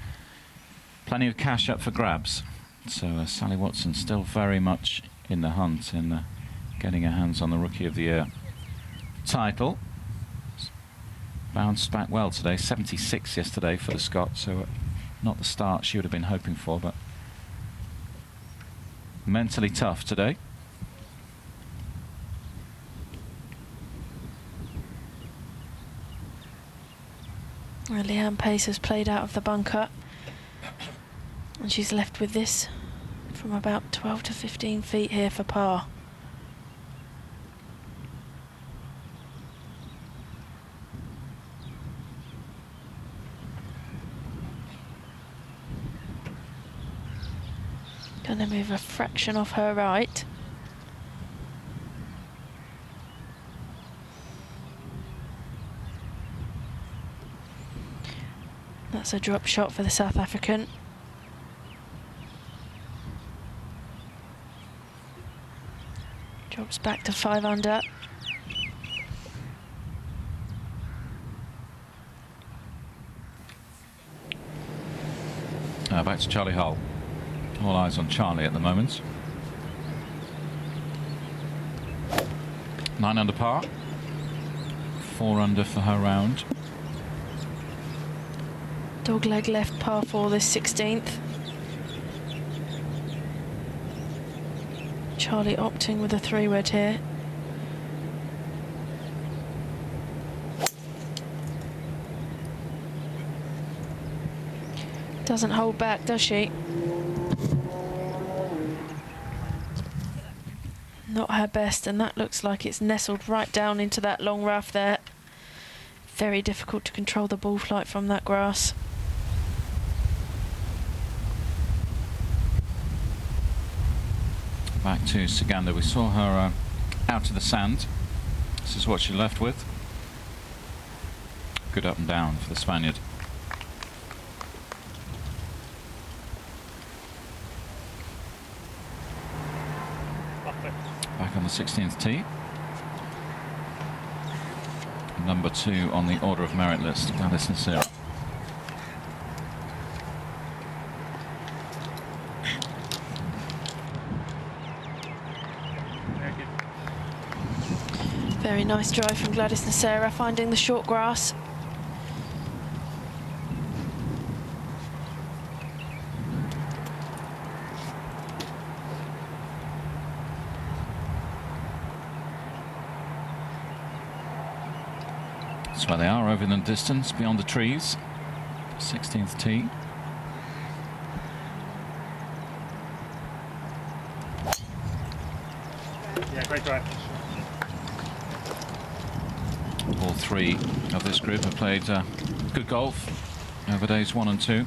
plenty of cash up for grabs. So Sally Watson still very much in the hunt in getting her hands on the Rookie of the Year title. Bounced back well today, 76 yesterday for the Scot, so not the start she would have been hoping for, but mentally tough today. Leanne Pace has played out of the bunker, and she's left with this from about 12 to 15 feet here for par. Gonna move a fraction off her right. That's a drop shot for the South African. Drops back to 5 under. Back to Charlie Hull. All eyes on Charlie at the moment. 9 under par. 4 under for her round. Dogleg left par 4 this 16th. Charlie opting with a 3-wood here. Doesn't hold back, does she? Not her best, and that looks like it's nestled right down into that long rough there. Very difficult to control the ball flight from that grass. Back to Saganda. We saw her out of the sand. This is what she left with. Good up and down for the Spaniard. Back on the 16th tee. Number 2 on the order of merit list, Gladys Nasira. Very nice drive from Gladys Nasira, finding the short grass. That's where they are, over in the distance, beyond the trees. 16th tee. Yeah, great drive. All 3 of this group have played good golf over days 1 and 2.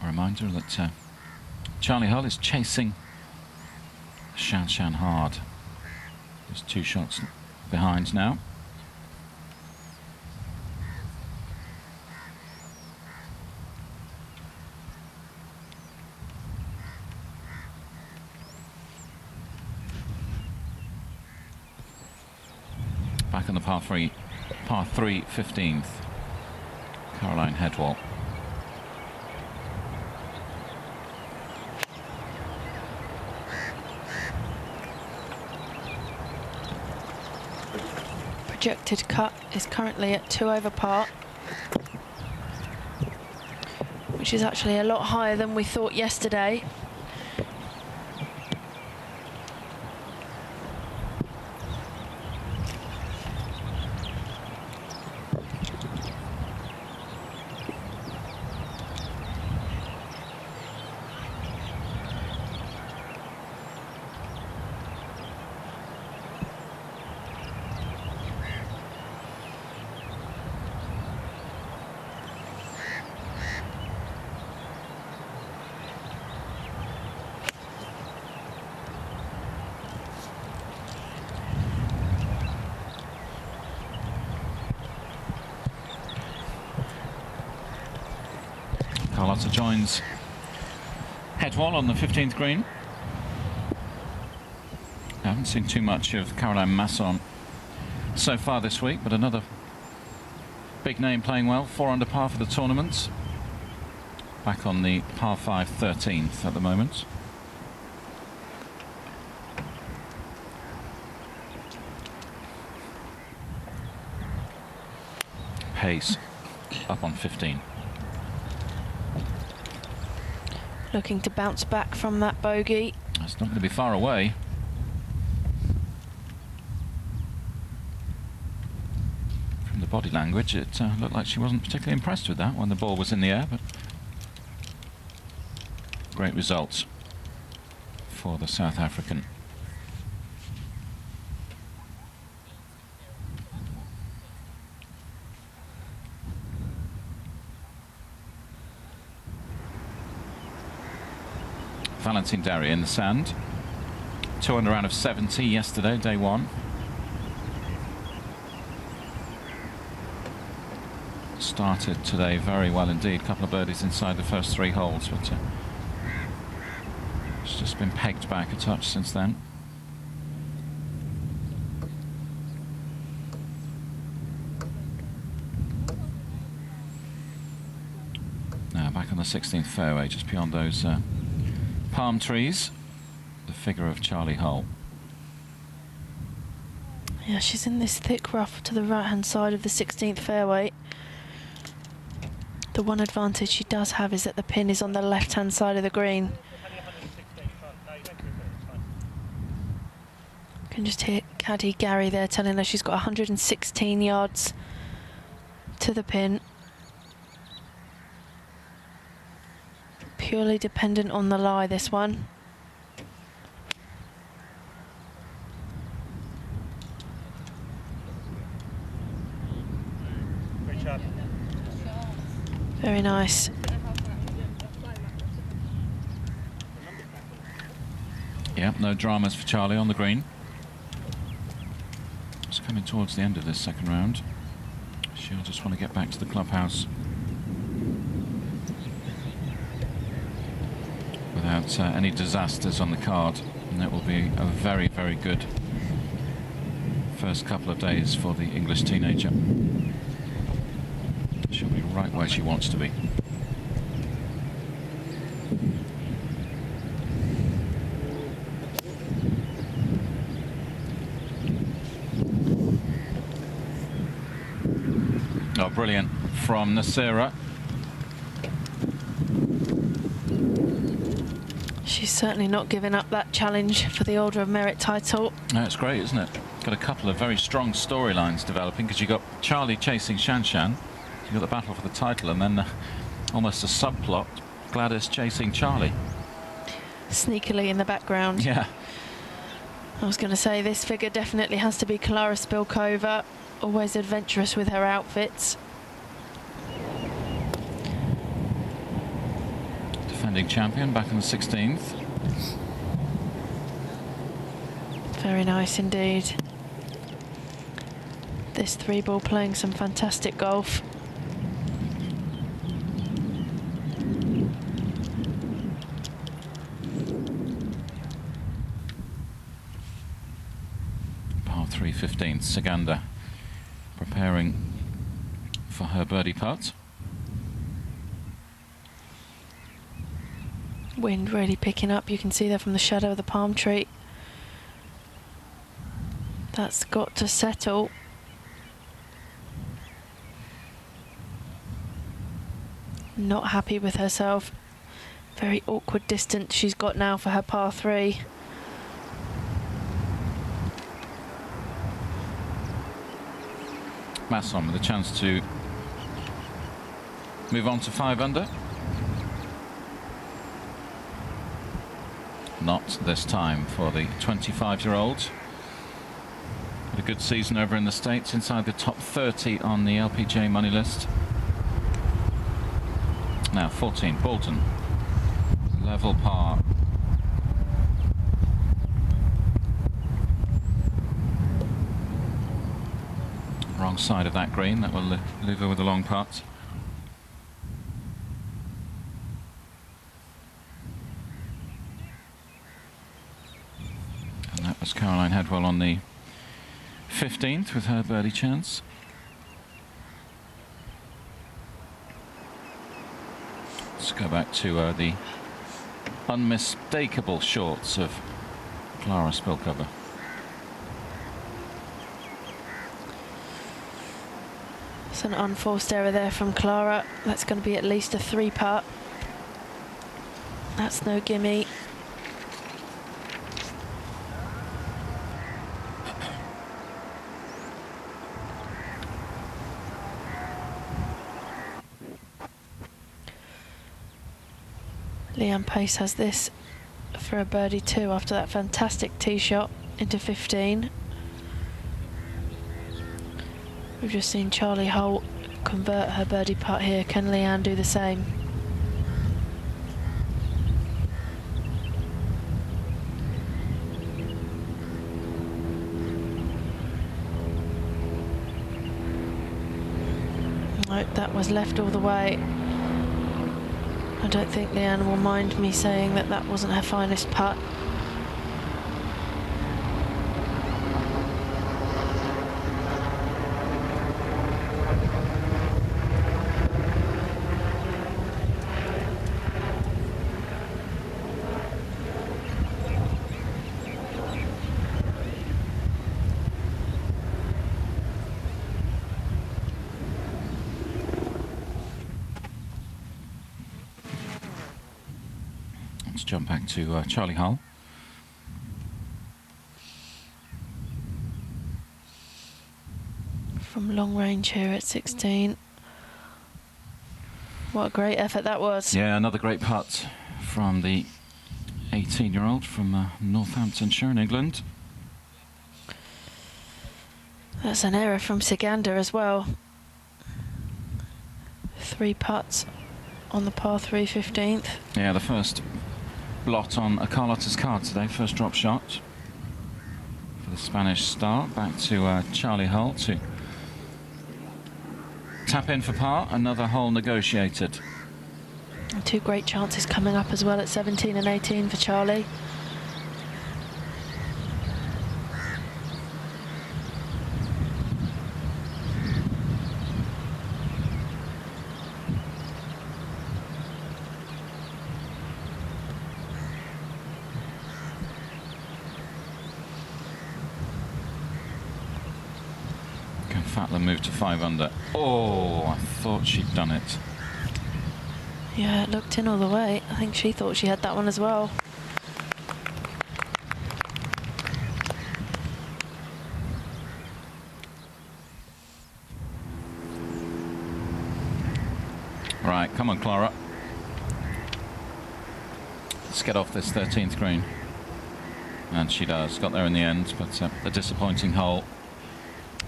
A reminder that Charlie Hull is chasing Shan Shan hard. Just 2 shots behind now. Back on the par 3 15th. Caroline Headwall. Projected cut is currently at 2 over par, which is actually a lot higher than we thought yesterday. Carlotta joins Headwall on the 15th green. I haven't seen too much of Caroline Masson so far this week, but another big name playing well, 4 under par for the tournament. Back on the par 5 13th at the moment. Pace up on 15. Looking to bounce back from that bogey. It's not going to be far away. From the body language, it looked like she wasn't particularly impressed with that when the ball was in the air, but great results for the South African. Valentine Darry in the sand. 2 under out of 70 yesterday, day 1. Started today very well indeed. Couple of birdies inside the first 3 holes, but it's just been pegged back a touch since then. Now back on the 16th fairway, just beyond those palm trees, the figure of Charlie Hull. Yeah, she's in this thick rough to the right-hand side of the 16th fairway. The one advantage she does have is that the pin is on the left-hand side of the green. You can just hear caddy Gary there telling her she's got 116 yards to the pin. Purely dependent on the lie, this one. Very nice. Yeah, no dramas for Charlie on the green. It's coming towards the end of this second round. She'll just want to get back to the clubhouse without any disasters on the card, and that will be a very, very good first couple of days for the English teenager. She'll be right where she wants to be. Oh, brilliant from Nasira. She's certainly not giving up that challenge for the Order of Merit title. That's great, isn't it? Got a couple of very strong storylines developing, because you've got Charlie chasing Shanshan, you've got the battle for the title, and then almost a subplot, Gladys chasing Charlie. Sneakily in the background. Yeah. I was going to say, this figure definitely has to be Klara Spilkova, always adventurous with her outfits. Defending champion back on the 16th. Very nice indeed. This 3-ball playing some fantastic golf. Par 3 15th, Saganda preparing for her birdie putt. Wind really picking up, you can see there from the shadow of the palm tree. That's got to settle. Not happy with herself. Very awkward distance she's got now for her par 3. Masson with a chance to move on to 5 under. Not this time for the 25-year-old. Had a good season over in the States, inside the top 30 on the LPGA money list. Now 14, Bolton. Level par. Wrong side of that green, that will leave her with a long putt. That's Caroline Headwell on the 15th with her birdie chance. Let's go back to the unmistakable shorts of Clara Spilkover. It's an unforced error there from Clara. That's going to be at least a 3-putt. That's no gimme. Leanne Pace has this for a birdie too after that fantastic tee shot into 15. We've just seen Charlie Hull convert her birdie putt here. Can Leanne do the same? Nope, that was left all the way. I don't think Leanne will mind me saying that that wasn't her finest putt. Let's jump back to Charlie Hull. From long range here at 16. What a great effort that was. Yeah, another great putt from the 18-year-old from Northamptonshire in England. That's an error from Sigander as well. 3 putts on the par 3 15th. Yeah, the first blot on Carlotta's card today, first drop shot for the Spanish star. Back to Charlie Hull to tap in for par, another hole negotiated. And 2 great chances coming up as well at 17 and 18 for Charlie. Fatler moved to 5 under. Oh, I thought she'd done it. Yeah, it looked in all the way. I think she thought she had that one as well. Right, come on, Clara. Let's get off this 13th green. And she does. Got there in the end, but a disappointing hole.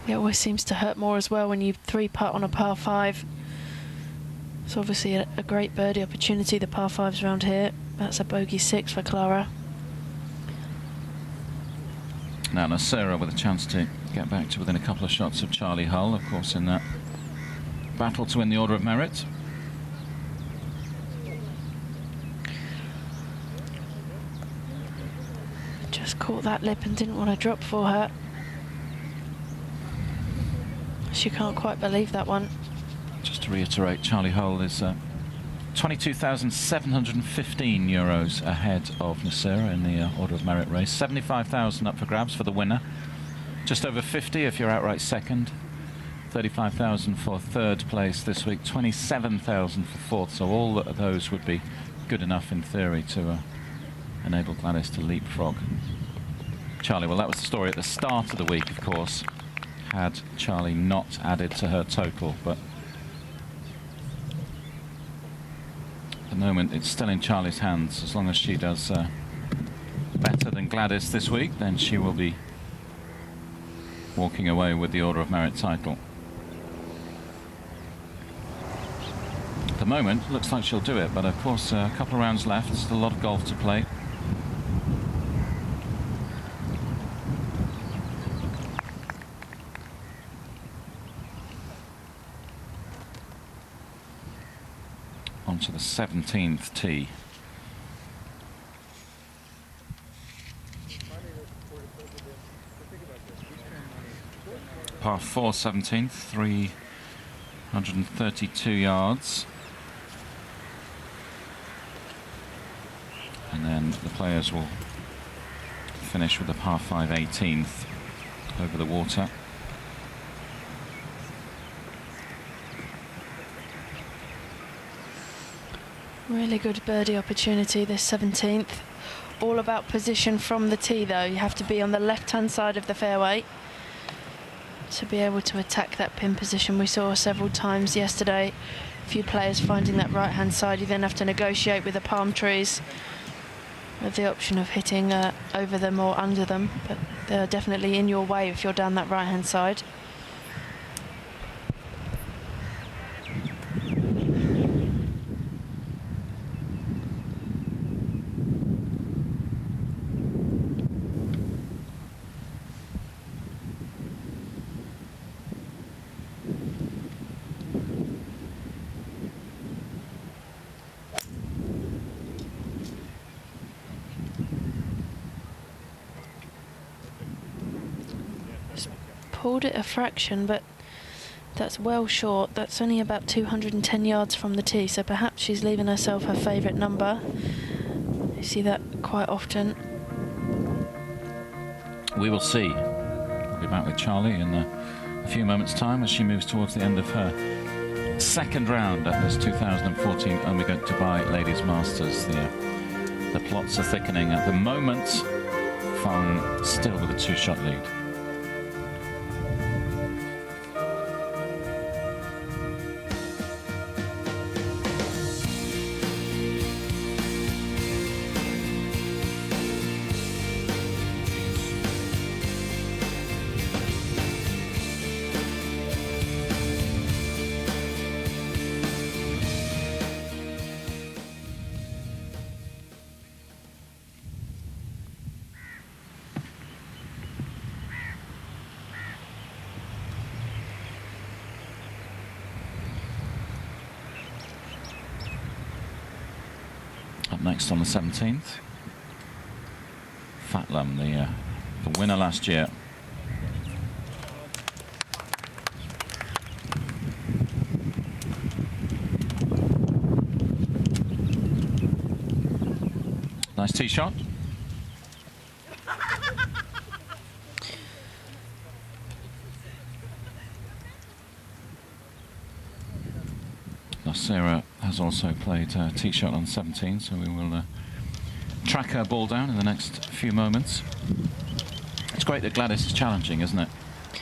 It always seems to hurt more as well when you 3-putt on a par 5. It's obviously a great birdie opportunity, the par 5s around here. That's a bogey 6 for Clara. Now Nasera with a chance to get back to within a couple of shots of Charlie Hull, of course, in that battle to win the Order of Merit. Just caught that lip and didn't want to drop for her. She can't quite believe that one. Just to reiterate, Charlie Hull is €22,715 ahead of Nasera in the Order of Merit race. 75,000 up for grabs for the winner. Just over 50 if you're outright second. 35,000 for third place this week. 27,000 for fourth. So all of those would be good enough in theory to enable Gladys to leapfrog Charlie. Well, that was the story at the start of the week, of course. Had Charlie not added to her total, but at the moment it's still in Charlie's hands. As long as she does better than Gladys this week, then she will be walking away with the Order of Merit title. At the moment, looks like she'll do it, but of course a couple of rounds left, still a lot of golf to play. Onto the 17th tee. par 4 17th, 332 yards. And then the players will finish with a par 5 18th over the water. Really good birdie opportunity, this 17th. All about position from the tee though. You have to be on the left-hand side of the fairway to be able to attack that pin position. We saw several times yesterday a few players finding that right-hand side. You then have to negotiate with the palm trees with the option of hitting over them or under them, but they're definitely in your way if you're down that right-hand side. Pulled it a fraction, but that's well short. That's only about 210 yards from the tee, so perhaps she's leaving herself her favourite number. You see that quite often. We will see. We'll be back with Charlie in a few moments' time as she moves towards the end of her second round at this 2014 Omega Dubai Ladies Masters. The plots are thickening at the moment. Fang still with a 2-shot lead. Up next on the 17th, Fatlam, the winner last year. Nice tee shot. Sarah has also played a tee shot on 17, so we will track her ball down in the next few moments. It's great that Gladys is challenging, isn't it?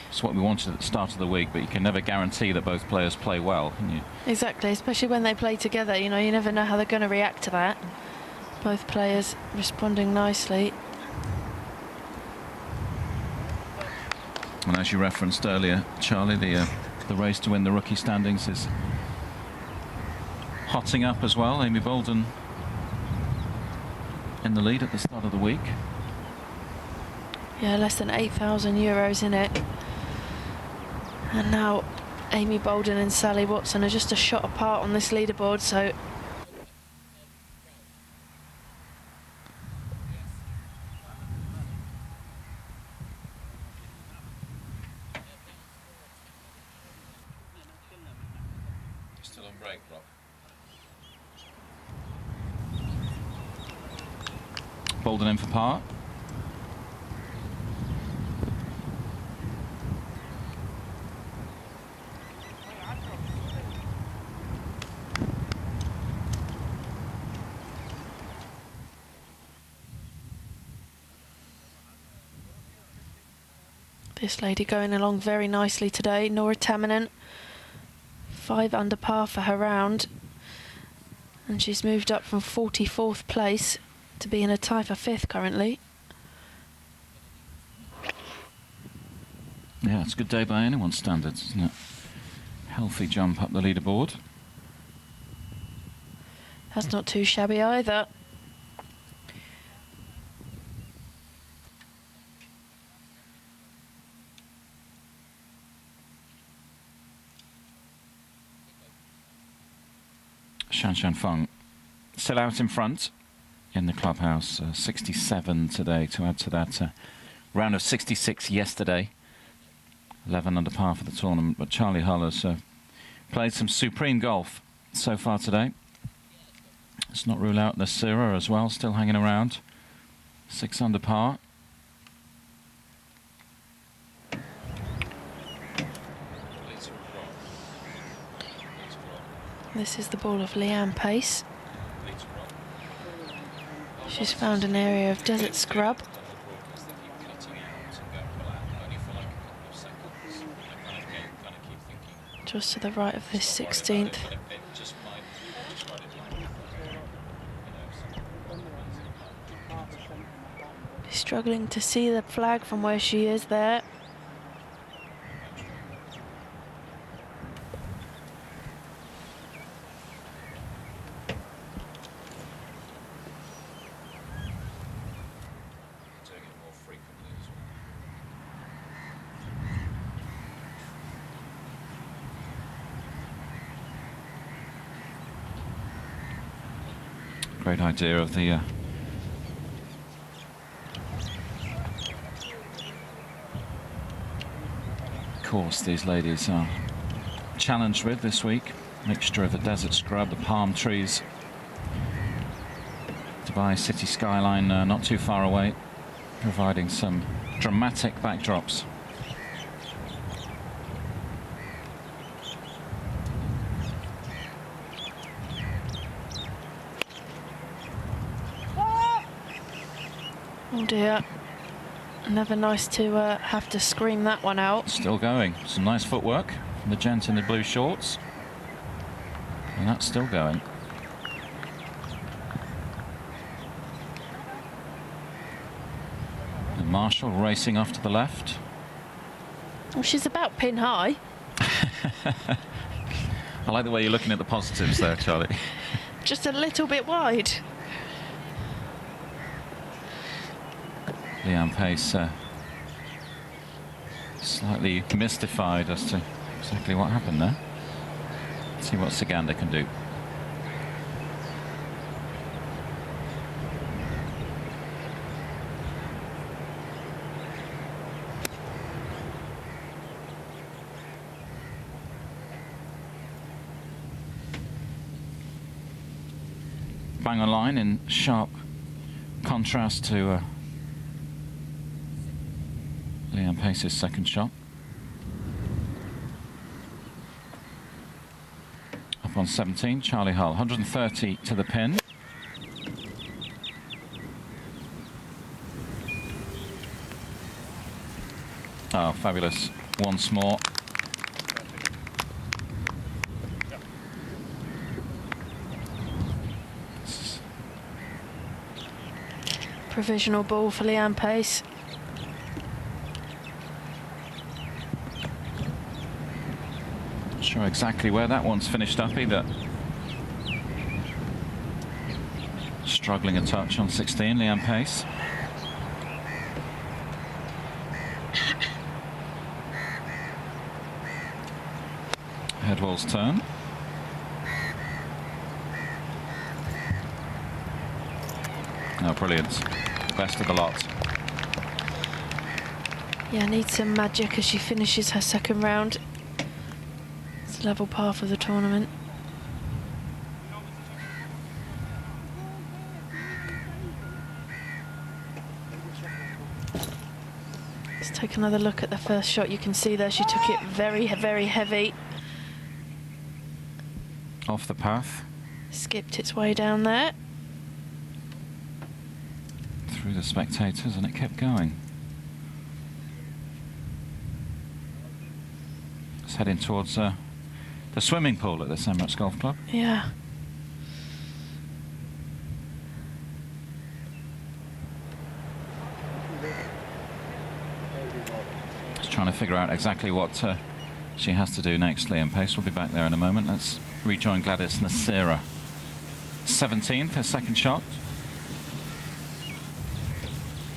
It's what we wanted at the start of the week, but you can never guarantee that both players play well, can you? Exactly, especially when they play together. You know, you never know how they're going to react to that. Both players responding nicely. And as you referenced earlier, Charlie, the race to win the rookie standings is hotting up as well. Amy Bolden in the lead at the start of the week. Yeah, less than €8,000 in it. And now Amy Bolden and Sally Watson are just a shot apart on this leaderboard, so still on break, Rob. Bolden in for par. this lady going along very nicely today, Nora Tamanen. 5 under par for her round, and she's moved up from 44th place to be in a tie for 5th currently. Yeah, it's a good day by anyone's standards, isn't it? Healthy jump up the leaderboard. That's not too shabby either. Shanshan Feng still out in front in the clubhouse, 67 today to add to that round of 66 yesterday. 11 under par for the tournament, but Charlie Hull has played some supreme golf so far today. Let's not rule out Nasira as well, still hanging around. 6 under par. This is the ball of Leanne Pace. She's found an area of desert scrub. Just to the right of this 16th. Struggling to see the flag from where she is there. Great idea of the course these ladies are challenged with this week. Mixture of the desert scrub, the palm trees, Dubai city skyline not too far away, providing some dramatic backdrops. Oh dear. Never nice to have to scream that one out. Still going. Some nice footwork from the gent in the blue shorts. And that's still going. And Marshall racing off to the left. Well, she's about pin high. I like the way you're looking at the positives there, Charlie. Just a little bit wide. Leanne Pace slightly mystified as to exactly what happened there. Let's see what Saganda can do. Bang on line in sharp contrast to Leanne Pace's second shot. Up on 17, Charlie Hull, 130 to the pin. Oh, fabulous. Once more. Provisional ball for Leanne Pace. Sure exactly where that one's finished up either. Struggling a touch on 16, Leanne Pace. Headwall's turn. Oh, brilliant. Best of the lot. Yeah, needs some magic as she finishes her second round. It's level par for the tournament. Let's take another look at the first shot. You can see there she took it very, very heavy. Off the path. Skipped its way down there. Through the spectators, and it kept going. It's heading towards the swimming pool at this Emirates Golf Club. Yeah. Just trying to figure out exactly what she has to do next. Leanne Pace will be back there in a moment. Let's rejoin Gladys Nasira. 17th, her second shot.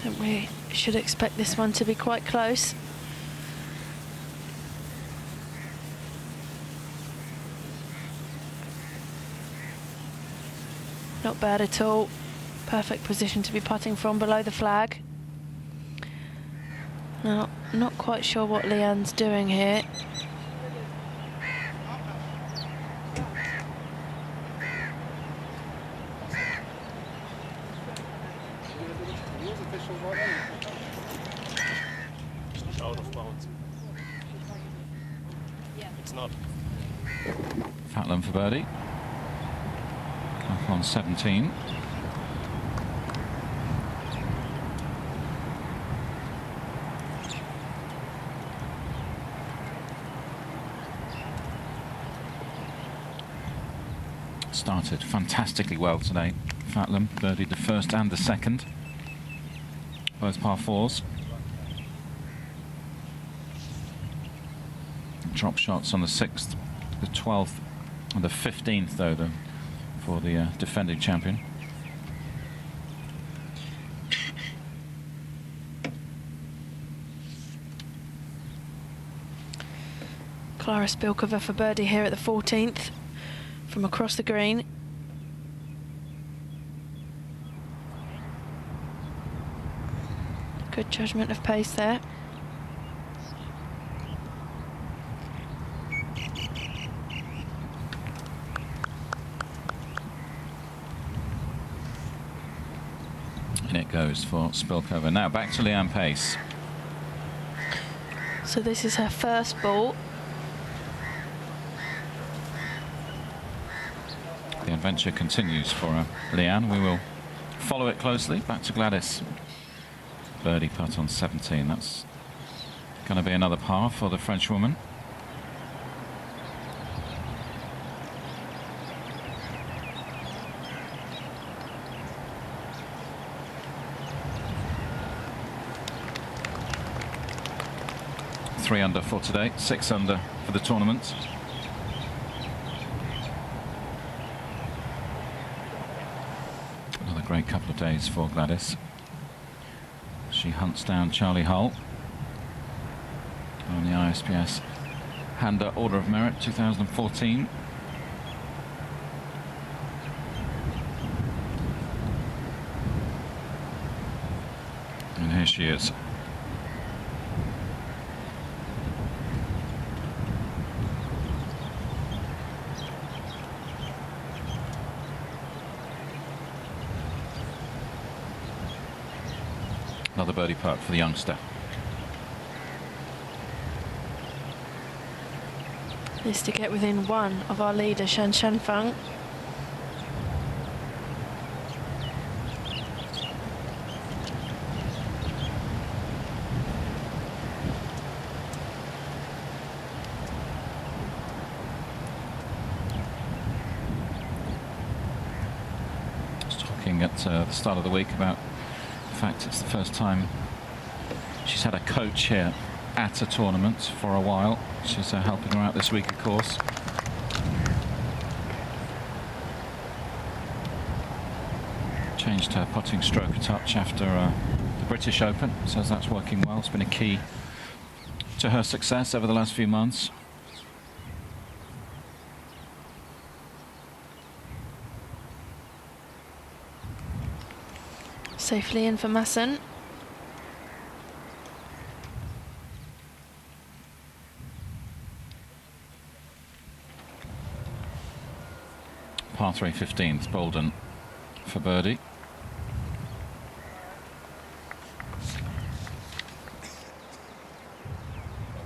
I think we should expect this one to be quite close. Not bad at all. Perfect position to be putting from below the flag. Now, not quite sure what Leanne's doing here. It's not. Fatlam for birdie. Up on 17. Started fantastically well today. Fatlam birdied the first and the second. Both par fours. Drop shots on the 6th, the 12th, and the 15th, though, for the defending champion. Clara Spilkova for birdie here at the 14th from across the green. Good judgment of pace there. And it goes for Spilkova. Now back to Leanne Pace. So this is her first ball. The adventure continues for Leanne. We will follow it closely. Back to Gladys. Birdie putt on 17. That's going to be another par for the Frenchwoman. Three under for today, 6 under for the tournament. Another great couple of days for Gladys. She hunts down Charlie Hull on the ISPS Handa Order of Merit 2014. And here she is. Another birdie putt for the youngster. Is to get within one of our leader, Shan Shanfang. I was talking at the start of the week about the fact it's the first time she's had a coach here at a tournament for a while. She's helping her out this week, of course. Changed her putting stroke a touch after the British Open. Says that's working well. It's been a key to her success over the last few months. Safely in for Masson. Par 3 15th, Bolden for birdie.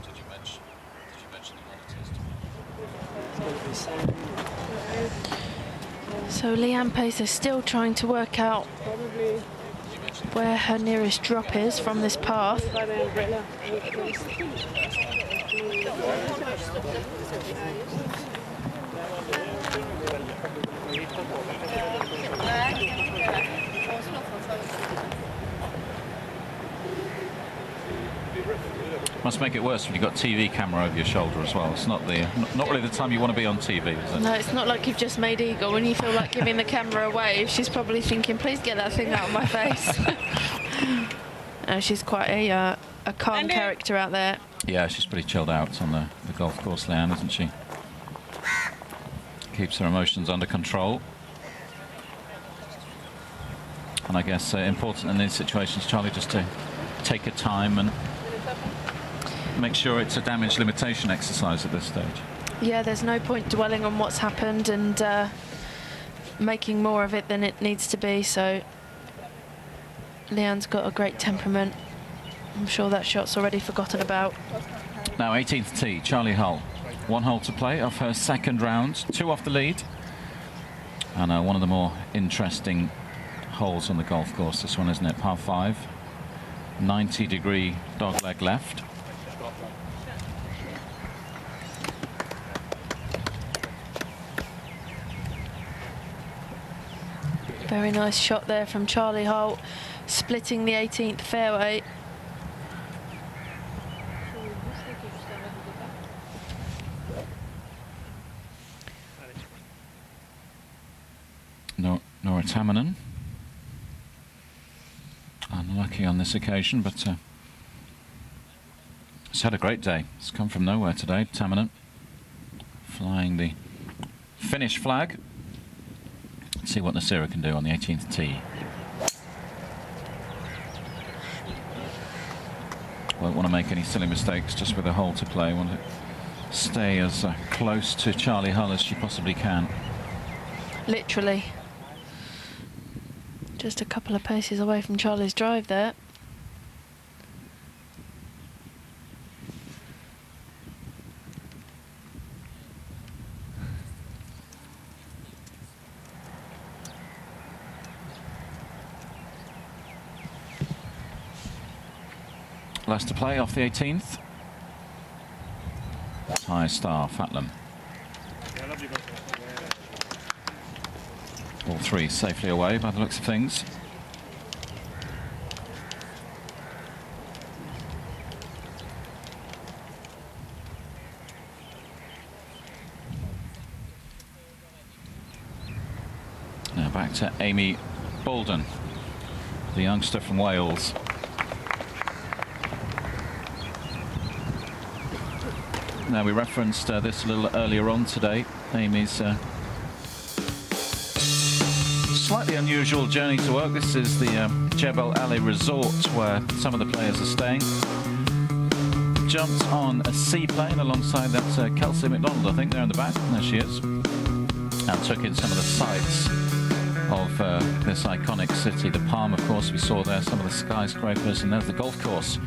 Did you mention the So Leanne Pace is still trying to work out where her nearest drop is from this path. Must make it worse when you've got TV camera over your shoulder as well. It's not really the time you want to be on TV, is it? No, it's not like you've just made eagle. When you feel like giving the camera a wave, she's probably thinking, please get that thing out of my face. She's quite a calm character out there. Yeah, she's pretty chilled out on the golf course, Leanne, isn't she? Keeps her emotions under control. And I guess important in these situations, Charlie, just to take her time and make sure it's a damage limitation exercise at this stage. Yeah, there's no point dwelling on what's happened and making more of it than it needs to be. So Leanne's got a great temperament. I'm sure that shot's already forgotten about. Now 18th tee, Charlie Hull. 1 hole to play of her second round, 2 off the lead. And one of the more interesting holes on the golf course, this one, isn't it? Par 5, 90-degree dogleg left. Very nice shot there from Charlie Hull, splitting the 18th fairway. Nora Tamanen, unlucky on this occasion, but it's had a great day. It's come from nowhere today. Tamanen flying the Finnish flag. Let's see what Nasira can do on the 18th tee. Won't want to make any silly mistakes just with a hole to play. Want to stay as close to Charlie Hull as she possibly can. Literally. Just a couple of paces away from Charlie's drive there. Last to play off the 18th. High star, Fatlam. All 3 safely away by the looks of things. Now back to Amy Bolden, the youngster from Wales. Now, we referenced this a little earlier on today. Amy's slightly unusual journey to work. This is the Jebel Ali Resort, where some of the players are staying. Jumped on a seaplane alongside that Kelsey McDonald, I think, there in the back. There she is. And took in some of the sights of this iconic city. The Palm, of course, we saw there, some of the skyscrapers, and there's the golf course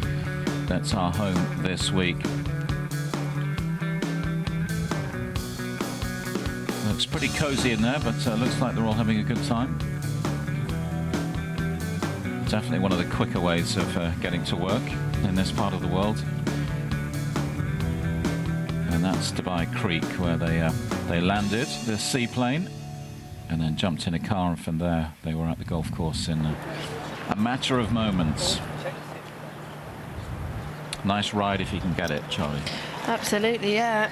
that's our home this week. Looks pretty cozy in there, but looks like they're all having a good time. Definitely one of the quicker ways of getting to work in this part of the world. And that's Dubai Creek, where they landed the seaplane and then jumped in a car, and from there they were at the golf course in a matter of moments. Nice ride if you can get it, Charlie. Absolutely, yeah.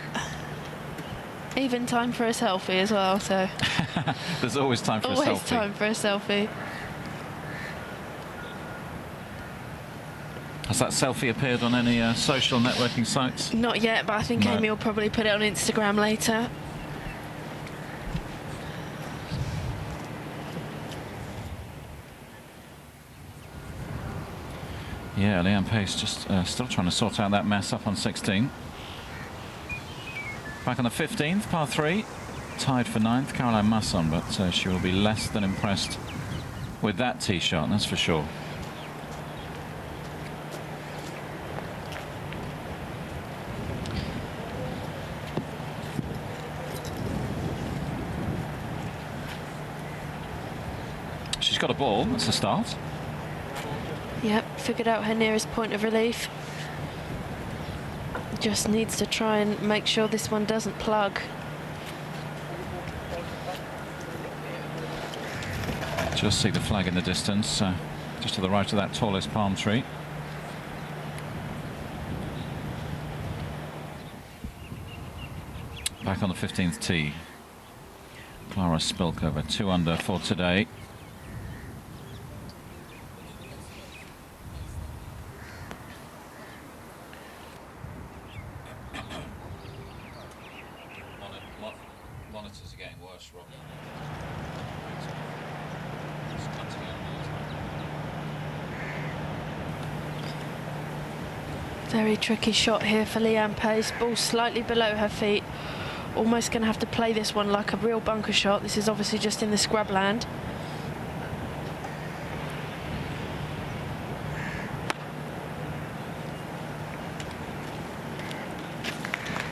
Even time for a selfie as well, so. There's always time for a selfie. Always time for a selfie. Has that selfie appeared on any social networking sites? Not yet, but I think No. Amy will probably put it on Instagram later. Yeah, Leanne Pace just still trying to sort out that mess up on 16. Back on the 15th, par 3, tied for 9th, Caroline Masson, but she will be less than impressed with that tee shot, that's for sure. She's got a ball, that's a start. Yep, figured out her nearest point of relief. Just needs to try and make sure this one doesn't plug. Just see the flag in the distance, just to the right of that tallest palm tree. Back on the 15th tee. Clara Spilkover, 2 under for today. Monitors are getting worse, Rob. Very tricky shot here for Leanne Pace. Ball slightly below her feet. Almost going to have to play this one like a real bunker shot. This is obviously just in the scrub land.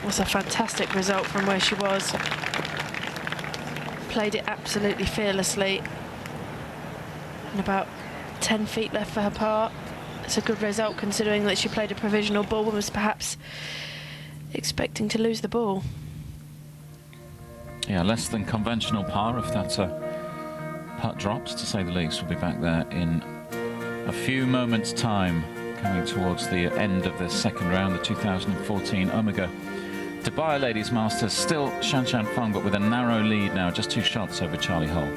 That's a fantastic result from where she was. Played it absolutely fearlessly. And about 10 feet left for her par. It's a good result considering that she played a provisional ball and was perhaps expecting to lose the ball. Yeah, less than conventional par if that putt drops, to say the least. We'll be back there in a few moments' time, coming towards the end of the second round, the 2014 Omega Dubai Ladies Masters. Still Shanshan Feng, but with a narrow lead now, just 2 shots over Charlie Hull.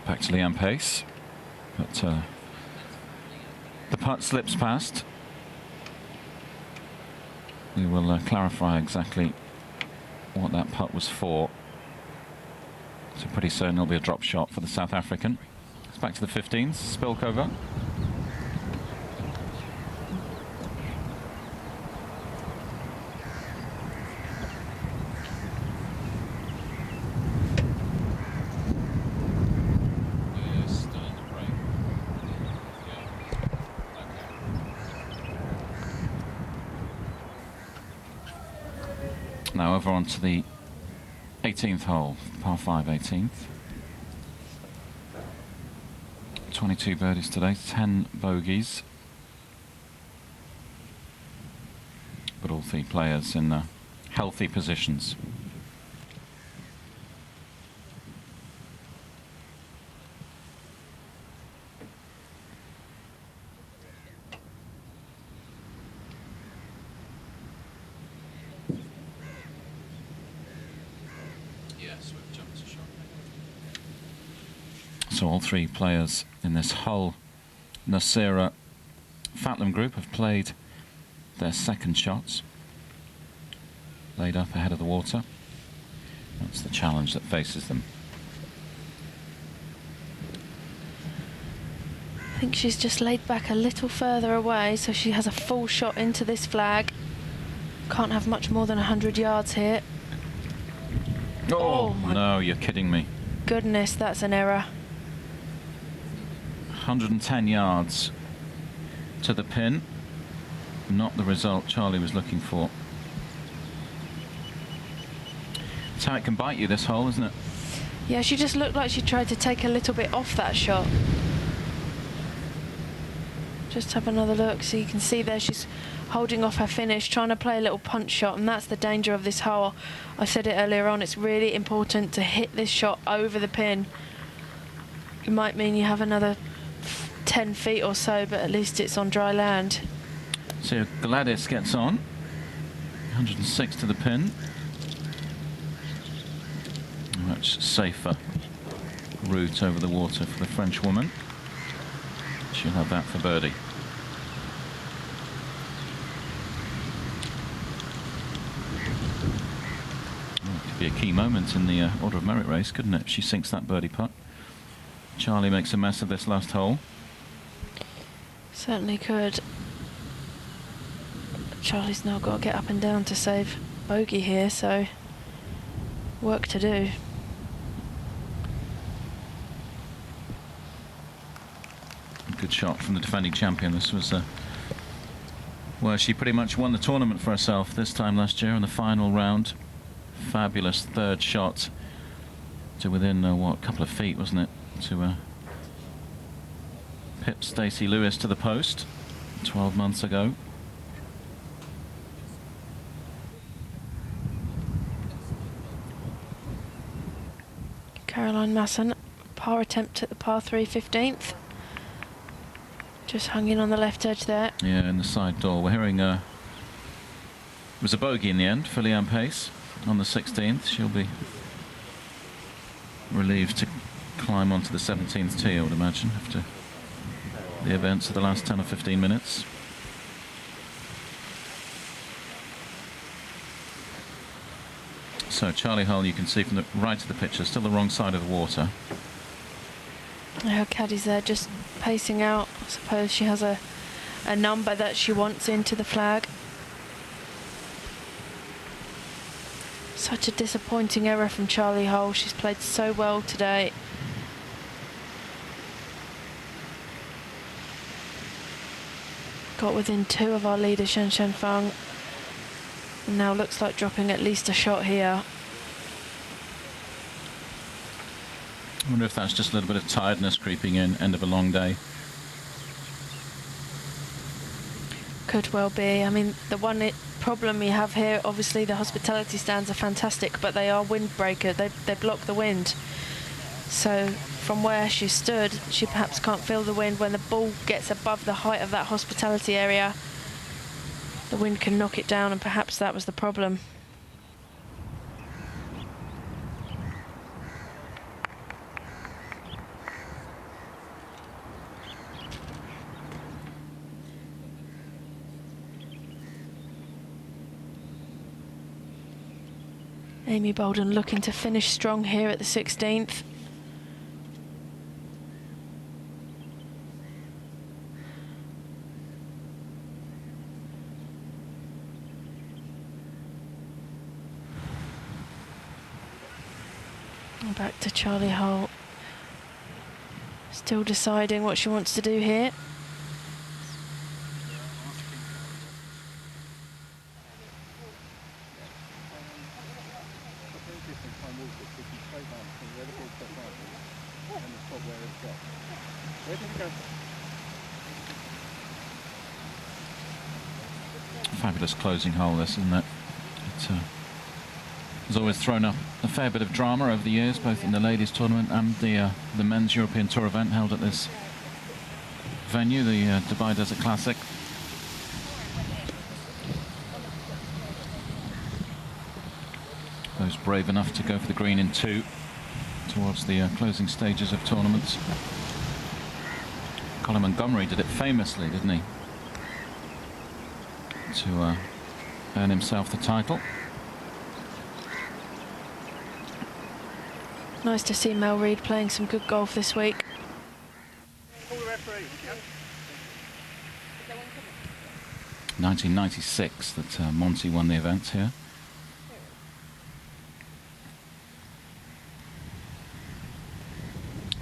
Back to Leanne Pace, but the putt slips past. We will clarify exactly what that putt was for. So pretty soon it'll be a drop shot for the South African. It's back to the 15s, Spilkover. Now over onto the 18th hole, par 5 18th. 22 birdies today, 10 bogeys. But all 3 players in healthy positions. So all 3 players in this Hull Nasira Fatlam group have played their second shots. Laid up ahead of the water. That's the challenge that faces them. I think she's just laid back a little further away, so she has a full shot into this flag. Can't have much more than 100 yards here. Oh no, you're kidding me. Goodness, that's an error. 110 yards to the pin. Not the result Charlie was looking for. That's how it can bite you, this hole, isn't it? Yeah, she just looked like she tried to take a little bit off that shot. Just have another look, so you can see there she's holding off her finish, trying to play a little punch shot, and that's the danger of this hole. I said it earlier on, it's really important to hit this shot over the pin. It might mean you have another 10 feet or so, but at least it's on dry land. So Gladys gets on. 106 to the pin. A much safer route over the water for the French woman. She'll have that for birdie. Oh, it could be a key moment in the Order of Merit race, couldn't it? If she sinks that birdie putt. Charlie makes a mess of this last hole. Certainly could. Charlie's now got to get up and down to save bogey here, so work to do. Good shot from the defending champion. This was well, she pretty much won the tournament for herself this time last year in the final round. Fabulous third shot to within what, a couple of feet, wasn't it, to pip Stacey Lewis to the post 12 months ago. Caroline Masson, par attempt at the par 3 15th. Just hung in on the left edge there. Yeah, in the side door. We're hearing it was a bogey in the end for Leanne Pace on the 16th. She'll be relieved to climb onto the 17th tee, I would imagine, after the events of the last 10 or 15 minutes. So Charlie Hull, you can see from the right of the picture, still the wrong side of the water. Her caddy's there just pacing out. I suppose she has a number that she wants into the flag. Such a disappointing error from Charlie Hull. She's played so well today. Got within 2 of our leader, Shen Feng. And now looks like dropping at least a shot here. I wonder if that's just a little bit of tiredness creeping in, end of a long day. Could well be. I mean, the one problem we have here, obviously the hospitality stands are fantastic, but they are windbreaker. They block the wind. So from where she stood, she perhaps can't feel the wind. When the ball gets above the height of that hospitality area, the wind can knock it down, and perhaps that was the problem. Amy Bolden looking to finish strong here at the 16th. And back to Charlie Hull. Still deciding what she wants to do here. Fabulous closing hole, this, isn't it? It has always thrown up a fair bit of drama over the years, both in the ladies' tournament and the men's European Tour event held at this venue, the Dubai Desert Classic. Those brave enough to go for the green in 2 towards the closing stages of tournaments. Colin Montgomery did it famously, didn't he? To earn himself the title. Nice to see Mel Reid playing some good golf this week. 1996 that Monty won the event here.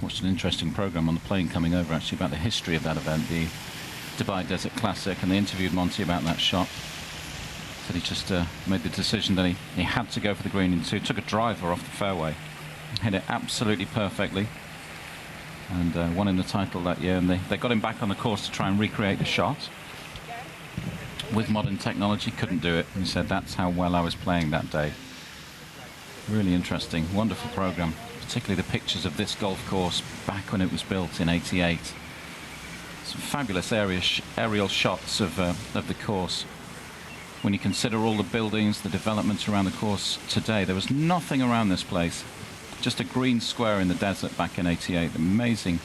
Watched an interesting programme on the plane coming over actually about the history of that event, the Dubai Desert Classic, and they interviewed Monty about that shot. Said he just made the decision that he had to go for the green in 2, took a driver off the fairway, hit it absolutely perfectly, and won in the title that year. And they got him back on the course to try and recreate the shot. with modern technology, couldn't do it. He said that's how well I was playing that day. Really interesting, wonderful program, particularly the pictures of this golf course back when it was built in '88. Some fabulous aerial shots of the course. When you consider all the buildings, the developments around the course today, there was nothing around this place. Just a green square in the desert back in '88. Amazing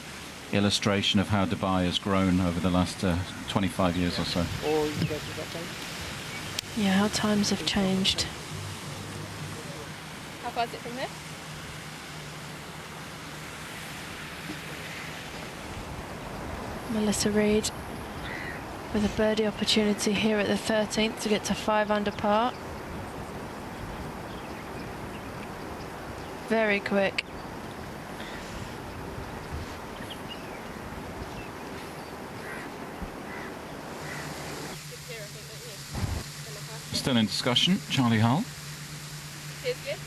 illustration of how Dubai has grown over the last 25 years or so. Yeah, how times have changed. How far is it from here? Melissa Reid with a birdie opportunity here at the 13th to get to 5 under par. Very quick. Still in discussion, Charlie Hull. Here's good.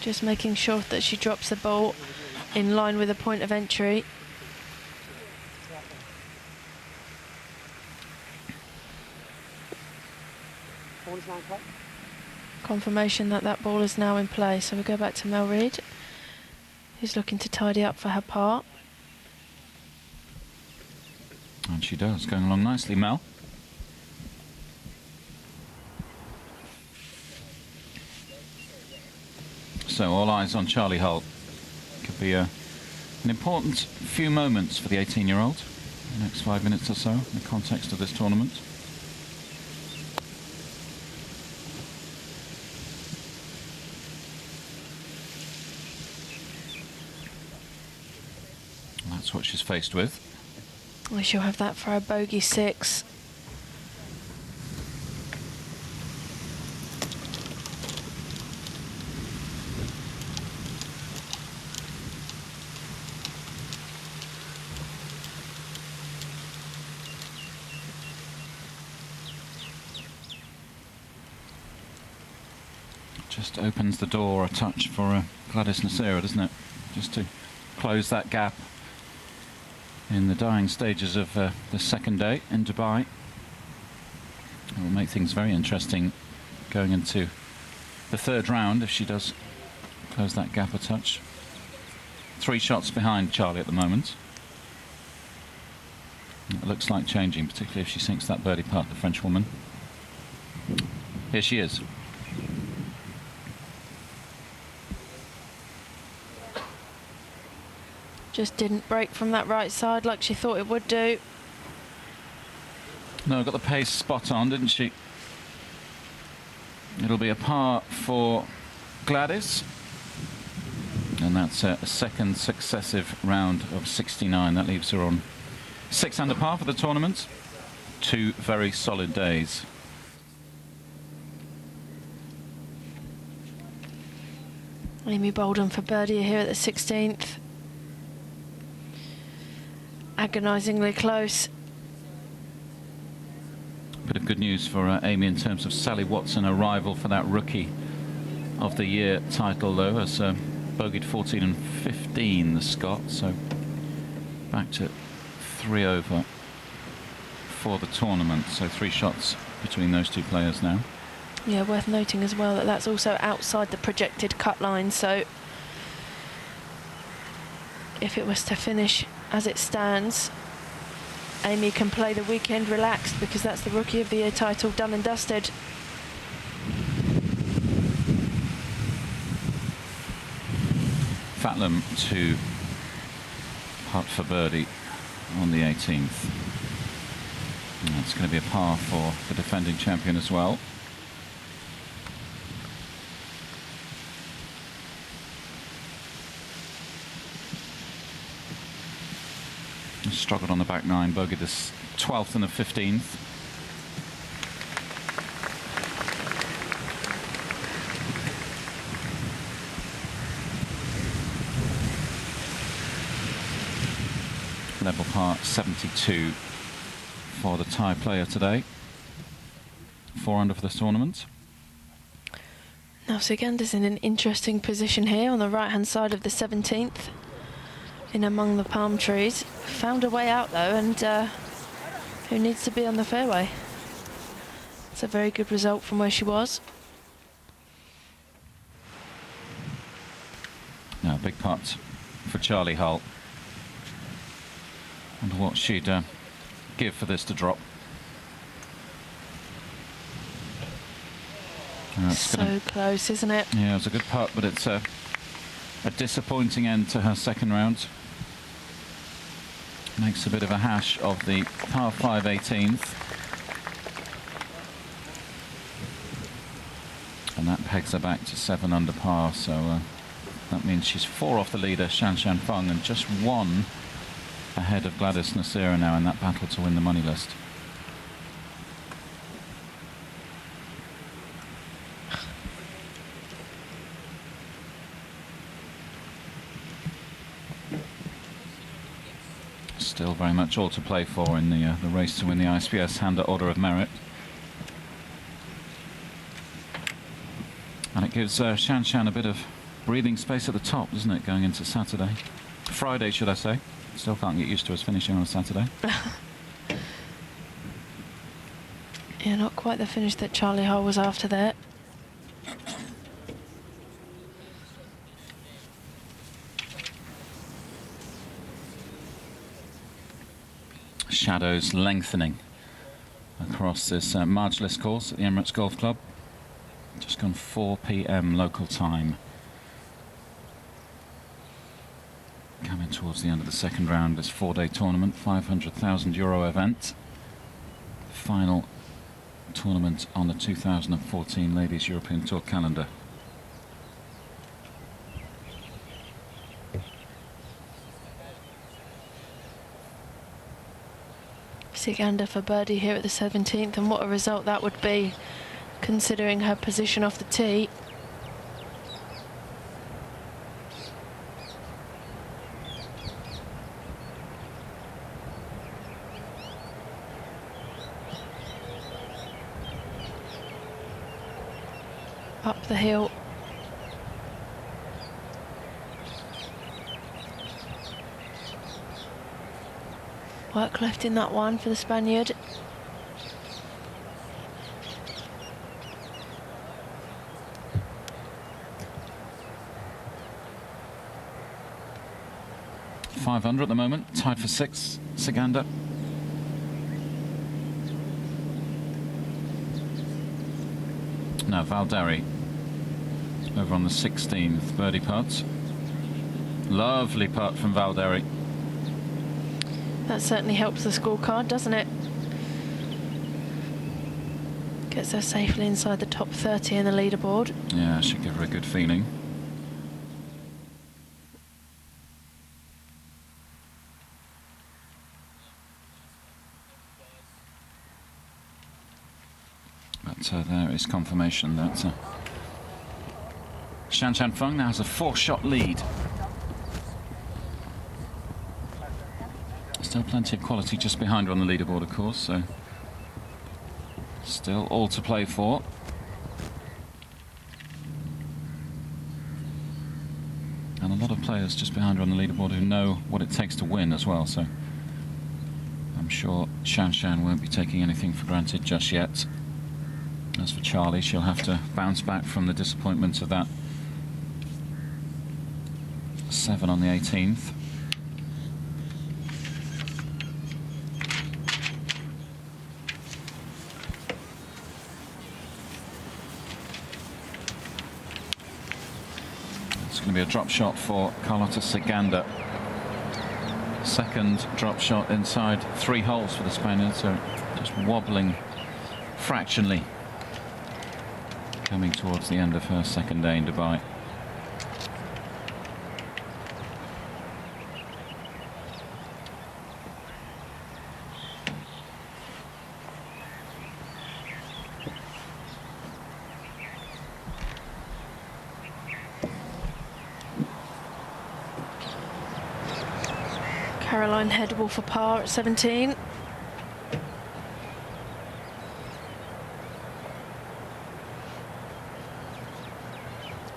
Just making sure that she drops the ball in line with the point of entry. Confirmation that that ball is now in play. So we go back to Mel Reid, who's looking to tidy up for her par. And she does, going along nicely, Mel. So all eyes on Charlie Hull. Could be an important few moments for the 18-year-old. The next 5 minutes or so in the context of this tournament. And that's what she's faced with. We shall have that for our bogey 6. Just opens the door a touch for Gladys Nasira, doesn't it? Just to close that gap in the dying stages of the second day in Dubai. It will make things very interesting going into the third round if she does close that gap a touch. 3 shots behind Charlie at the moment. It looks like changing, particularly if she sinks that birdie putt, the French woman. Here she is. Just didn't break from that right side like she thought it would do. No, got the pace spot on, didn't she? It'll be a par for Gladys. And that's a second successive round of 69. That leaves her on 6 under par for the tournament. 2 very solid days. Amy Bolden for birdie here at the 16th. Agonisingly close. Bit of good news for Amy in terms of Sally Watson, a rival for that Rookie of the Year title, though, as bogeyed 14 and 15, the Scot, so back to 3 over for the tournament. So 3 shots between those 2 players now. Yeah, worth noting as well that that's also outside the projected cut line, so if it was to finish as it stands, Amy can play the weekend relaxed because that's the Rookie of the Year title done and dusted. Fatlam to putt for birdie on the 18th. And it's going to be a par for the defending champion as well. Struggled on the back 9, bogeyed this 12th and the 15th. Level par 72 for the Thai player today. 4 under for this tournament. Now Siganda's in an interesting position here on the right hand side of the 17th. in among the palm trees. Found a way out though, and who needs to be on the fairway? It's a very good result from where she was. Now, big putt for Charlie Hull. Wonder what she'd give for this to drop. So close, isn't it? Yeah, it was a good putt, but it's a disappointing end to her second round. Makes a bit of a hash of the par 5 18th. And that pegs her back to 7 under par, so that means she's 4 off the leader, Shan Shan Feng, and just 1 ahead of Gladys Nasira now in that battle to win the money list. Still very much all to play for in the race to win the ISPS Handa Order of Merit. And it gives Shan Shan a bit of breathing space at the top, doesn't it, going into Saturday? Friday, should I say. Still can't get used to us finishing on a Saturday. Yeah, not quite the finish that Charlie Hull was after there. Shadows lengthening across this margeless course at the Emirates Golf Club. Just gone 4 p.m. local time. Coming towards the end of the second round, this 4-day tournament, €500,000 event. Final tournament on the 2014 Ladies European Tour calendar. Siganda for birdie here at the 17th, and what a result that would be, considering her position off the tee. Up the hill. Work left in that one for the Spaniard. Five under at the moment, tied for 6, Siganda. Now Valderi over on the 16th, birdie putt. Lovely putt from Valderi. That certainly helps the scorecard, doesn't it? Gets her safely inside the top 30 in the leaderboard. Yeah, should give her a good feeling. But there is confirmation that Shan Shan Feng now has a 4-shot lead. Still plenty of quality just behind her on the leaderboard, of course, so still all to play for. And a lot of players just behind her on the leaderboard who know what it takes to win as well, so I'm sure Shan Shan won't be taking anything for granted just yet. As for Charlie, she'll have to bounce back from the disappointment of that 7 on the 18th. It's going to be a drop shot for Carlota Siganda. Second drop shot inside 3 holes for the Spaniard, so just wobbling fractionally, coming towards the end of her second day in Dubai. Caroline Headable for par at 17.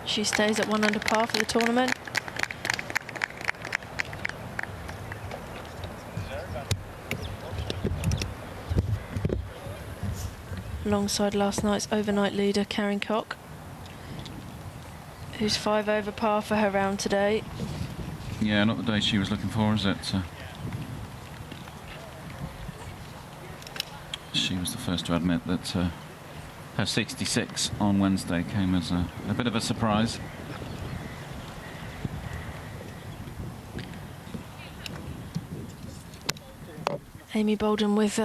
She stays at 1 under par for the tournament. alongside last night's overnight leader, Karen Koch, who's 5 over par for her round today. Yeah, not the day she was looking for, is it? She was the first to admit that her 66 on Wednesday came as a bit of a surprise. Amy Bolden with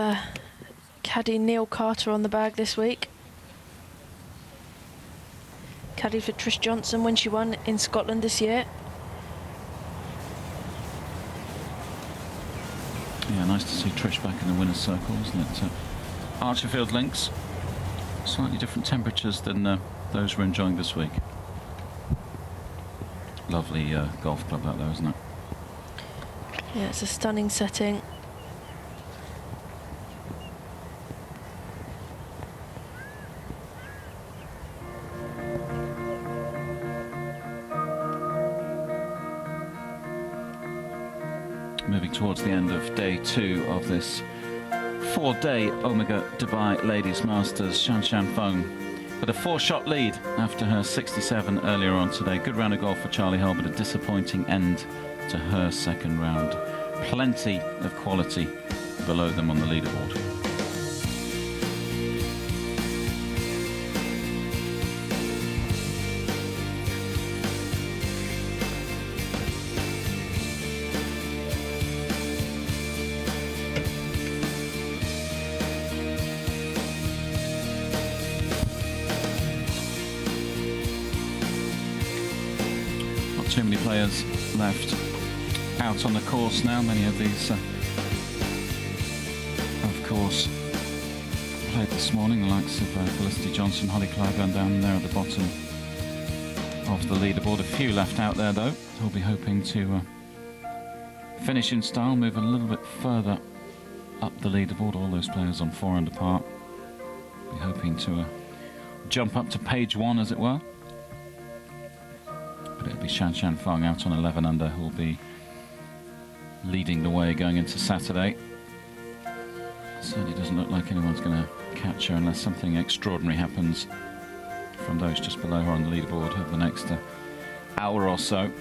caddy Neil Carter on the bag this week. Caddy for Trish Johnson when she won in Scotland this year. Yeah, nice to see Trish back in the winner's circle, isn't it? Archerfield Links, slightly different temperatures than those we're enjoying this week. Lovely golf club that though, isn't it? Yeah, it's a stunning setting. Moving towards the end of day 2 of this 4-day Omega Dubai Ladies Masters, Shan Shan Feng with a 4-shot lead after her 67 earlier on today. Good round of golf for Charlie Hull, but a disappointing end to her second round. Plenty of quality below them on the leaderboard. Too many players left out on the course now. Many of these, of course, played this morning. The likes of Felicity Johnson, Holly Clyburn down there at the bottom of the leaderboard. A few left out there, though. We'll be hoping to finish in style, move a little bit further up the leaderboard. All those players on 4 under par. Be hoping to jump up to page 1, as it were. It'll be Shan Shan Feng out on 11 under, who will be leading the way going into Saturday. Certainly doesn't look like anyone's going to catch her unless something extraordinary happens from those just below her on the leaderboard over the next hour or so.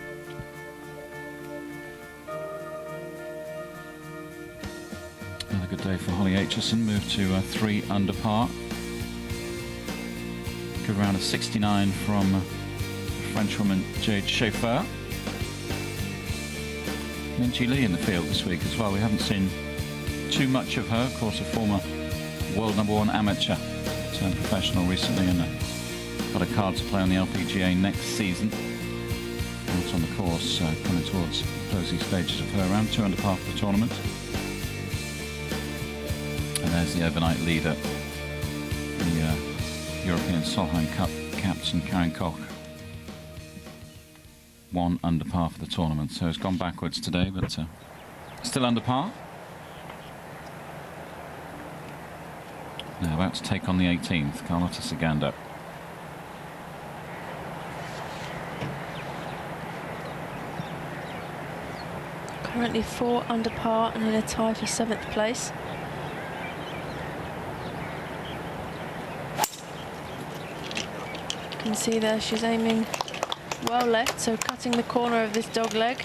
Another good day for Holly Aitchison, moved to 3 under par. Good round of 69 from Frenchwoman Jade Schaefer. Minjee Lee in the field this week as well. We haven't seen too much of her. Of course, a former world #1 amateur turned professional recently, and got a card to play on the LPGA next season. Out on the course, coming towards the closing stages of her round, 2 under par for the tournament. And there's the overnight leader, the European Solheim Cup captain Karen Koch. 1 under par for the tournament, so it's gone backwards today, but still under par. Now about to take on the 18th, Carlota Ciganda. Currently 4 under par and in a tie for 7th place. You can see there she's aiming well left, so cutting the corner of this dog leg.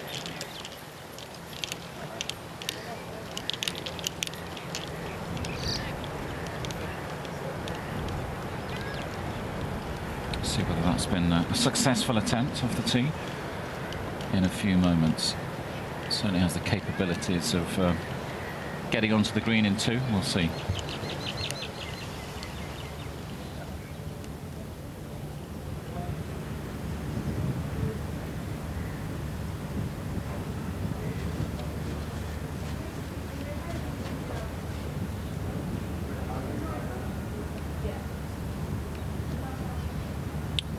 See whether that's been a successful attempt off the tee in a few moments. Certainly has the capabilities of getting onto the green in 2. We'll see.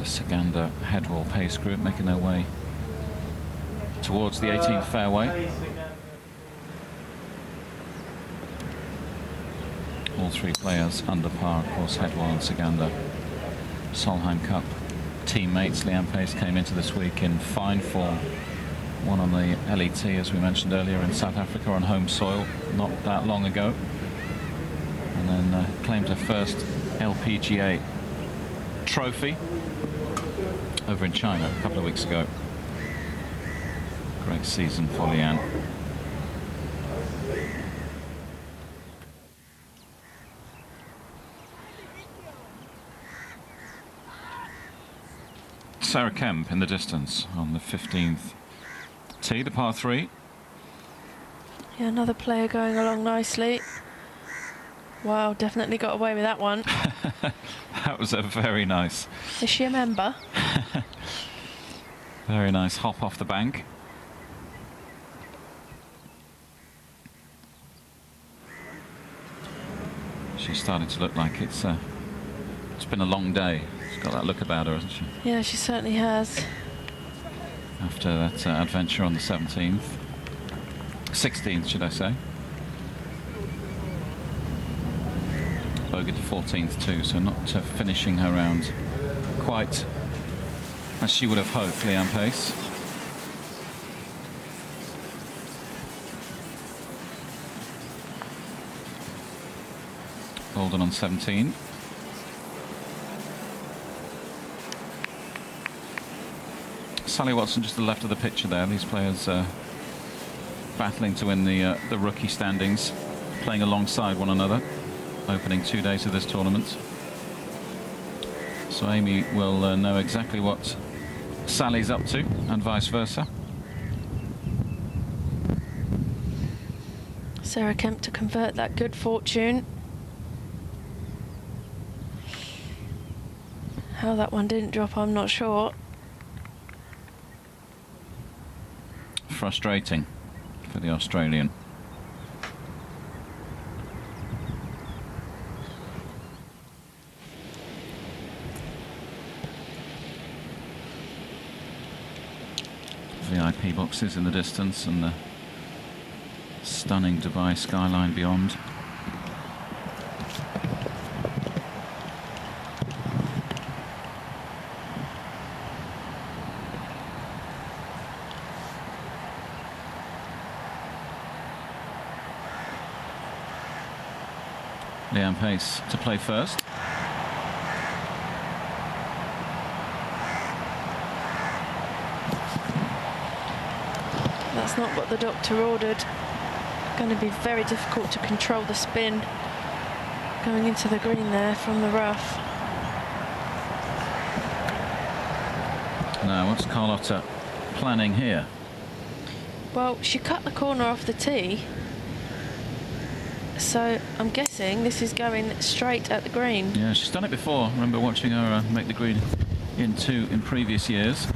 Ciganda Headwall Pace Group making their way towards the 18th fairway. All 3 players under par, of course, Headwall and Ciganda. Solheim Cup teammates. Leanne Pace came into this week in fine form. Won on the LET, as we mentioned earlier, in South Africa on home soil not that long ago. And then claimed her first LPGA trophy over in China a couple of weeks ago. Great season for Lian. Sarah Kemp in the distance on the 15th tee, the par 3. Yeah, another player going along nicely. Wow, definitely got away with that one. That was a very nice. Is she a member? Very nice hop off the bank. She's starting to look like it's been a long day. She's got that look about her, hasn't she? Yeah, she certainly has. After that adventure on the 17th. 16th, should I say. Bogey to 14th too, so not finishing her round quite as she would have hoped, Lian Pace. Golden on 17. Sally Watson just to the left of the picture there. These players battling to win the rookie standings, playing alongside one another, opening 2 days of this tournament. So Amy will know exactly what Sally's up to, and vice versa. Sarah Kemp to convert that good fortune. How that one didn't drop, I'm not sure. Frustrating for the Australian. VIP boxes in the distance and the stunning Dubai skyline beyond. Lian Pace to play first. That's not what the doctor ordered. Going to be very difficult to control the spin going into the green there from the rough. Now, what's Carlotta planning here? Well, she cut the corner off the tee, so I'm guessing this is going straight at the green. Yeah, she's done it before. I remember watching her make the green in previous years.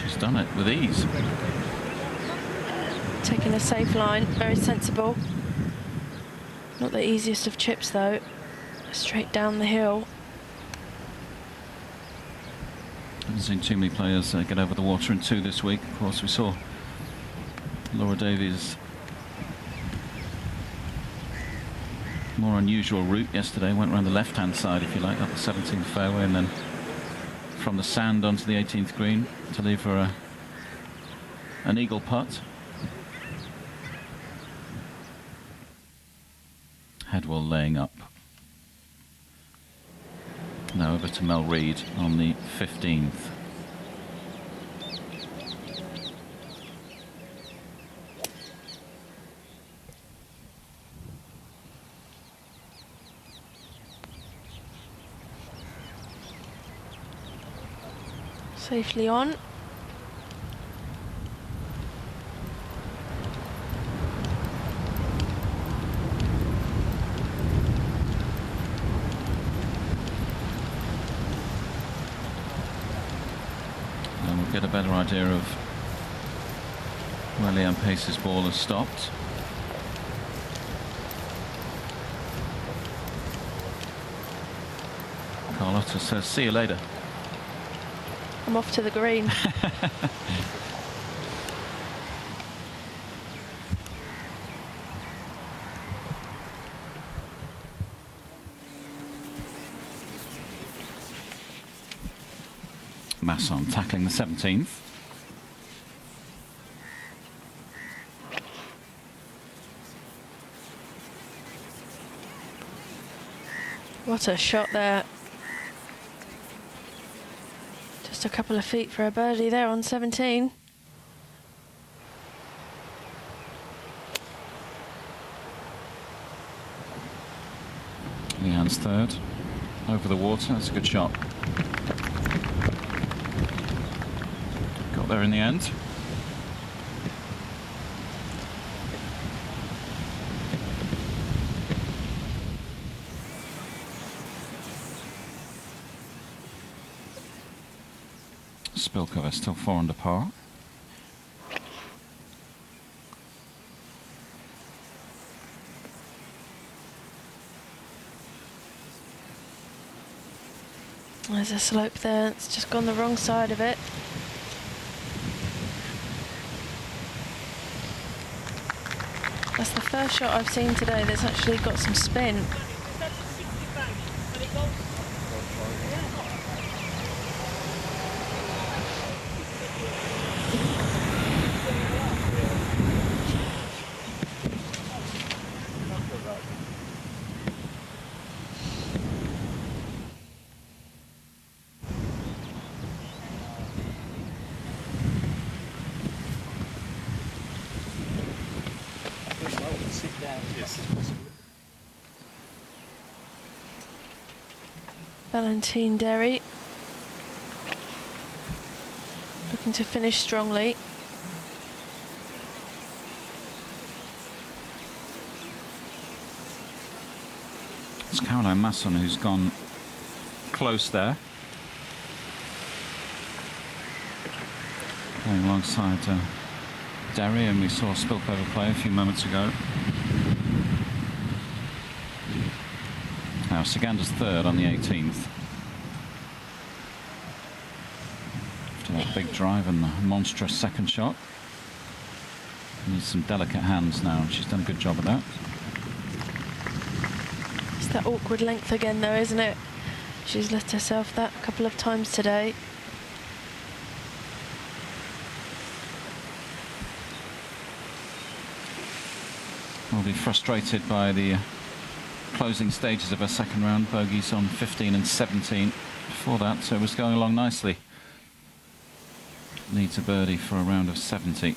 She's done it with ease. Taking a safe line, very sensible. Not the easiest of chips though. Straight down the hill. Haven't seen too many players get over the water in 2 this week. Of course, we saw Laura Davies' more unusual route yesterday. Went around the left-hand side, if you like, up the 17th fairway, and then from the sand onto the 18th green to leave for an eagle putt. Headwell laying up. Now over to Mel Reid on the 15th. Safely on. And we'll get a better idea of where Lian Pace's ball has stopped. Carlotta says, see you later. I'm off to the green. Masson tackling the 17th. What a shot there. Just a couple of feet for a birdie there on 17. Leanne's third. Over the water, that's a good shot. Got there in the end. Spilkover still 4 under par. There's a slope there, it's just gone the wrong side of it. That's the first shot I've seen today that's actually got some spin. Valentine Derry looking to finish strongly. It's Caroline Masson who's gone close there. Playing alongside Derry, and we saw Spilkover play a few moments ago. Now Saganda's third on the 18th. After that big drive and the monstrous second shot. Needs some delicate hands now, and she's done a good job of that. It's that awkward length again though, isn't it? She's let herself that a couple of times today. Will be frustrated by the closing stages of her second round. Bogeys on 15 and 17 before that, so it was going along nicely. Needs a birdie for a round of 70.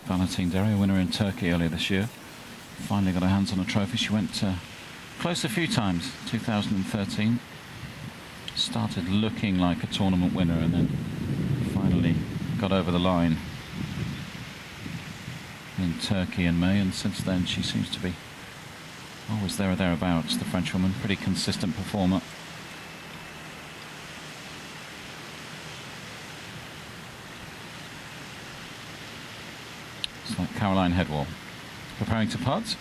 Valentine Derry, a winner in Turkey earlier this year. Finally got her hands on a trophy. She went close a few times. 2013 started looking like a tournament winner, and then finally got over the line in Turkey in May, and since then she seems to be always there or thereabouts. The French woman, pretty consistent performer. It's like Caroline Headwall preparing to putt.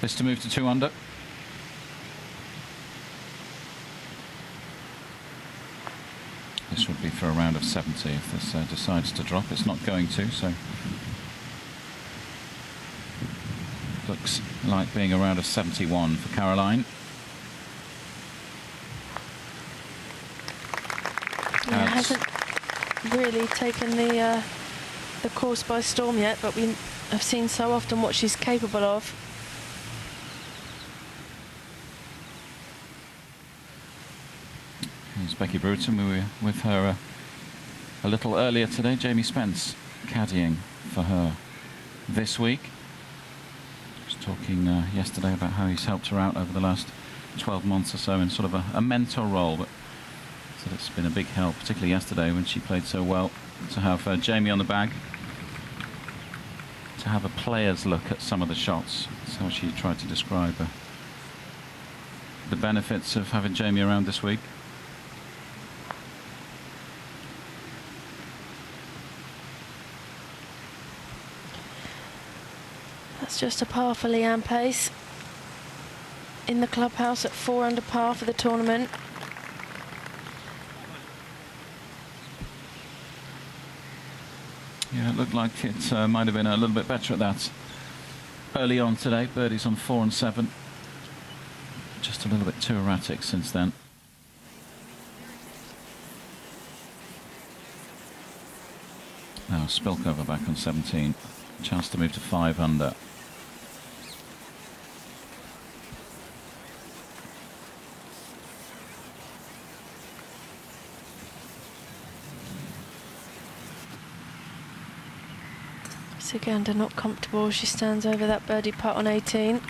This to move to 2 under. This would be for a round of 70 if this decides to drop. It's not going to, so looks like being a round of 71 for Caroline. Yeah, it hasn't really taken the course by storm yet, but we have seen so often what she's capable of. Here's Becky Bruton. We were with her a little earlier today. Jamie Spence caddying for her this week. I was talking yesterday about how he's helped her out over the last 12 months or so in sort of a mentor role, but so it's been a big help, particularly yesterday when she played so well, to have Jamie on the bag, to have a player's look at some of the shots. That's how she tried to describe the benefits of having Jamie around this week. That's just a par for Leanne Pace. In the clubhouse at 4 under par for the tournament. Yeah, it looked like it might have been a little bit better at that early on today. Birdies on 4 and 7. Just a little bit too erratic since then. Now Spilkover back on 17. Chance to move to 5 under. Sugandha not comfortable. She stands over that birdie putt on 18.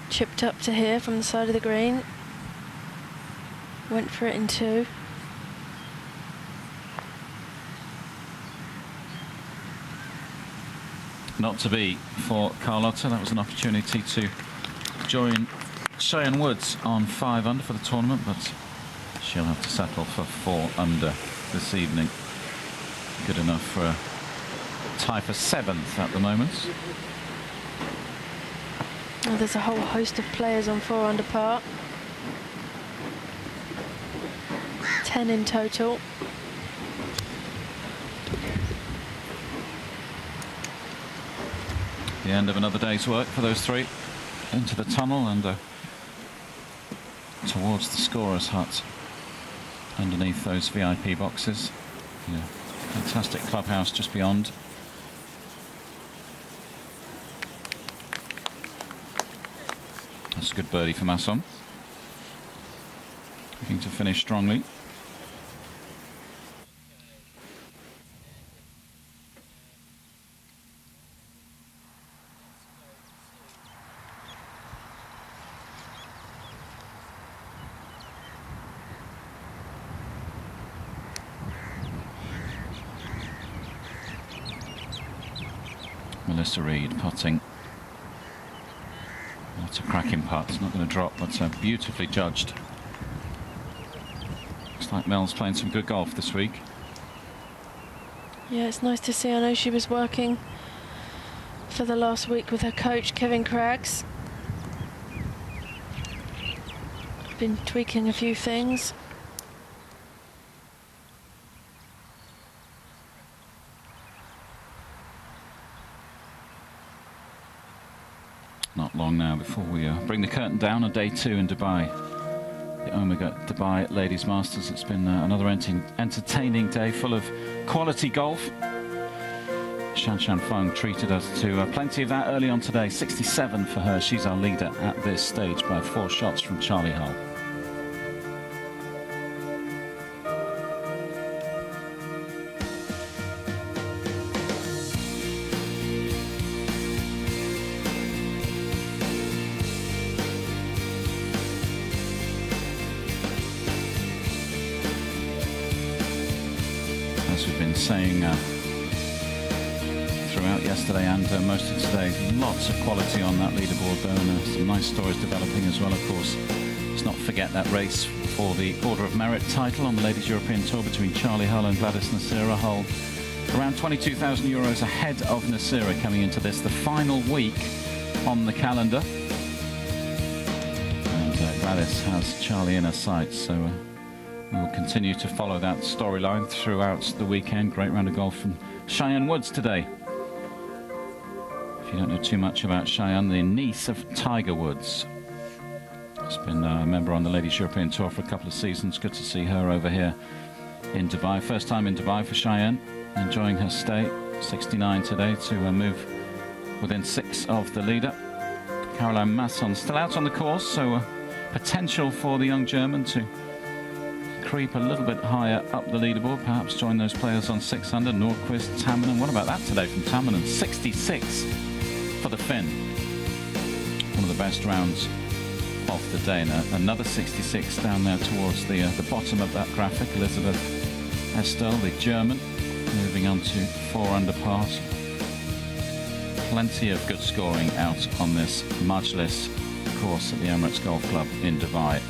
Chipped up to here from the side of the green. Went for it in 2. Not to be for Carlotta. That was an opportunity to join Cheyenne Woods on 5 under for the tournament, but she'll have to settle for 4 under this evening. Good enough for a tie for 7th at the moment. Oh, there's a whole host of players on 4 under par. 10 in total. The end of another day's work for those 3. Into the tunnel and towards the scorer's hut underneath those VIP boxes. Yeah, fantastic clubhouse just beyond. That's a good birdie for Masson. Looking to finish strongly. Melissa Reid putting. Lots of cracking putts, not going to drop, but beautifully judged. Looks like Mel's playing some good golf this week. Yeah, it's nice to see. I know she was working for the last week with her coach, Kevin Craggs. Been tweaking a few things. Not long now before we bring the curtain down on day 2 in Dubai. The Omega Dubai Ladies Masters. It's been another entertaining day full of quality golf. Shan Shan Feng treated us to plenty of that early on today. 67 for her. She's our leader at this stage by 4 shots from Charlie Hull. As we've been saying throughout yesterday and most of today, lots of quality on that leaderboard though, and some nice stories developing as well, of course. Let's not forget that race for the Order of Merit title on the Ladies European Tour between Charlie Hull and Gladys Nasira. Hull around 22,000 euros ahead of Nasira coming into this, the final week on the calendar. And Gladys has Charlie in her sights, so we will continue to follow that storyline throughout the weekend. Great round of golf from Cheyenne Woods today. If you don't know too much about Cheyenne, the niece of Tiger Woods. She's been a member on the Ladies European Tour for a couple of seasons. Good to see her over here in Dubai. First time in Dubai for Cheyenne. Enjoying her stay. 69 today to move within 6 of the leader. Caroline Masson still out on the course, so potential for the young German to creep a little bit higher up the leaderboard, perhaps join those players on 6 under. Nordqvist, Tamminen. What about that today from Tamminen? 66 for the Finn. One of the best rounds of the day. And another 66 down there towards the bottom of that graphic. Elizabeth Estel, the German, moving on to 4 under par. Plenty of good scoring out on this Majlis course at the Emirates Golf Club in Dubai.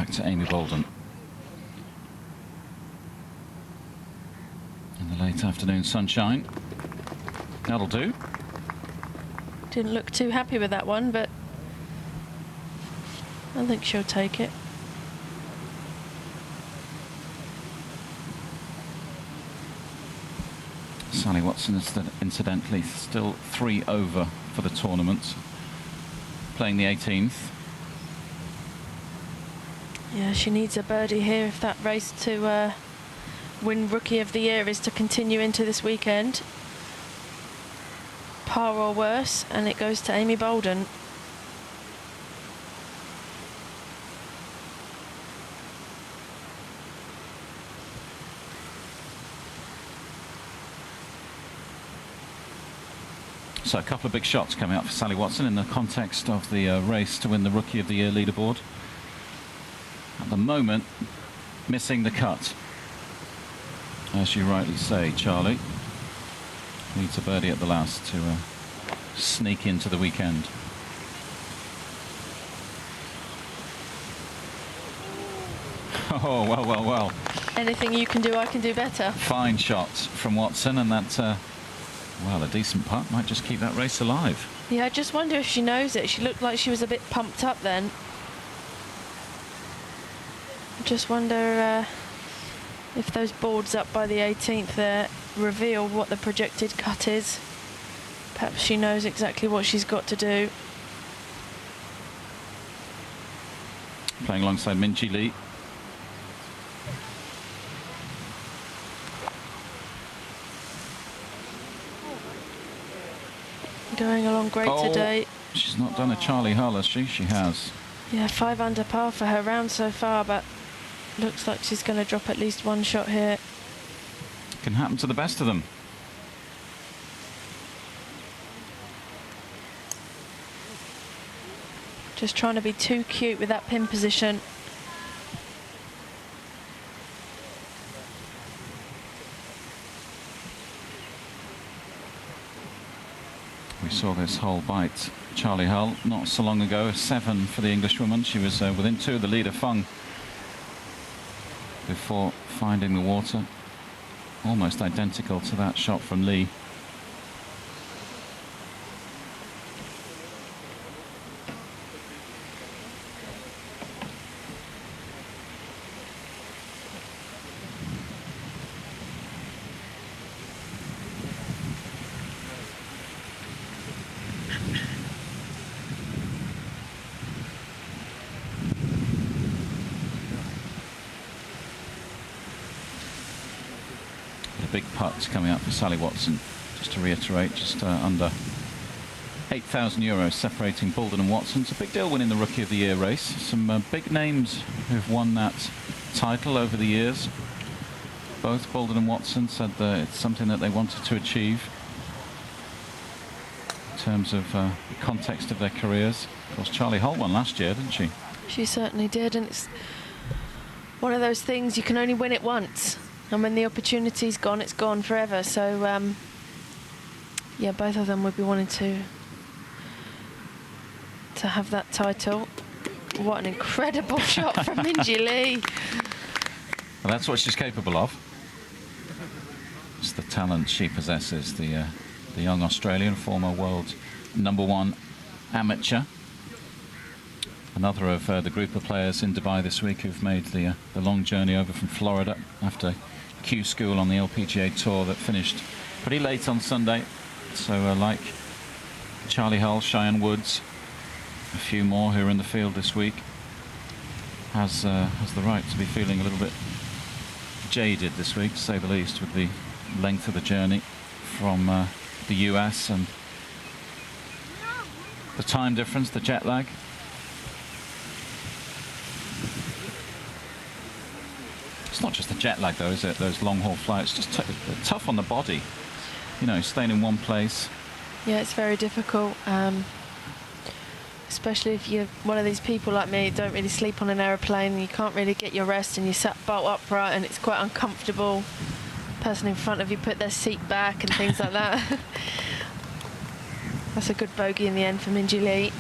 back to Amy Boulden. In the late afternoon sunshine. That'll do. Didn't look too happy with that one, but I think she'll take it. Sally Watson is incidentally still 3 over for the tournament, playing the 18th. Yeah, she needs a birdie here if that race to win Rookie of the Year is to continue into this weekend. Par or worse, and it goes to Amy Boulden. So a couple of big shots coming up for Sally Watson in the context of the race to win the Rookie of the Year leaderboard. At the moment, missing the cut. As you rightly say, Charlie. Needs a birdie at the last to sneak into the weekend. Oh, well, well, well. Anything you can do, I can do better. Fine shot from Watson, and that, well, a decent putt might just keep that race alive. Yeah, I just wonder if she knows it. She looked like she was a bit pumped up then. Just wonder if those boards up by the 18th there reveal what the projected cut is. Perhaps she knows exactly what she's got to do. Playing alongside Minjee Lee. Going along great today. She's not done a Charlie Hull, has she? She has. Yeah, 5 under par for her round so far, but looks like she's going to drop at least one shot here. Can happen to the best of them. Just trying to be too cute with that pin position. We saw this hole bite Charlie Hull not so long ago, a 7 for the Englishwoman. She was within 2 of the leader, Fung, before finding the water. Almost identical to that shot from Lee. Big putts coming up for Sally Watson. Just to reiterate, just under €8,000 separating Boulden and Watson. It's a big deal winning the Rookie of the Year race. Some big names who've won that title over the years. Both Boulden and Watson said that it's something that they wanted to achieve in terms of the context of their careers. Of course, Charlie Hull won last year, didn't she? She certainly did, and it's one of those things, you can only win it once. And when the opportunity's gone, it's gone forever. So, yeah, both of them would be wanting to have that title. What an incredible shot from Minjee Lee. Well, that's what she's capable of. It's the talent she possesses, the young Australian, former world #1 amateur. Another of the group of players in Dubai this week who've made the long journey over from Florida after Q School on the LPGA Tour that finished pretty late on Sunday. So like Charlie Hull, Cheyenne Woods, a few more who are in the field this week, has the right to be feeling a little bit jaded this week, to say the least, with the length of the journey from the US and the time difference, the jet lag. It's not just the jet lag, though, is it? Those long-haul flights, just tough on the body. You know, staying in one place. Yeah, it's very difficult, especially if you're one of these people like me, don't really sleep on an aeroplane, and you can't really get your rest, and you sat bolt upright, and it's quite uncomfortable. The person in front of you put their seat back and things like that. That's a good bogey in the end for Minjee Lee.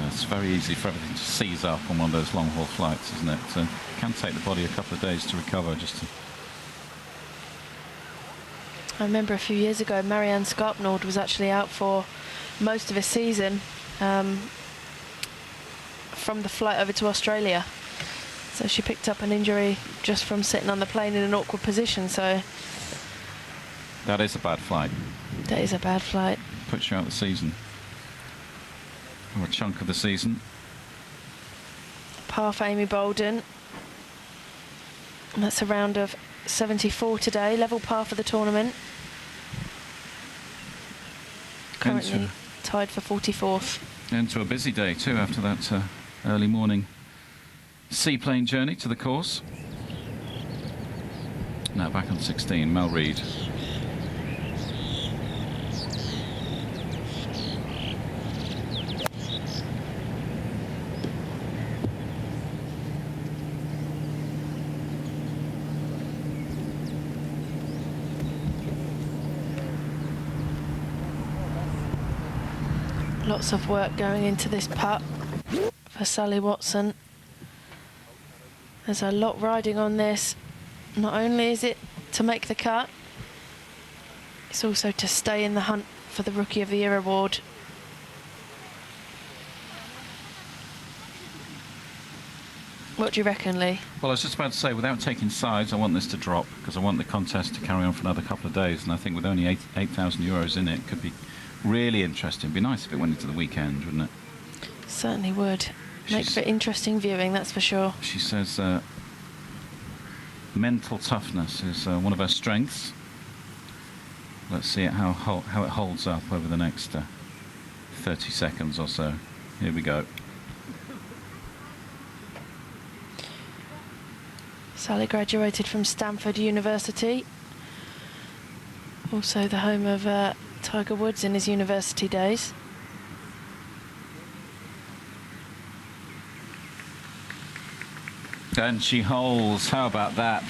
It's very easy for everything to seize up on one of those long haul flights, isn't it? So it can take the body a couple of days to recover. I remember a few years ago, Marianne Skarpnord was actually out for most of a season from the flight over to Australia. So she picked up an injury just from sitting on the plane in an awkward position. So that is a bad flight. That is a bad flight. Puts you out of the season. Or a chunk of the season. Par for Amy Bolden. And that's a round of 74 today. Level par for the tournament. Currently tied for 44th. Into a busy day too after that early morning seaplane journey to the course. Now back on 16, Mel Reid. Lots of work going into this putt for Sally Watson. There's a lot riding on this. Not only is it to make the cut, it's also to stay in the hunt for the Rookie of the Year award. What do you reckon, Lee? Well, I was just about to say, without taking sides, I want this to drop because I want the contest to carry on for another couple of days. And I think with only 8,000 euros in it, it could be really interesting. It'd be nice if it went into the weekend, wouldn't it? Certainly would. Make for interesting viewing, that's for sure. She says mental toughness is one of her strengths. Let's see how it holds up over the next 30 seconds or so. Here we go. Sally graduated from Stanford University. Also the home of Tiger Woods in his university days. And she holds. How about that?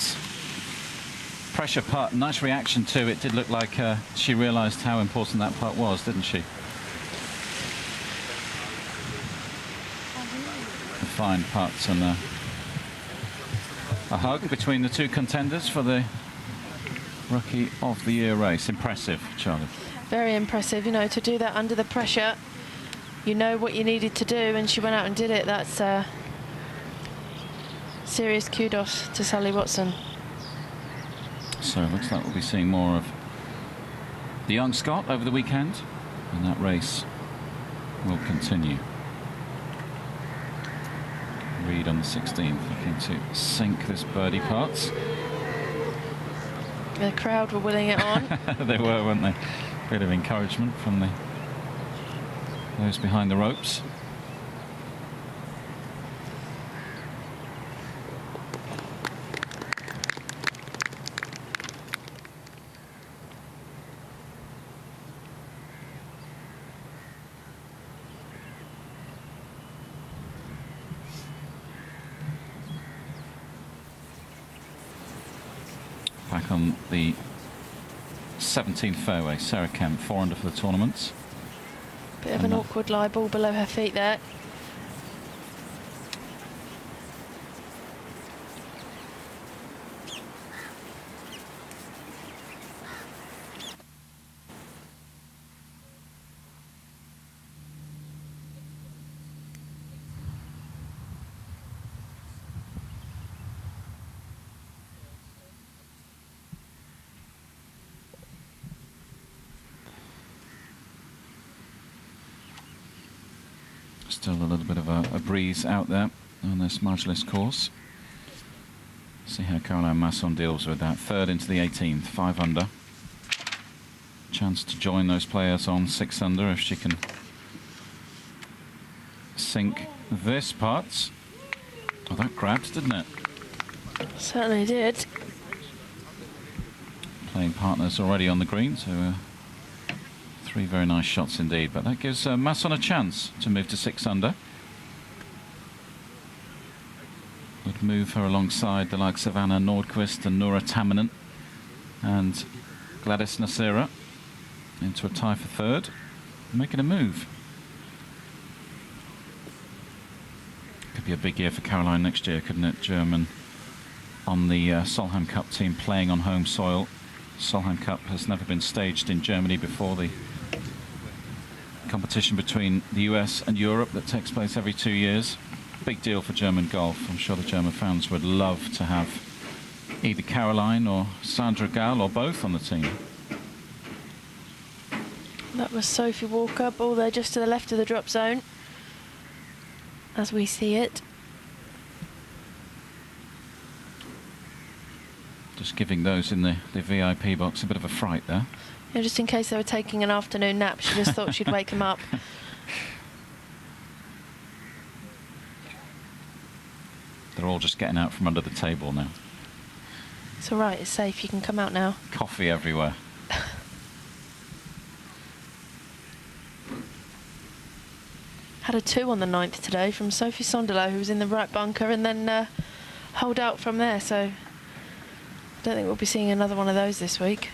Pressure putt. Nice reaction to it. Did look like she realised how important that putt was, didn't she? A fine putt and a hug between the two contenders for the Rookie of the Year race. Impressive, Charlie. Very impressive, you know, to do that under the pressure. You know what you needed to do, and she went out and did it. That's serious kudos to Sally Watson. So it looks like we'll be seeing more of the young Scot over the weekend, and that race will continue. Reid on the 16th looking to sink this birdie putt. The crowd were willing it on. They were, weren't they? Bit of encouragement from those behind the ropes. Back on the 17th fairway, Sarah Kemp, 4 under for the tournament. Bit of an awkward lie ball below her feet there. Still a little bit of a breeze out there on this Margilis course. See how Caroline Masson deals with that. 3rd into the 18th, 5 under. Chance to join those players on 6 under if she can sink this putt. Oh, that grabbed, didn't it? Certainly did. Playing partners already on the green, so 3 very nice shots indeed, but that gives Masson a chance to move to 6 under. Would move her alongside the likes of Anna Nordqvist and Nora Tamminen and Gladys Nasira into a tie for 3rd, making a move. Could be a big year for Caroline next year, couldn't it? German on the Solheim Cup team playing on home soil. Solheim Cup has never been staged in Germany before. The competition between the US and Europe that takes place every 2 years. Big deal for German golf. I'm sure the German fans would love to have either Caroline or Sandra Gall or both on the team. That was Sophie Walker, ball there just to the left of the drop zone, as we see it. Just giving those in the VIP box a bit of a fright there. Yeah, just in case they were taking an afternoon nap, she just thought she'd wake them up. They're all just getting out from under the table now. It's all right, it's safe, you can come out now. Coffee everywhere. Had a 2 on the 9th today from Sophie Sonderlo, who was in the right bunker, and then holed out from there, so I don't think we'll be seeing another one of those this week.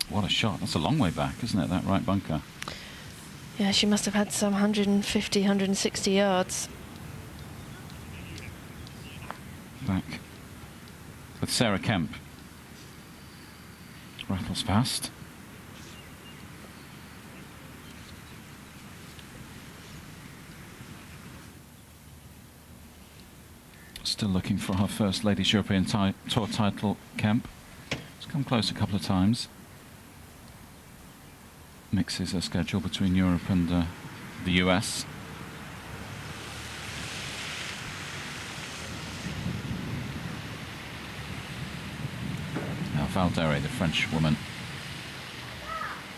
What a shot. That's a long way back, isn't it, that right bunker? Yeah, she must have had some 150, 160 yards. Back with Sarah Kemp. Rattles past. Still looking for her first Ladies European Tour title, Kemp. She's come close a couple of times. Mixes her schedule between Europe and the US. Now Valdere, the French woman.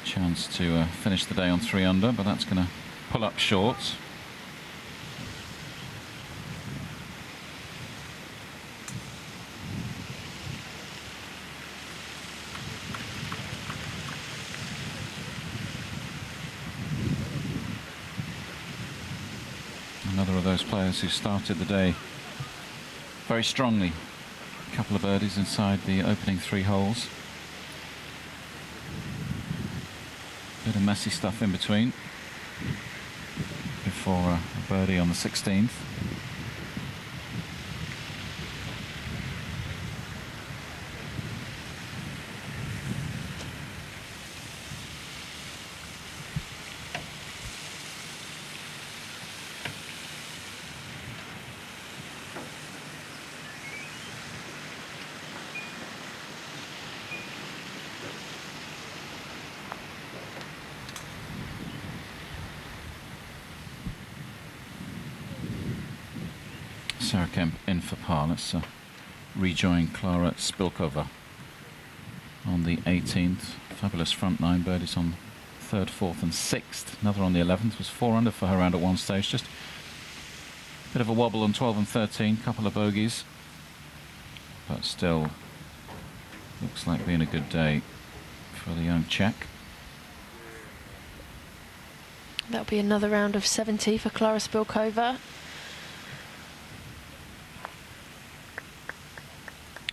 Chance to finish the day on 3 under, but that's going to pull up short. Another of those players who started the day very strongly. A couple of birdies inside the opening 3 holes. Bit of messy stuff in between before a birdie on the 16th. Sarah Kemp in for par. Let's rejoin Klara Spilkova on the 18th. Fabulous front 9 birdies on 3rd, 4th and 6th. Another on the 11th. Was 4 under for her round at one stage. Just a bit of a wobble on 12 and 13. Couple of bogeys. But still looks like being a good day for the young Czech. That'll be another round of 70 for Klara Spilkova.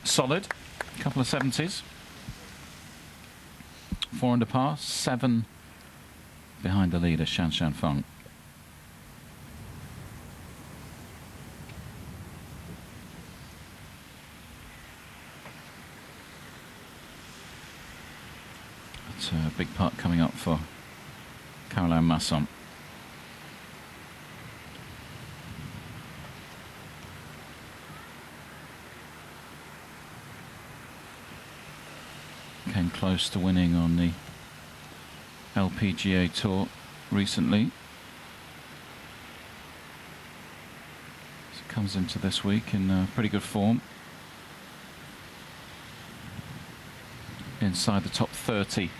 Solid, couple of 70s. 4 under par, 7 behind the leader, Shan Shan Feng. That's a big putt coming up for Caroline Masson. Came close to winning on the LPGA Tour recently. So comes into this week in pretty good form. Inside the top 30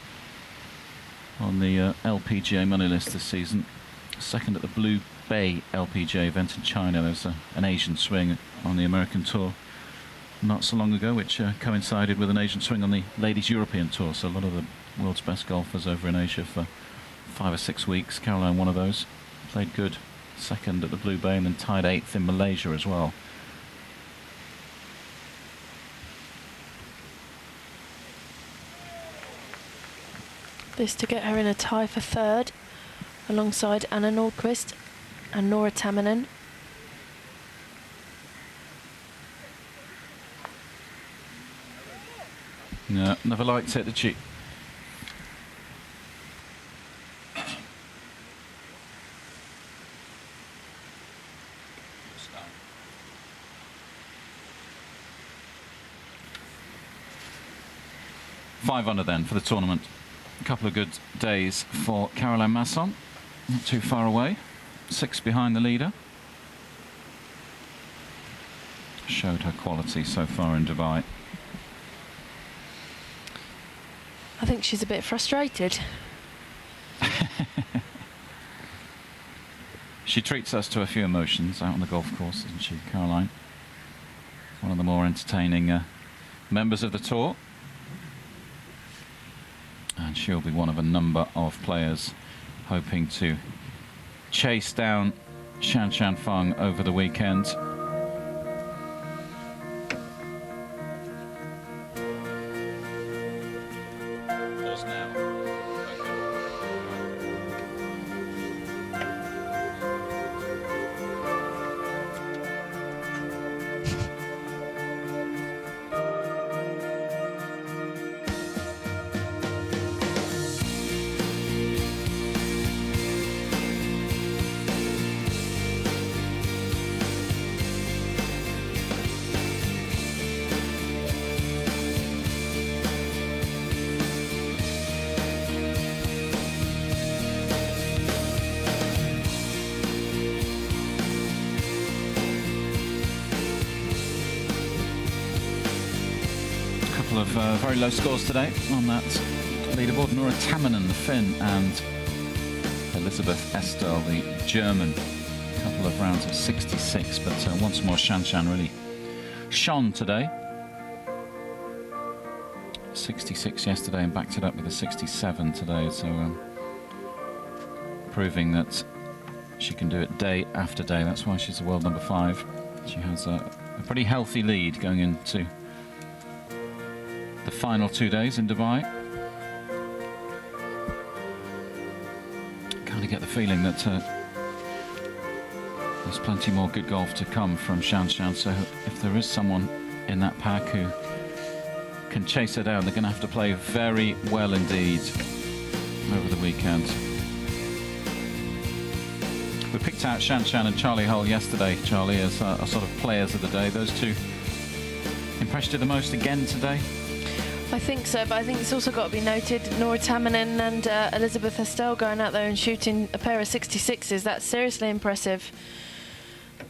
on the LPGA money list this season. Second at the Blue Bay LPGA event in China. There's an Asian swing on the American Tour not so long ago, which coincided with an Asian swing on the Ladies European Tour. So a lot of the world's best golfers over in Asia for 5 or 6 weeks. Caroline, one of those. Played good. Second at the Blue Bay and then tied 8th in Malaysia as well. This to get her in a tie for 3rd, alongside Anna Nordqvist and Nora Tamminen. No, never liked it, did she? Five under then for the tournament. A couple of good days for Caroline Masson. Not too far away. 6 behind the leader. Showed her quality so far in Dubai. I think she's a bit frustrated. She treats us to a few emotions out on the golf course, doesn't she, Caroline? One of the more entertaining members of the tour. And she'll be one of a number of players hoping to chase down Shan Shan Feng over the weekend. Pause now. Of very low scores today on that leaderboard. Nora Tamanen, the Finn, and Elisabeth Estel, the German. A couple of rounds of 66, but once more Shan Shan really shone today. 66 yesterday and backed it up with a 67 today, so proving that she can do it day after day. That's why she's the world number 5. She has a pretty healthy lead going into the final 2 days in Dubai. Kind of get the feeling that there's plenty more good golf to come from Shan Shan, so if there is someone in that pack who can chase her down, they're going to have to play very well indeed over the weekend. We picked out Shan Shan and Charlie Hull yesterday, Charlie, as our sort of players of the day. Those two impressed you the most again today? I think so, but I think it's also got to be noted Nora Tamanen and Elisabeth Estel going out there and shooting a pair of 66s. That's seriously impressive.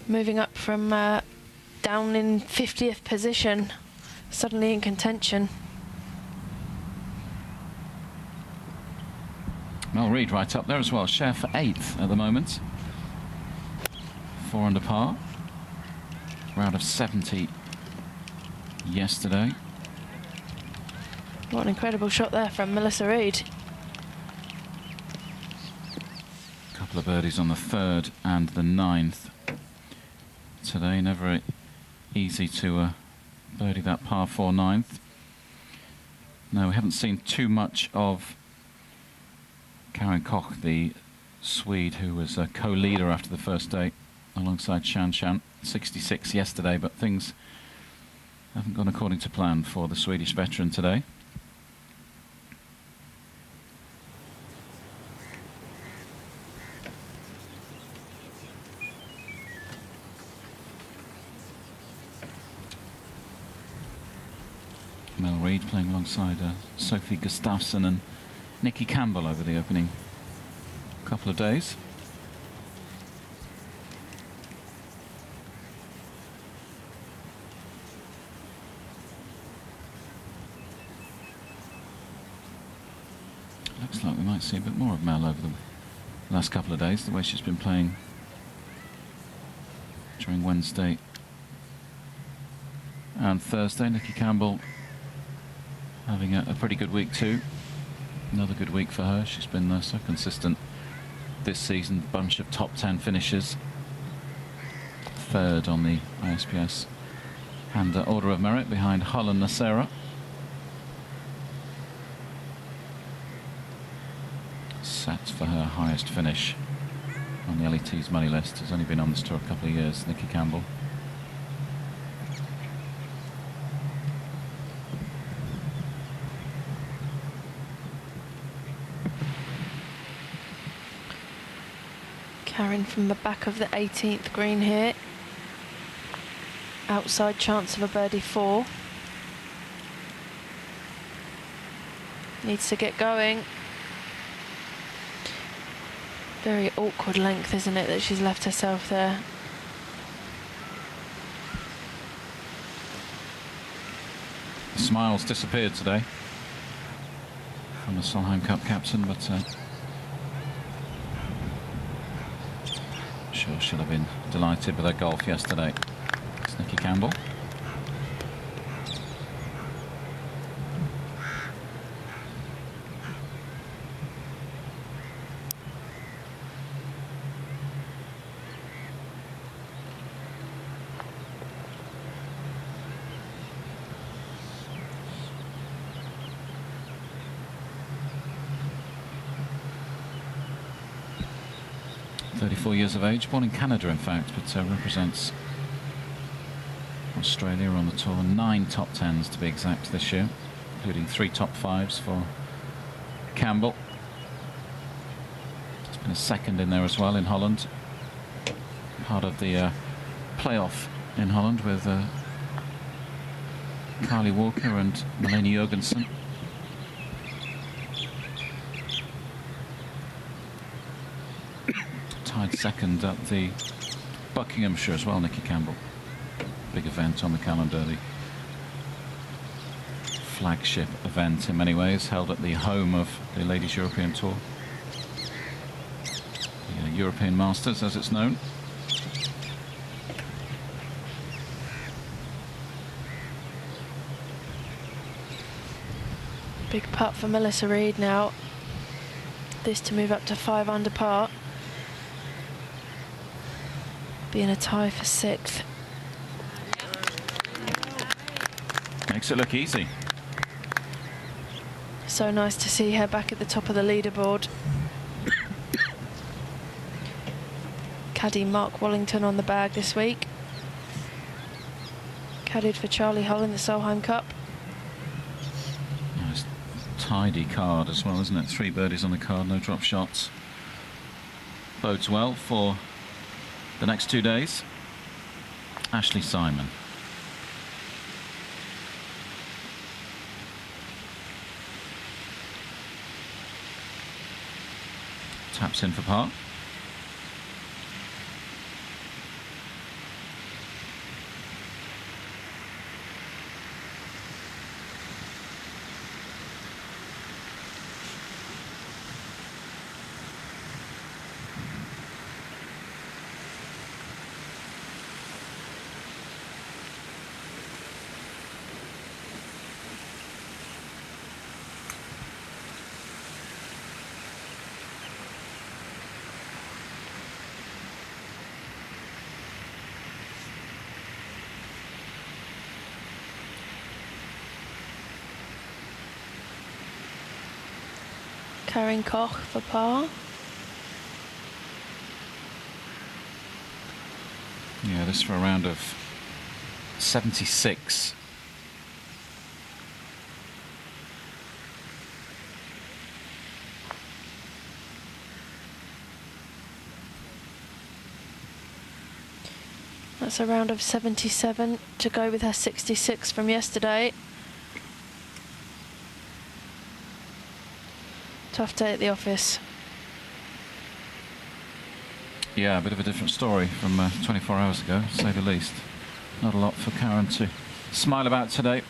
Moving up from down in 50th position, suddenly in contention. Mel Reid right up there as well. Share for 8th at the moment. 4 under par. Round of 70 yesterday. What an incredible shot there from Melissa Reid. A couple of birdies on the 3rd and the 9th today. Never easy to birdie that par 4 9th. No, we haven't seen too much of Karen Koch, the Swede, who was a co-leader after the first day alongside Shan Shan. 66 yesterday, but things haven't gone according to plan for the Swedish veteran today. Mel Reid playing alongside Sophie Gustafsson and Nikki Campbell over the opening couple of days. Looks like we might see a bit more of Mel over the last couple of days, the way she's been playing during Wednesday and Thursday. Nikki Campbell having a pretty good week too. Another good week for her. She's been so consistent this season. Bunch of top 10 finishes. 3rd on the ISPS and Order of Merit behind Hull and Nacera. Set for her highest finish on the LET's money list. Has only been on this tour a couple of years, Nikki Campbell. Carrying from the back of the 18th green here. Outside chance of a birdie 4. Needs to get going. Very awkward length, isn't it, that she's left herself there. The smiles disappeared today from the Solheim Cup captain, but I'm sure she'll have been delighted with her golf yesterday. It's Nikki Campbell. Years of age, born in Canada in fact, but represents Australia on the tour. 9 top 10s to be exact this year, including 3 top 5s for Campbell. There's been a second in there as well in Holland, part of the playoff in Holland with Carly Walker and Malene Jorgensen. Tied second at the Buckinghamshire as well, Nikki Campbell. Big event on the calendar, the flagship event in many ways, held at the home of the Ladies European Tour. The European Masters, as it's known. Big putt for Melissa Reid now. This to move up to 5 under par. Being a tie for 6th. Makes it look easy. So nice to see her back at the top of the leaderboard. Caddy Mark Wallington on the bag this week. Caddied for Charlie Hull in the Solheim Cup. Nice tidy card as well, isn't it? 3 birdies on the card, no drop shots. Bodes well for the next 2 days. Ashley Simon. Taps in for par. Karen Koch for par. Yeah, this for a round of 76. That's a round of 77 to go with her 66 from yesterday. Tough day at the office. Yeah, a bit of a different story from 24 hours ago, to say the least. Not a lot for Karen to smile about today.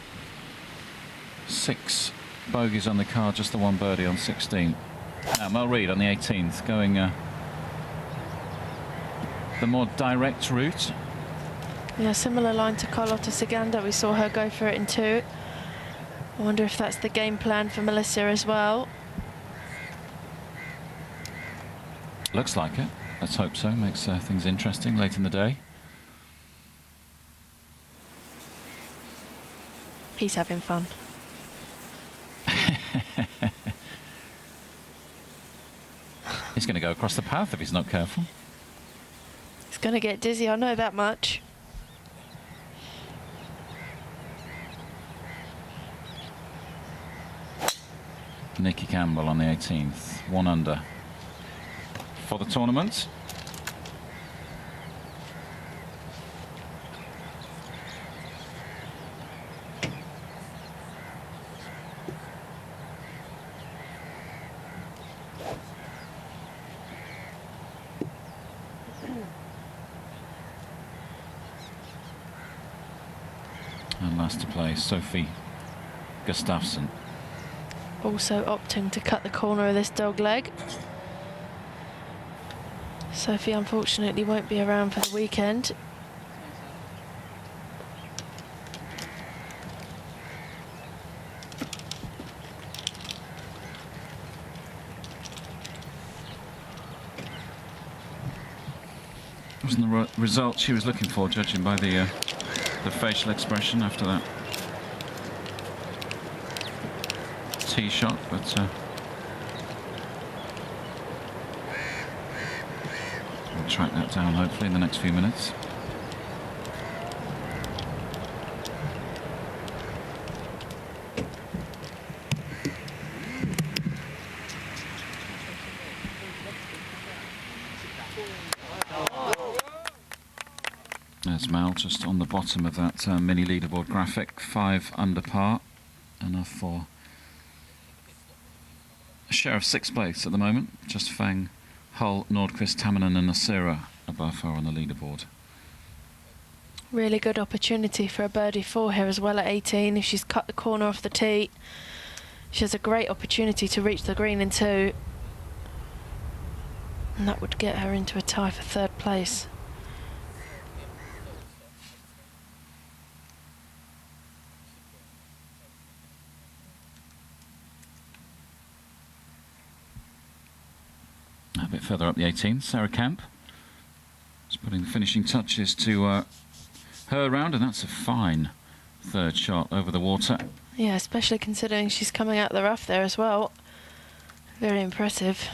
6 bogeys on the card, just the 1 birdie on 16. Now Mel Reid on the 18th, going the more direct route. Yeah, similar line to Carlotta Saganda. We saw her go for it in 2. I wonder if that's the game plan for Melissa as well. Looks like it. Let's hope so. Makes things interesting late in the day. He's having fun. He's going to go across the path if he's not careful. He's going to get dizzy, I know that much. Nikki Campbell on the 18th, 1 under for the tournament. last to play, Sophie Gustafsson. Also opting to cut the corner of this dog leg. Sophie unfortunately won't be around for the weekend. Wasn't the result she was looking for, judging by the facial expression after that tee shot, but we'll track that down hopefully in the next few minutes. There's Mal just on the bottom of that mini leaderboard graphic, 5 under par, enough for a share of 6th place at the moment. Just Fang, Hull, Nordqvist, Tamanen and Nasira above her on the leaderboard. Really good opportunity for a birdie for her as well at 18. If she's cut the corner off the tee, she has a great opportunity to reach the green in 2. And that would get her into a tie for 3rd place. A bit further up the 18, Sarah Camp is putting the finishing touches to her round, and that's a fine 3rd shot over the water. Yeah, especially considering she's coming out the rough there as well. Very impressive.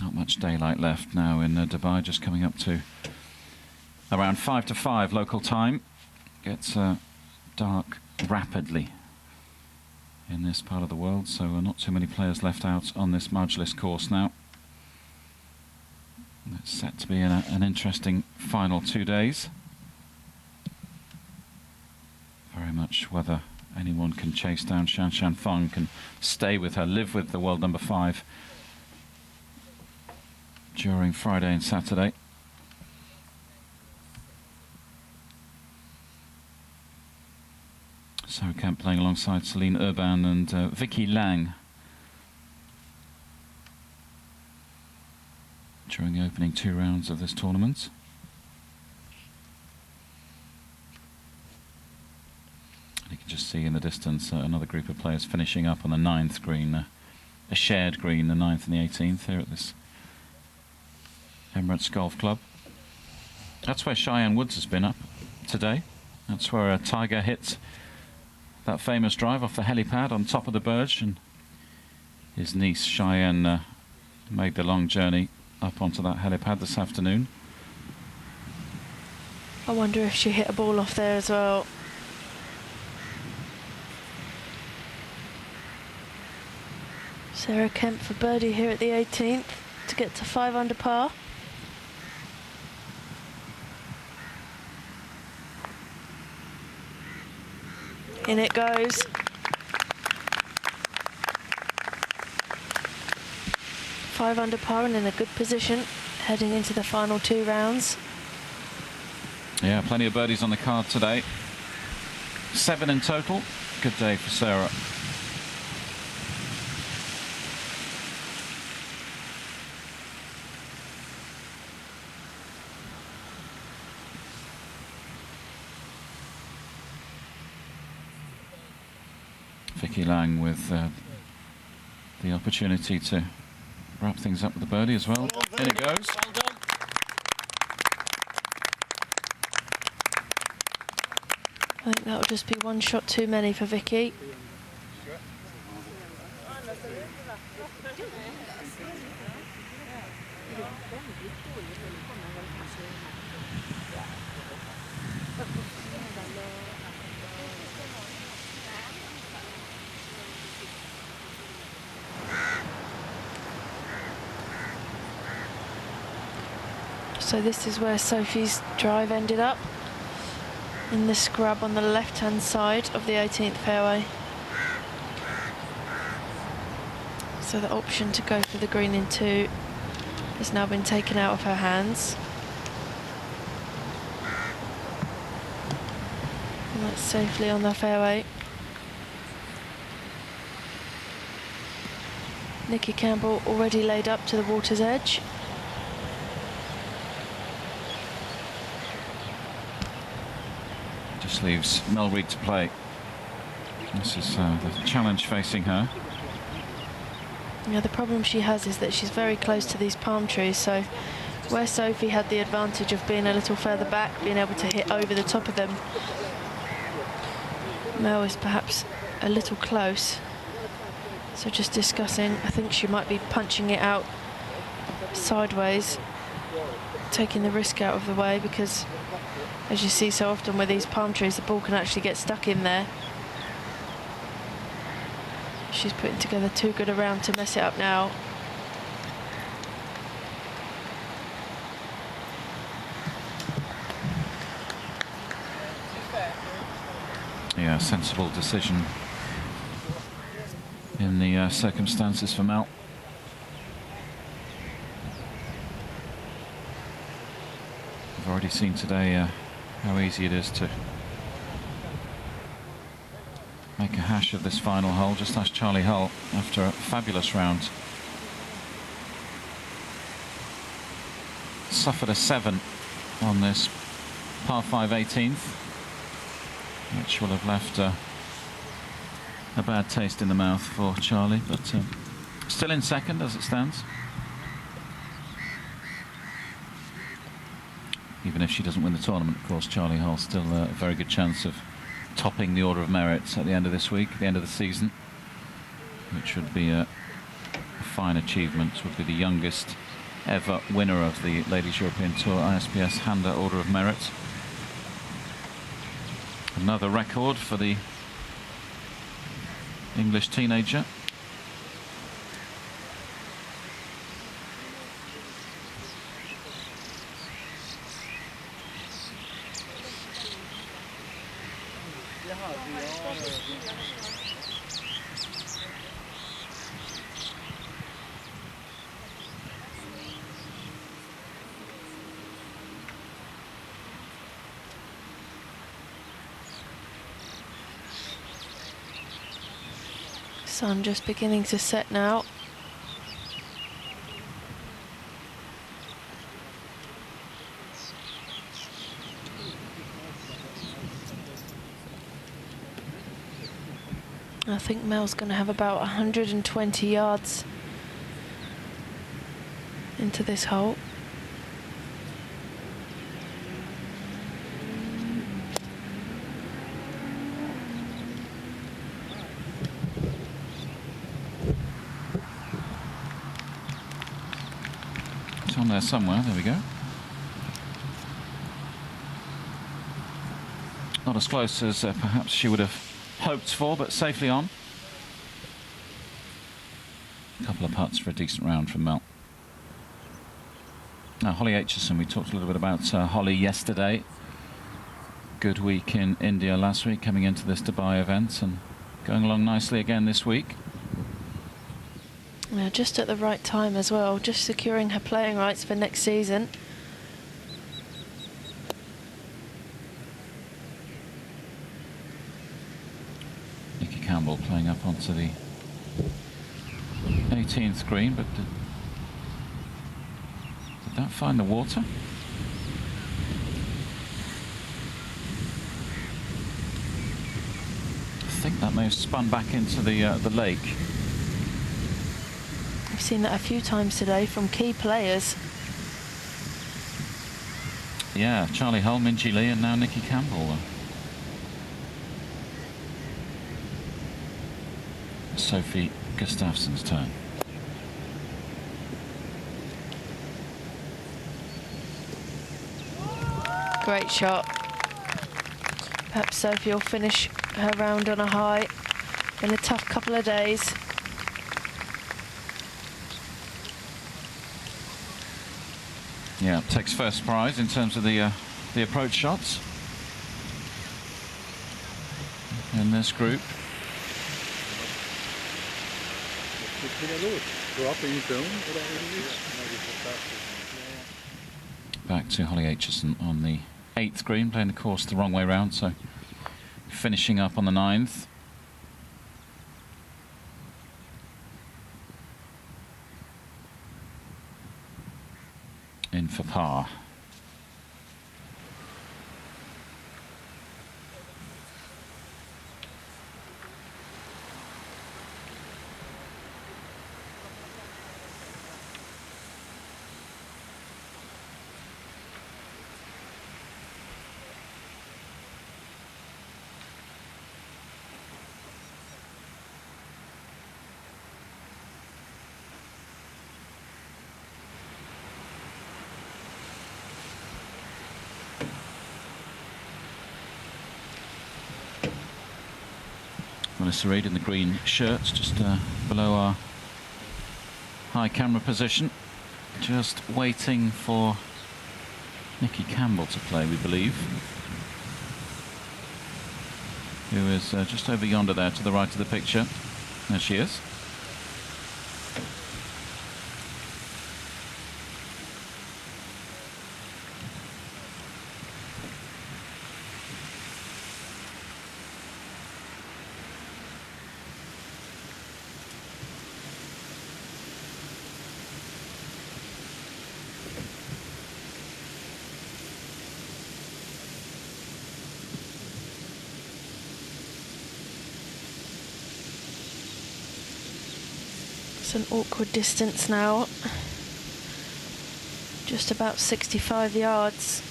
Not much daylight left now in Dubai, just coming up to around 5 to 5 local time. Gets dark rapidly in this part of the world, so not too many players left out on this Majlis course now. It's set to be an interesting final 2 days. Very much whether anyone can chase down Shan Shan Feng, can stay with her, live with the world number 5 during Friday and Saturday. Sarah Camp playing alongside Celine Urban and Vicky Lang during the opening 2 rounds of this tournament. And you can just see in the distance another group of players finishing up on the 9th green, a shared green, the 9th and the 18th here at this Emirates Golf Club. That's where Cheyenne Woods has been up today. That's where Tiger hit that famous drive off the helipad on top of the Burj, and his niece Cheyenne made the long journey up onto that helipad this afternoon. I wonder if she hit a ball off there as well. Sarah Kemp for birdie here at the 18th to get to 5 under par. In it goes. Five under par and in a good position heading into the final 2 rounds. Yeah, plenty of birdies on the card today. 7 in total. Good day for Sarah. Vicky Lang with the opportunity to wrap things up with the birdie as well. In it goes. I think that'll just be 1 shot too many for Vicky. So this is where Sophie's drive ended up, in the scrub on the left-hand side of the 18th fairway. So the option to go for the green in 2 has now been taken out of her hands. safely on the fairway. Nikki Campbell already laid up to the water's edge. Just leaves Mel Reid to play. This is the challenge facing her. Yeah, the problem she has is that she's very close to these palm trees, so where Sophie had the advantage of being a little further back, being able to hit over the top of them, Mel is perhaps a little close. So just discussing, I think she might be punching it out sideways, taking the risk out of the way, because as you see so often with these palm trees, the ball can actually get stuck in there. She's putting together too good a round to mess it up now. Yeah, sensible decision in the circumstances for Mel. I've already seen today how easy it is to make a hash of this final hole. Just ask Charlie Hull after a fabulous round. Suffered a 7 on this par 5 18th, which will have left a bad taste in the mouth for Charlie, but still in second as it stands. Even if she doesn't win the tournament, of course, Charlie Hull still a very good chance of topping the order of merit at the end of this week, the end of the season, which would be a fine achievement. Would be the youngest ever winner of the Ladies European Tour ISPS Handa Order of Merit. Another record for the English teenager. Sun just beginning to set now. I think Mel's going to have about 120 yards into this hole. On there somewhere, there we go. Not as close as perhaps she would have hoped for, but safely on. A couple of putts for a decent round from Mel. Now, Holly Aitchison, we talked a little bit about Holly yesterday. Good week in India last week, coming into this Dubai event and going along nicely again this week. Yeah, just at the right time as well, just securing her playing rights for next season. Nikki Campbell playing up onto the 18th green, but did that find the water? I think that may have spun back into the lake. I've seen that a few times today from key players. Yeah, Charlie Hull, Minjee Lee, and now Nikki Campbell. Sophie Gustafsson's turn. Great shot. Perhaps Sophie will finish her round on a high. Been a tough couple of days. Yeah, takes first prize in terms of the approach shots in this group. Back to Holly Aitchison on the 8th green, playing the course the wrong way round, so finishing up on the 9th. In for par. Melissa Reid in the green shirt, just below our high camera position. Just waiting for Nikki Campbell to play, we believe. Who is just over yonder there to the right of the picture. There she is. It's an awkward distance now. Just about 65 yards.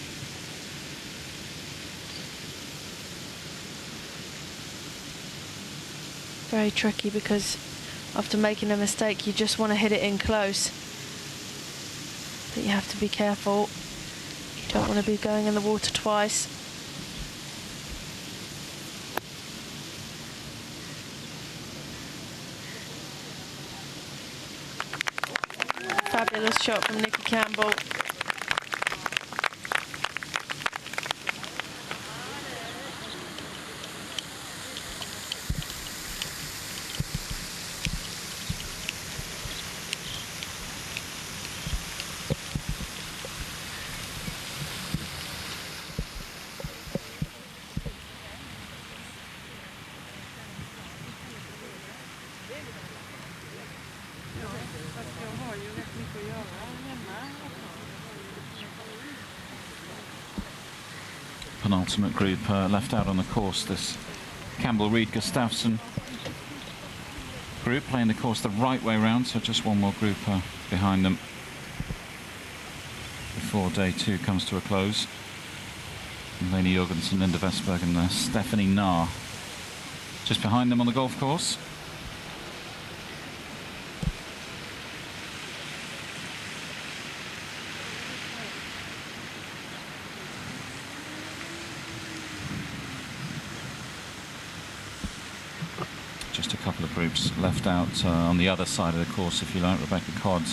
Very tricky because after making a mistake you just want to hit it in close. But you have to be careful. You don't want to be going in the water twice. Fabulous shot from Nikki Campbell. Penultimate group left out on the course, this Campbell, Reid, Gustafsson group, playing the course the right way round, so just one more group behind them before day 2 comes to a close. Lene Jorgensen, Linda Vesberg and Stephanie Nahr just behind them on the golf course. Just a couple of groups left out on the other side of the course, if you like. Rebecca Codd,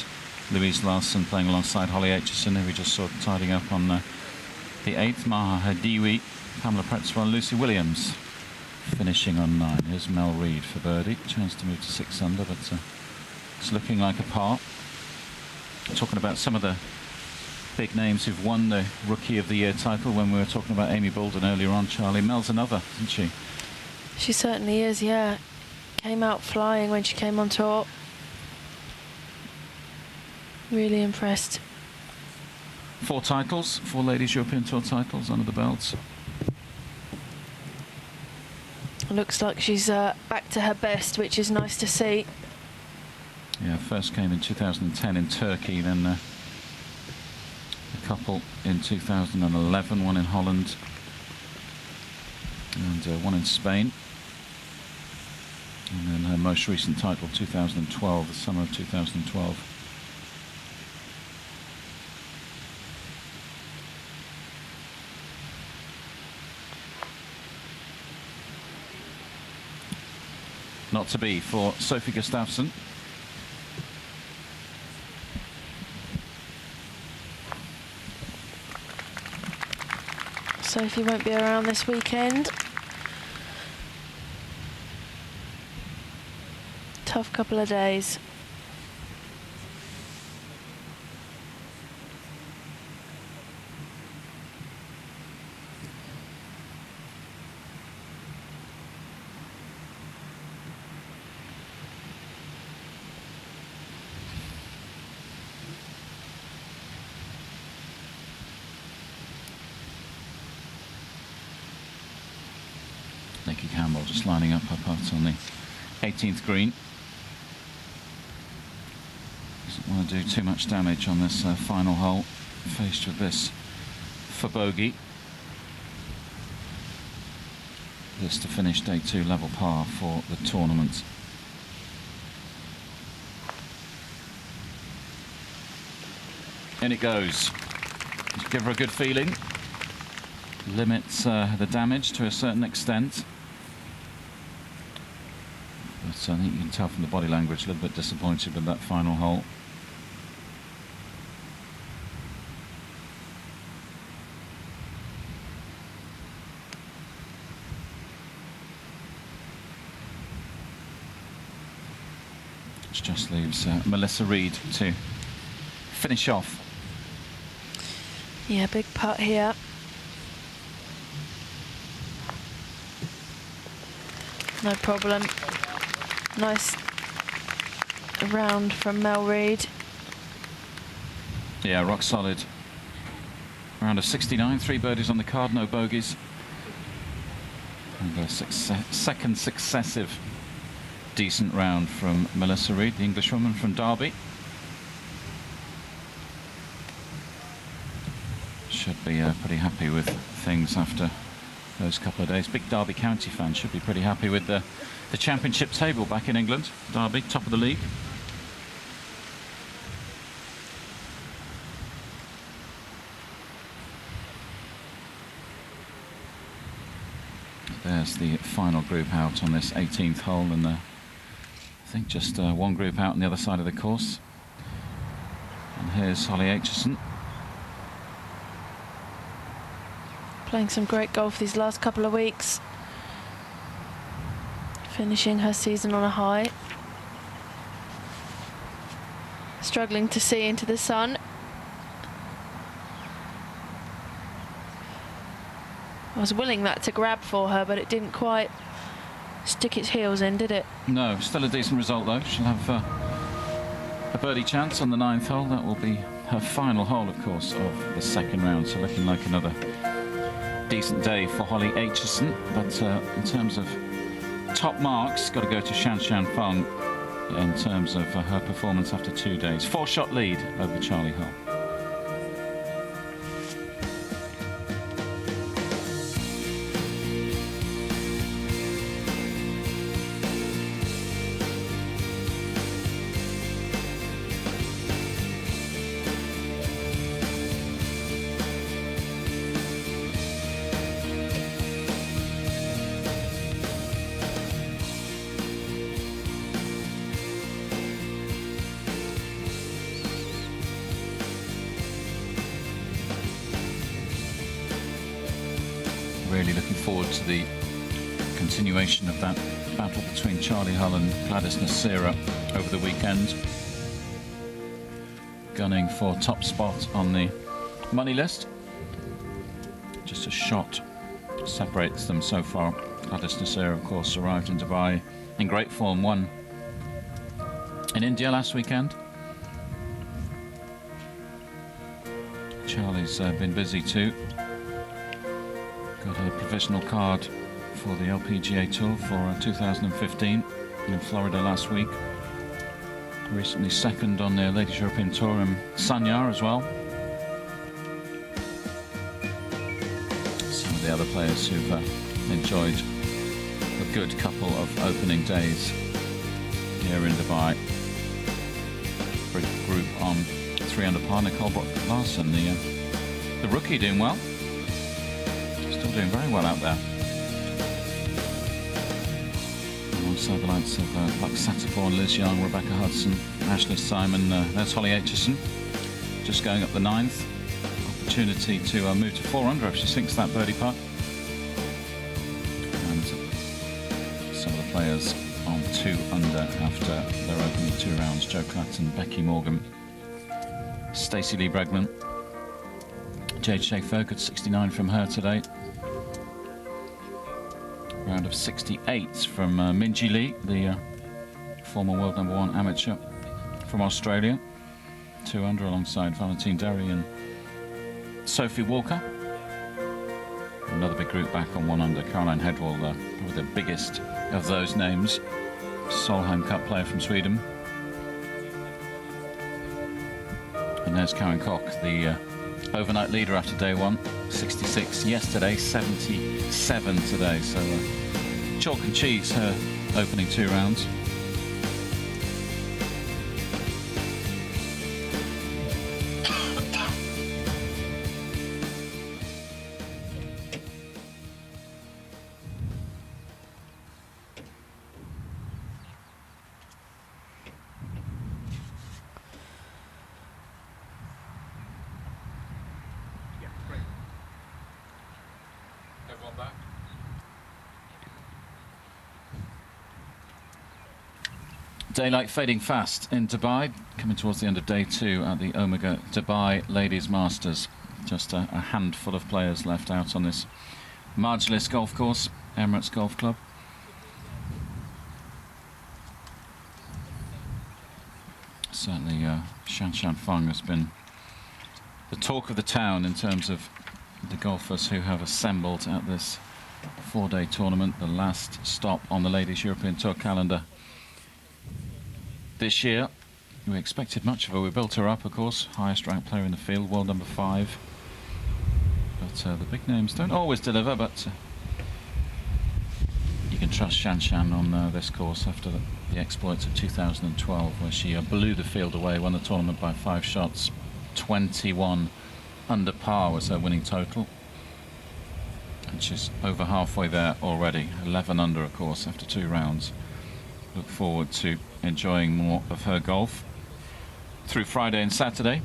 Louise Larson playing alongside Holly Aitchison, who we just saw tidying up on the 8th. Maha Hadiwi, Pamela Pretzwell, Lucy Williams finishing on 9. Here's Mel Reid for birdie. Chance to move to 6 under, but it's looking like a par. Talking about some of the big names who've won the Rookie of the Year title when we were talking about Amy Bolden earlier on, Charlie. Mel's another, isn't she? She certainly is, yeah. Came out flying when she came on tour. Really impressed. 4 titles, 4 Ladies European Tour titles under the belts. Looks like she's back to her best, which is nice to see. Yeah, first came in 2010 in Turkey, then a couple in 2011, one in Holland and one in Spain. And then her most recent title, 2012, the summer of 2012. Not to be for Sophie Gustafsson. Sophie won't be around this weekend. Tough couple of days. Becky Campbell just lining up her putt on the 18th green. Doesn't want to do too much damage on this final hole, faced with this for bogey. This to finish day 2 level par for the tournament. In it goes. Just give her a good feeling. Limits the damage to a certain extent. But I think you can tell from the body language a little bit disappointed with that final hole. Which just leaves Melissa Reid to finish off. Yeah, big putt here. No problem. Nice round from Mel Reid. Yeah, rock solid. Round of 69, 3 birdies on the card, no bogeys. And a second successive decent round from Melissa Reid, the Englishwoman from Derby. Should be pretty happy with things after those couple of days. Big Derby County fan should be pretty happy with the championship table back in England. Derby, top of the league. There's the final group out on this 18th hole, and I think just one group out on the other side of the course. And here's Holly Aitchison. Playing some great golf these last couple of weeks. Finishing her season on a high. Struggling to see into the sun. I was willing that to grab for her, but it didn't quite stick its heels in, did it? No, still a decent result though. She'll have a birdie chance on the 9th hole. That will be her final hole, of course, of the second round. So looking like another decent day for Holly Aitchison. But in terms of top marks, got to go to Shan Shan Feng in terms of her performance after 2 days. 4-shot lead over Charlie Hull. Really looking forward to the continuation of that battle between Charlie Hull and Gladys Nasira over the weekend. Gunning for top spot on the money list. Just a shot separates them so far. Gladys Nasira, of course, arrived in Dubai in great form, won in India last weekend. Charlie's been busy too. Got a provisional card for the LPGA Tour for 2015 in Florida last week. Recently second on the Ladies European Tour in Sanya as well. Some of the other players who've enjoyed a good couple of opening days here in Dubai. Big group on 3 under par. Nicole Brock-Larson, the rookie, doing well. Still doing very well out there. Also the likes of Buck Satterthorne, Liz Young, Rebecca Hudson, Ashley Simon. There's Holly Aitchison, just going up the 9th. Opportunity to move to 4 under if she sinks that birdie putt. And some of the players on 2 under after their opening 2 rounds. Jo Clatten, Becky Morgan, Stacey Lee Bregman, Jade Schaefer, good 69 from her today. Round of 68 from Minjee Lee, the former world #1 amateur from Australia. 2 under alongside Valentine Derry and Sophie Walker. Another big group back on 1 under. Caroline Hedwall, probably the biggest of those names. Solheim Cup player from Sweden. And there's Karen Koch, the overnight leader after day 1. 66 yesterday, 77 today. So chalk and cheese, her opening 2 rounds. Daylight fading fast in Dubai, coming towards the end of day 2 at the Omega Dubai Ladies Masters. Just a handful of players left out on this Margilis golf course, Emirates Golf Club. Certainly Shanshan Feng has been the talk of the town in terms of the golfers who have assembled at this 4-day tournament, the last stop on the Ladies European Tour calendar this year. We expected much of her. We built her up, of course, highest ranked player in the field, world number 5. But the big names don't always deliver, but you can trust Shanshan on this course after the exploits of 2012, where she blew the field away, won the tournament by 5 shots. 21 under par was her winning total. And she's over halfway there already. 11 under, of course, after 2 rounds. Look forward to enjoying more of her golf through Friday and Saturday.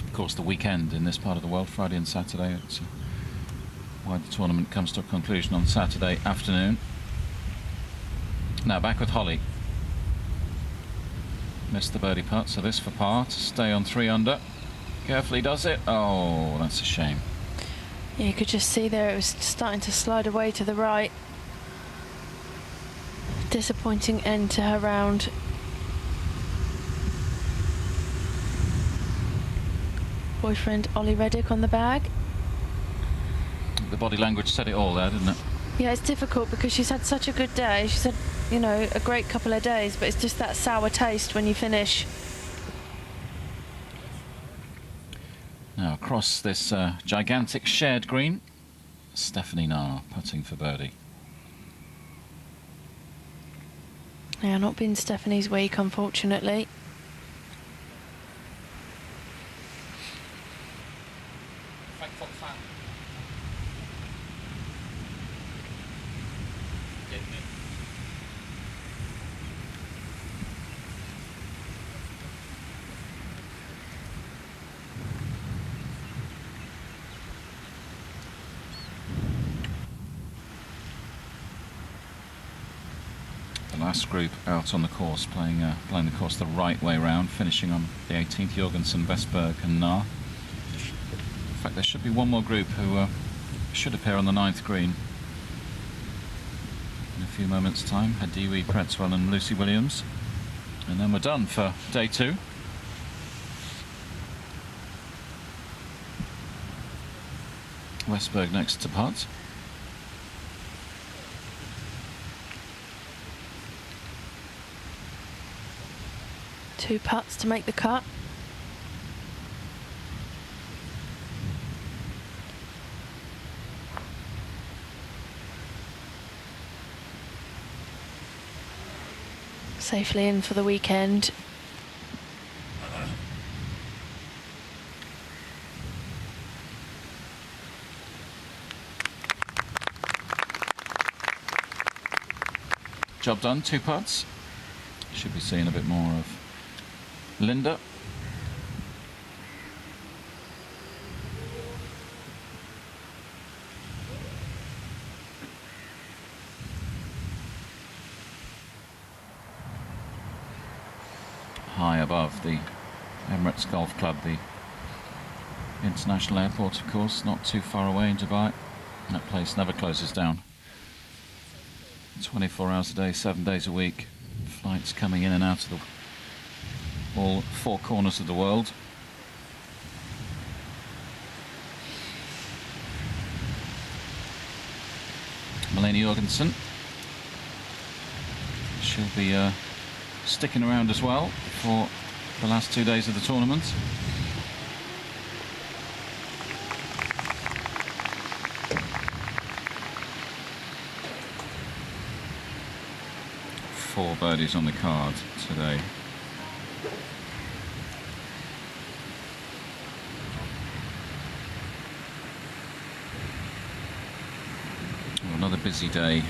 Of course, the weekend in this part of the world, Friday and Saturday. It's why the tournament comes to a conclusion on Saturday afternoon. Now back with Holly. Missed the birdie putt, so this for par to stay on 3 under. Carefully does it. Oh, that's a shame. Yeah, you could just see there it was starting to slide away to the right. Disappointing end to her round. Boyfriend Ollie Reddick on the bag. The body language said it all there, didn't it? Yeah, it's difficult because she's had such a good day. She's had, you know, a great couple of days, but it's just that sour taste when you finish. Now across this gigantic shared green, Stephanie Na putting for birdie. Yeah, not been Stephanie's week, unfortunately. Last group out on the course, playing the course the right way round, finishing on the 18th. Jorgensen, Vestberg and Na. In fact, there should be one more group who should appear on the 9th green in a few moments' time. Hadiwi, Pretzwell and Lucy Williams. And then we're done for day 2. Vestberg next to putt. Two putts to make the cut. Safely in for the weekend. Job done, 2 putts. Should be seeing a bit more of Linda. High above the Emirates Golf Club, the international airport, of course, not too far away in Dubai. That place never closes down. 24 hours a day, 7 days a week. Flights coming in and out of all 4 corners of the world. Lainey Jorgensen. She'll be sticking around as well for the last 2 days of the tournament. Four birdies on the card today. Oh, another busy day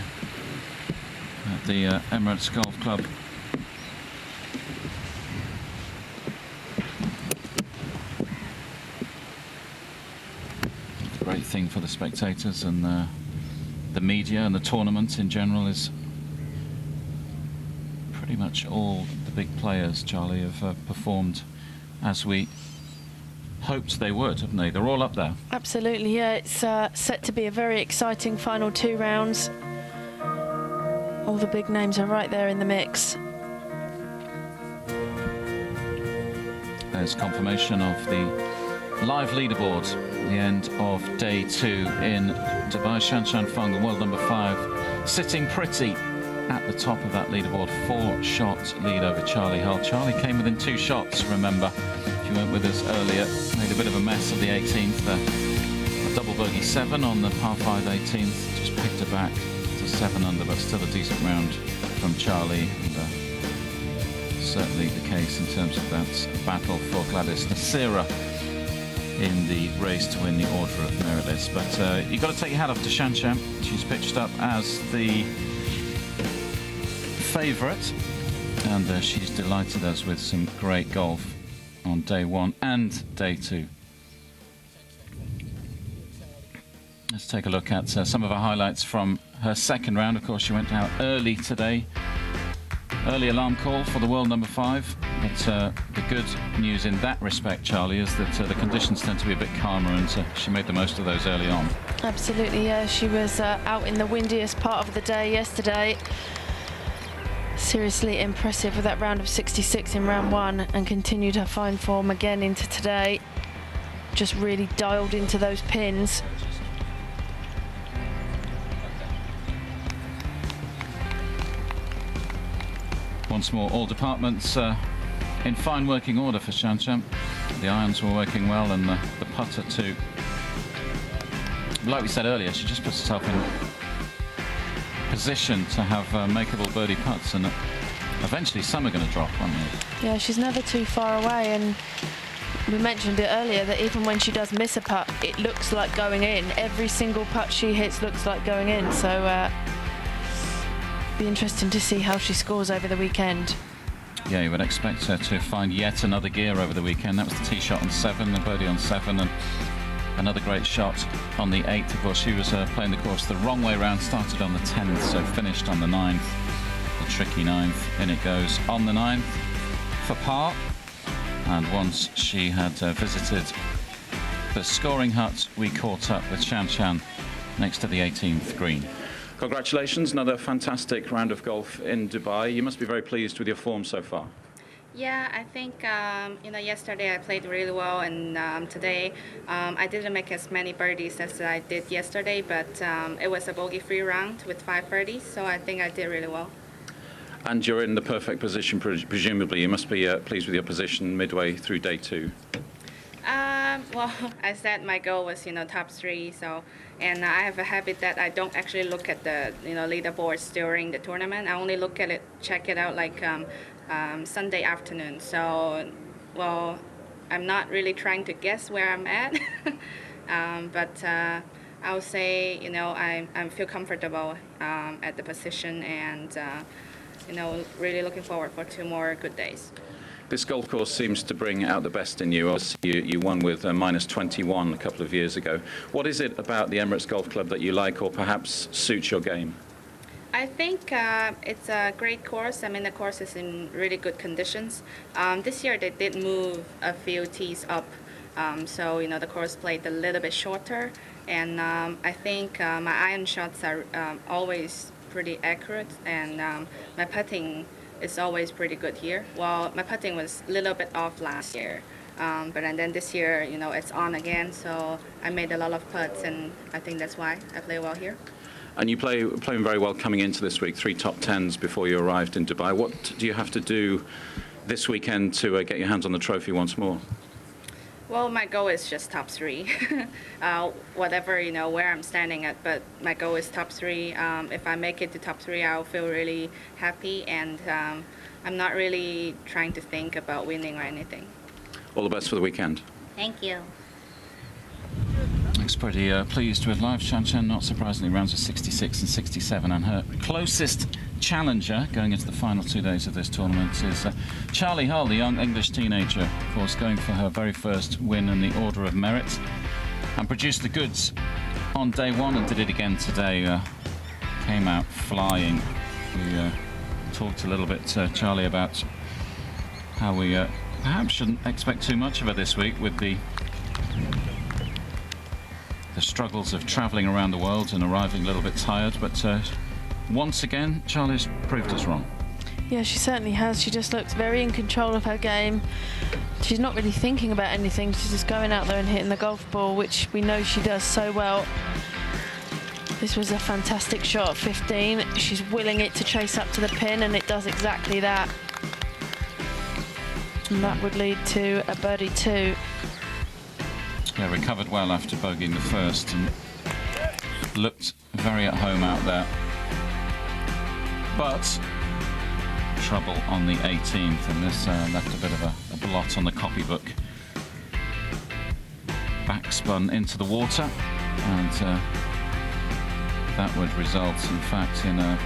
at the Emirates Golf Club. The great thing for the spectators and the media and the tournament in general is pretty much all the big players, Charlie, have performed as we hoped they would, haven't they? They're all up there. Absolutely, yeah. It's set to be a very exciting final 2 rounds. All the big names are right there in the mix. There's confirmation of the live leaderboard, the end of day 2 in Dubai. Shanshan Feng, the world number 5, sitting pretty at the top of that leaderboard. 4-shot lead over Charlie Hull. Charlie came within 2 shots, remember, if you weren't with us earlier. Made a bit of a mess of the 18th. A double bogey 7 on the par 5 18th. Just picked her back to 7 under, but still a decent round from Charlie. And, certainly the case in terms of that battle for Gladys Nasira in the race to win the Order of Merit list. But you've got to take your hat off to Shanshan. She's pitched up as the favourite, and she's delighted us with some great golf on day 1 and day 2. Let's take a look at some of her highlights from her second round. Of course, she went out early today. Early alarm call for the world number 5. But the good news in that respect, Charlie, is that the conditions tend to be a bit calmer, and she made the most of those early on. Absolutely, yeah. She was out in the windiest part of the day yesterday. Seriously impressive with that round of 66 in round 1, and continued her fine form again into today. Just really dialed into those pins. Once more, all departments in fine working order for Shanshan. The irons were working well, and the putter too. Like we said earlier, she just puts herself in position to have makeable birdie putts, and eventually some are going to drop, aren't they? Yeah, she's never too far away, and we mentioned it earlier that even when she does miss a putt, it looks like going in. Every single putt she hits looks like going in, so be interesting to see how she scores over the weekend. Yeah, you would expect her to find yet another gear over the weekend. That was the tee shot on 7, the birdie on 7, and another great shot on the 8th. Of course, she was playing the course the wrong way round. Started on the 10th, so finished on the 9th. The tricky 9th. In it goes on the 9th for par. And once she had visited the scoring hut, we caught up with Shanshan next to the 18th green. Congratulations, another fantastic round of golf in Dubai. You must be very pleased with your form so far. Yeah, I think yesterday I played really well, and today I didn't make as many birdies as I did yesterday, but it was a bogey-free round with 5 birdies, so I think I did really well. And you're in the perfect position, presumably. You must be pleased with your position midway through day 2. Well, I said my goal was top 3, so, and I have a habit that I don't actually look at the leaderboards during the tournament. I only look at it, check it out like Sunday afternoon. So, well, I'm not really trying to guess where I'm at, but I would say I feel comfortable at the position, and really looking forward for 2 more good days. This golf course seems to bring out the best in you. You won with minus 21 a couple of years ago. What is it about the Emirates Golf Club that you like, or perhaps suits your game? I think it's a great course. I mean, the course is in really good conditions. This year they did move a few tees up, so the course played a little bit shorter, and I think my iron shots are always pretty accurate, and my putting is always pretty good here. Well, my putting was a little bit off last year, but then this year, it's on again, so I made a lot of putts, and I think that's why I play well here. And you playing very well coming into this week, 3 top 10s before you arrived in Dubai. What do you have to do this weekend to get your hands on the trophy once more? Well, my goal is just top 3. Whatever, where I'm standing at, but my goal is top 3. If I make it to top 3, I'll feel really happy, and I'm not really trying to think about winning or anything. All the best for the weekend. Thank you. Looks pretty pleased with life. Shan Shan, not surprisingly, rounds of 66 and 67, and her closest challenger going into the final 2 days of this tournament is Charlie Hull, the young English teenager, of course, going for her very first win in the Order of Merit, and produced the goods on day 1 and did it again today. Came out flying. We talked a little bit, Charlie, about how we perhaps shouldn't expect too much of her this week with the struggles of travelling around the world and arriving a little bit tired, but once again Charlie's proved us wrong. Yeah, she certainly has. She just looks very in control of her game. She's not really thinking about anything. She's just going out there and hitting the golf ball, which we know she does so well. This was a fantastic shot at 15. She's willing it to chase up to the pin, and it does exactly that. And that would lead to a birdie 2. Yeah, recovered well after bogeying the first and looked very at home out there. But trouble on the 18th, and this left a bit of a blot on the copybook. Backspun into the water, and that would result, in fact, in a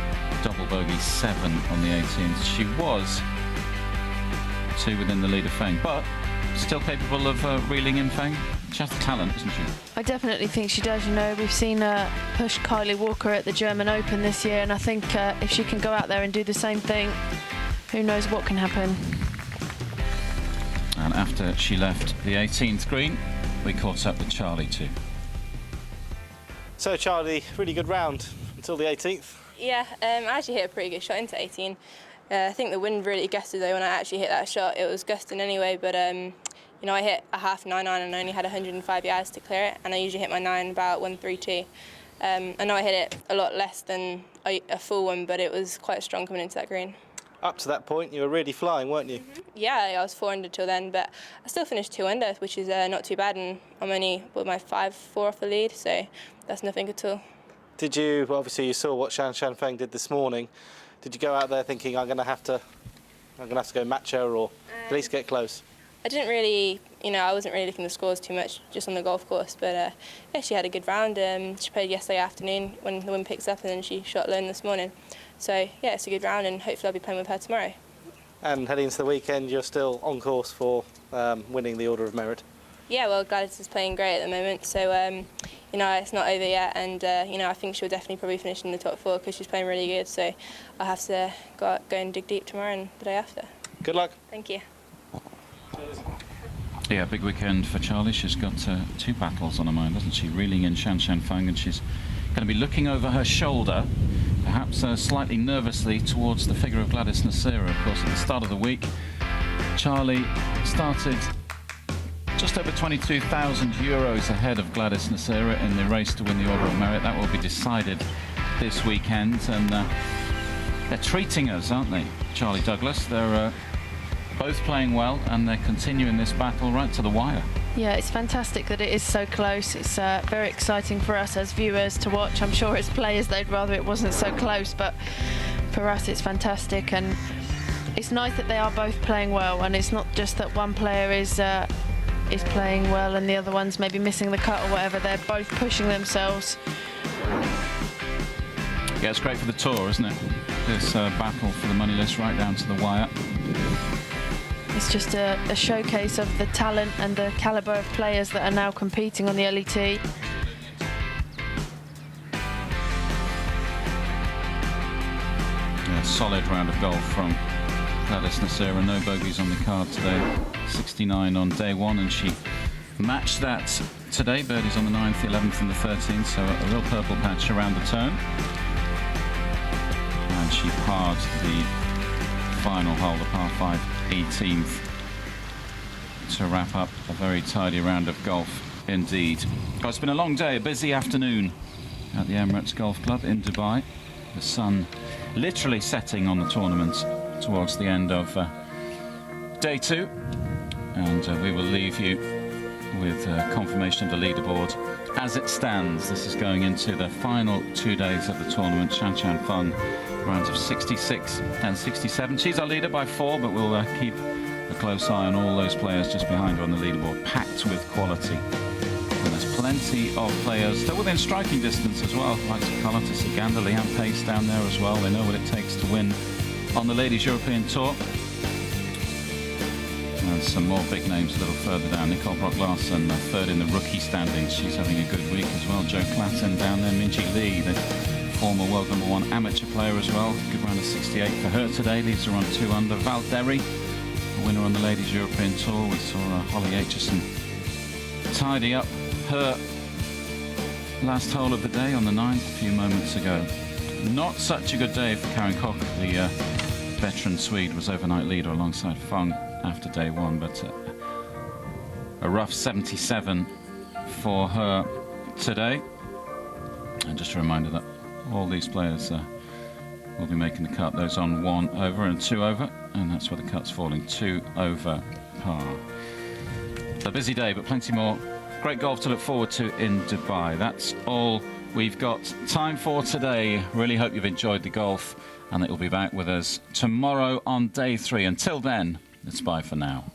double bogey 7 on the 18th. She was 2 within the lead of Feng, but still capable of reeling in Feng. She has the talent, isn't she? I definitely think she does. We've seen her push Kylie Walker at the German Open this year, and I think if she can go out there and do the same thing, who knows what can happen. And after she left the 18th green, we caught up with Charlie too. So Charlie, really good round until the 18th. Yeah, I actually hit a pretty good shot into 18. I think the wind really gusted though when I actually hit that shot. It was gusting anyway, but I hit a half 9 iron and I only had 105 yards to clear it, and I usually hit my 9 about 132. I know I hit it a lot less than a full one, but it was quite strong coming into that green. Up to that point, you were really flying, weren't you? Yeah, I was 4 under till then, but I still finished 2 under, which is not too bad, and I'm only with my 5-4 off the lead, so that's nothing at all. Did you, obviously you saw what Shan Shan Feng did this morning, did you go out there thinking I'm going to have to go match her or at least get close? I didn't really, I wasn't really looking at the scores too much, just on the golf course, but yeah, she had a good round. She played yesterday afternoon when the wind picks up, and then she shot alone this morning. So yeah, it's a good round, and hopefully I'll be playing with her tomorrow. And heading into the weekend, you're still on course for winning the Order of Merit? Yeah, well, Gladys is playing great at the moment, so it's not over yet, and I think she'll definitely probably finish in the top 4 because she's playing really good. So I'll have to go and dig deep tomorrow and the day after. Good luck. Thank you. Yeah, big weekend for Charlie. She's got 2 battles on her mind, doesn't she? Reeling in Shan Shan Feng, and she's going to be looking over her shoulder, perhaps slightly nervously, towards the figure of Gladys Nasira. Of course, at the start of the week, Charlie started just over 22,000 euros ahead of Gladys Nasira in the race to win the Order of Merit. That will be decided this weekend, and they're treating us, aren't they, Charlie Douglas? They're both playing well, and they're continuing this battle right to the wire. Yeah, it's fantastic that it is so close. It's very exciting for us as viewers to watch. I'm sure as players they'd rather it wasn't so close, but for us it's fantastic, and it's nice that they are both playing well, and it's not just that one player is playing well and the other one's maybe missing the cut or whatever. They're both pushing themselves. Yeah, it's great for the tour, isn't it? This battle for the money list right down to the wire. It's just a showcase of the talent and the calibre of players that are now competing on the LET. Yeah, solid round of golf from Gladys Nasira. No bogeys on the card today. 69 on day 1, and she matched that today. Birdies on the 9th, the 11th and the 13th, so a real purple patch around the turn. And she parred the final hole, the par 5 18th, to wrap up a very tidy round of golf indeed. Oh, it's been a long day, a busy afternoon at the Emirates Golf Club in Dubai. The sun literally setting on the tournament towards the end of day 2, and we will leave you with confirmation of the leaderboard as it stands. This is going into the final 2 days of the tournament. Shan Shan Feng, rounds of 66 and 67. She's our leader by 4, but we'll keep a close eye on all those players just behind her on the leaderboard, packed with quality. And there's plenty of players still within striking distance as well, like Carlota Ciganda, Leanne Pace down there as well. They know what it takes to win on the Ladies European Tour. And some more big names a little further down. Nicole Brock-Larsen, third in the rookie standings. She's having a good week as well. Jo Klatten down there. Minjee Lee, the former world #1 amateur player as well. Good round of 68 for her today. Leaves her on 2 under. Val Derry, a winner on the Ladies European Tour. We saw Holly Aitchison tidy up her last hole of the day on the 9th a few moments ago. Not such a good day for Karen Koch. The veteran Swede was overnight leader alongside Feng after day 1, but a rough 77 for her today. And just a reminder that all these players will be making the cut. Those on 1 over and 2 over, and that's where the cut's falling, 2 over par. A busy day, but plenty more great golf to look forward to in Dubai. That's all we've got time for today. Really hope you've enjoyed the golf and that you'll be back with us tomorrow on day 3. Until then, it's bye for now.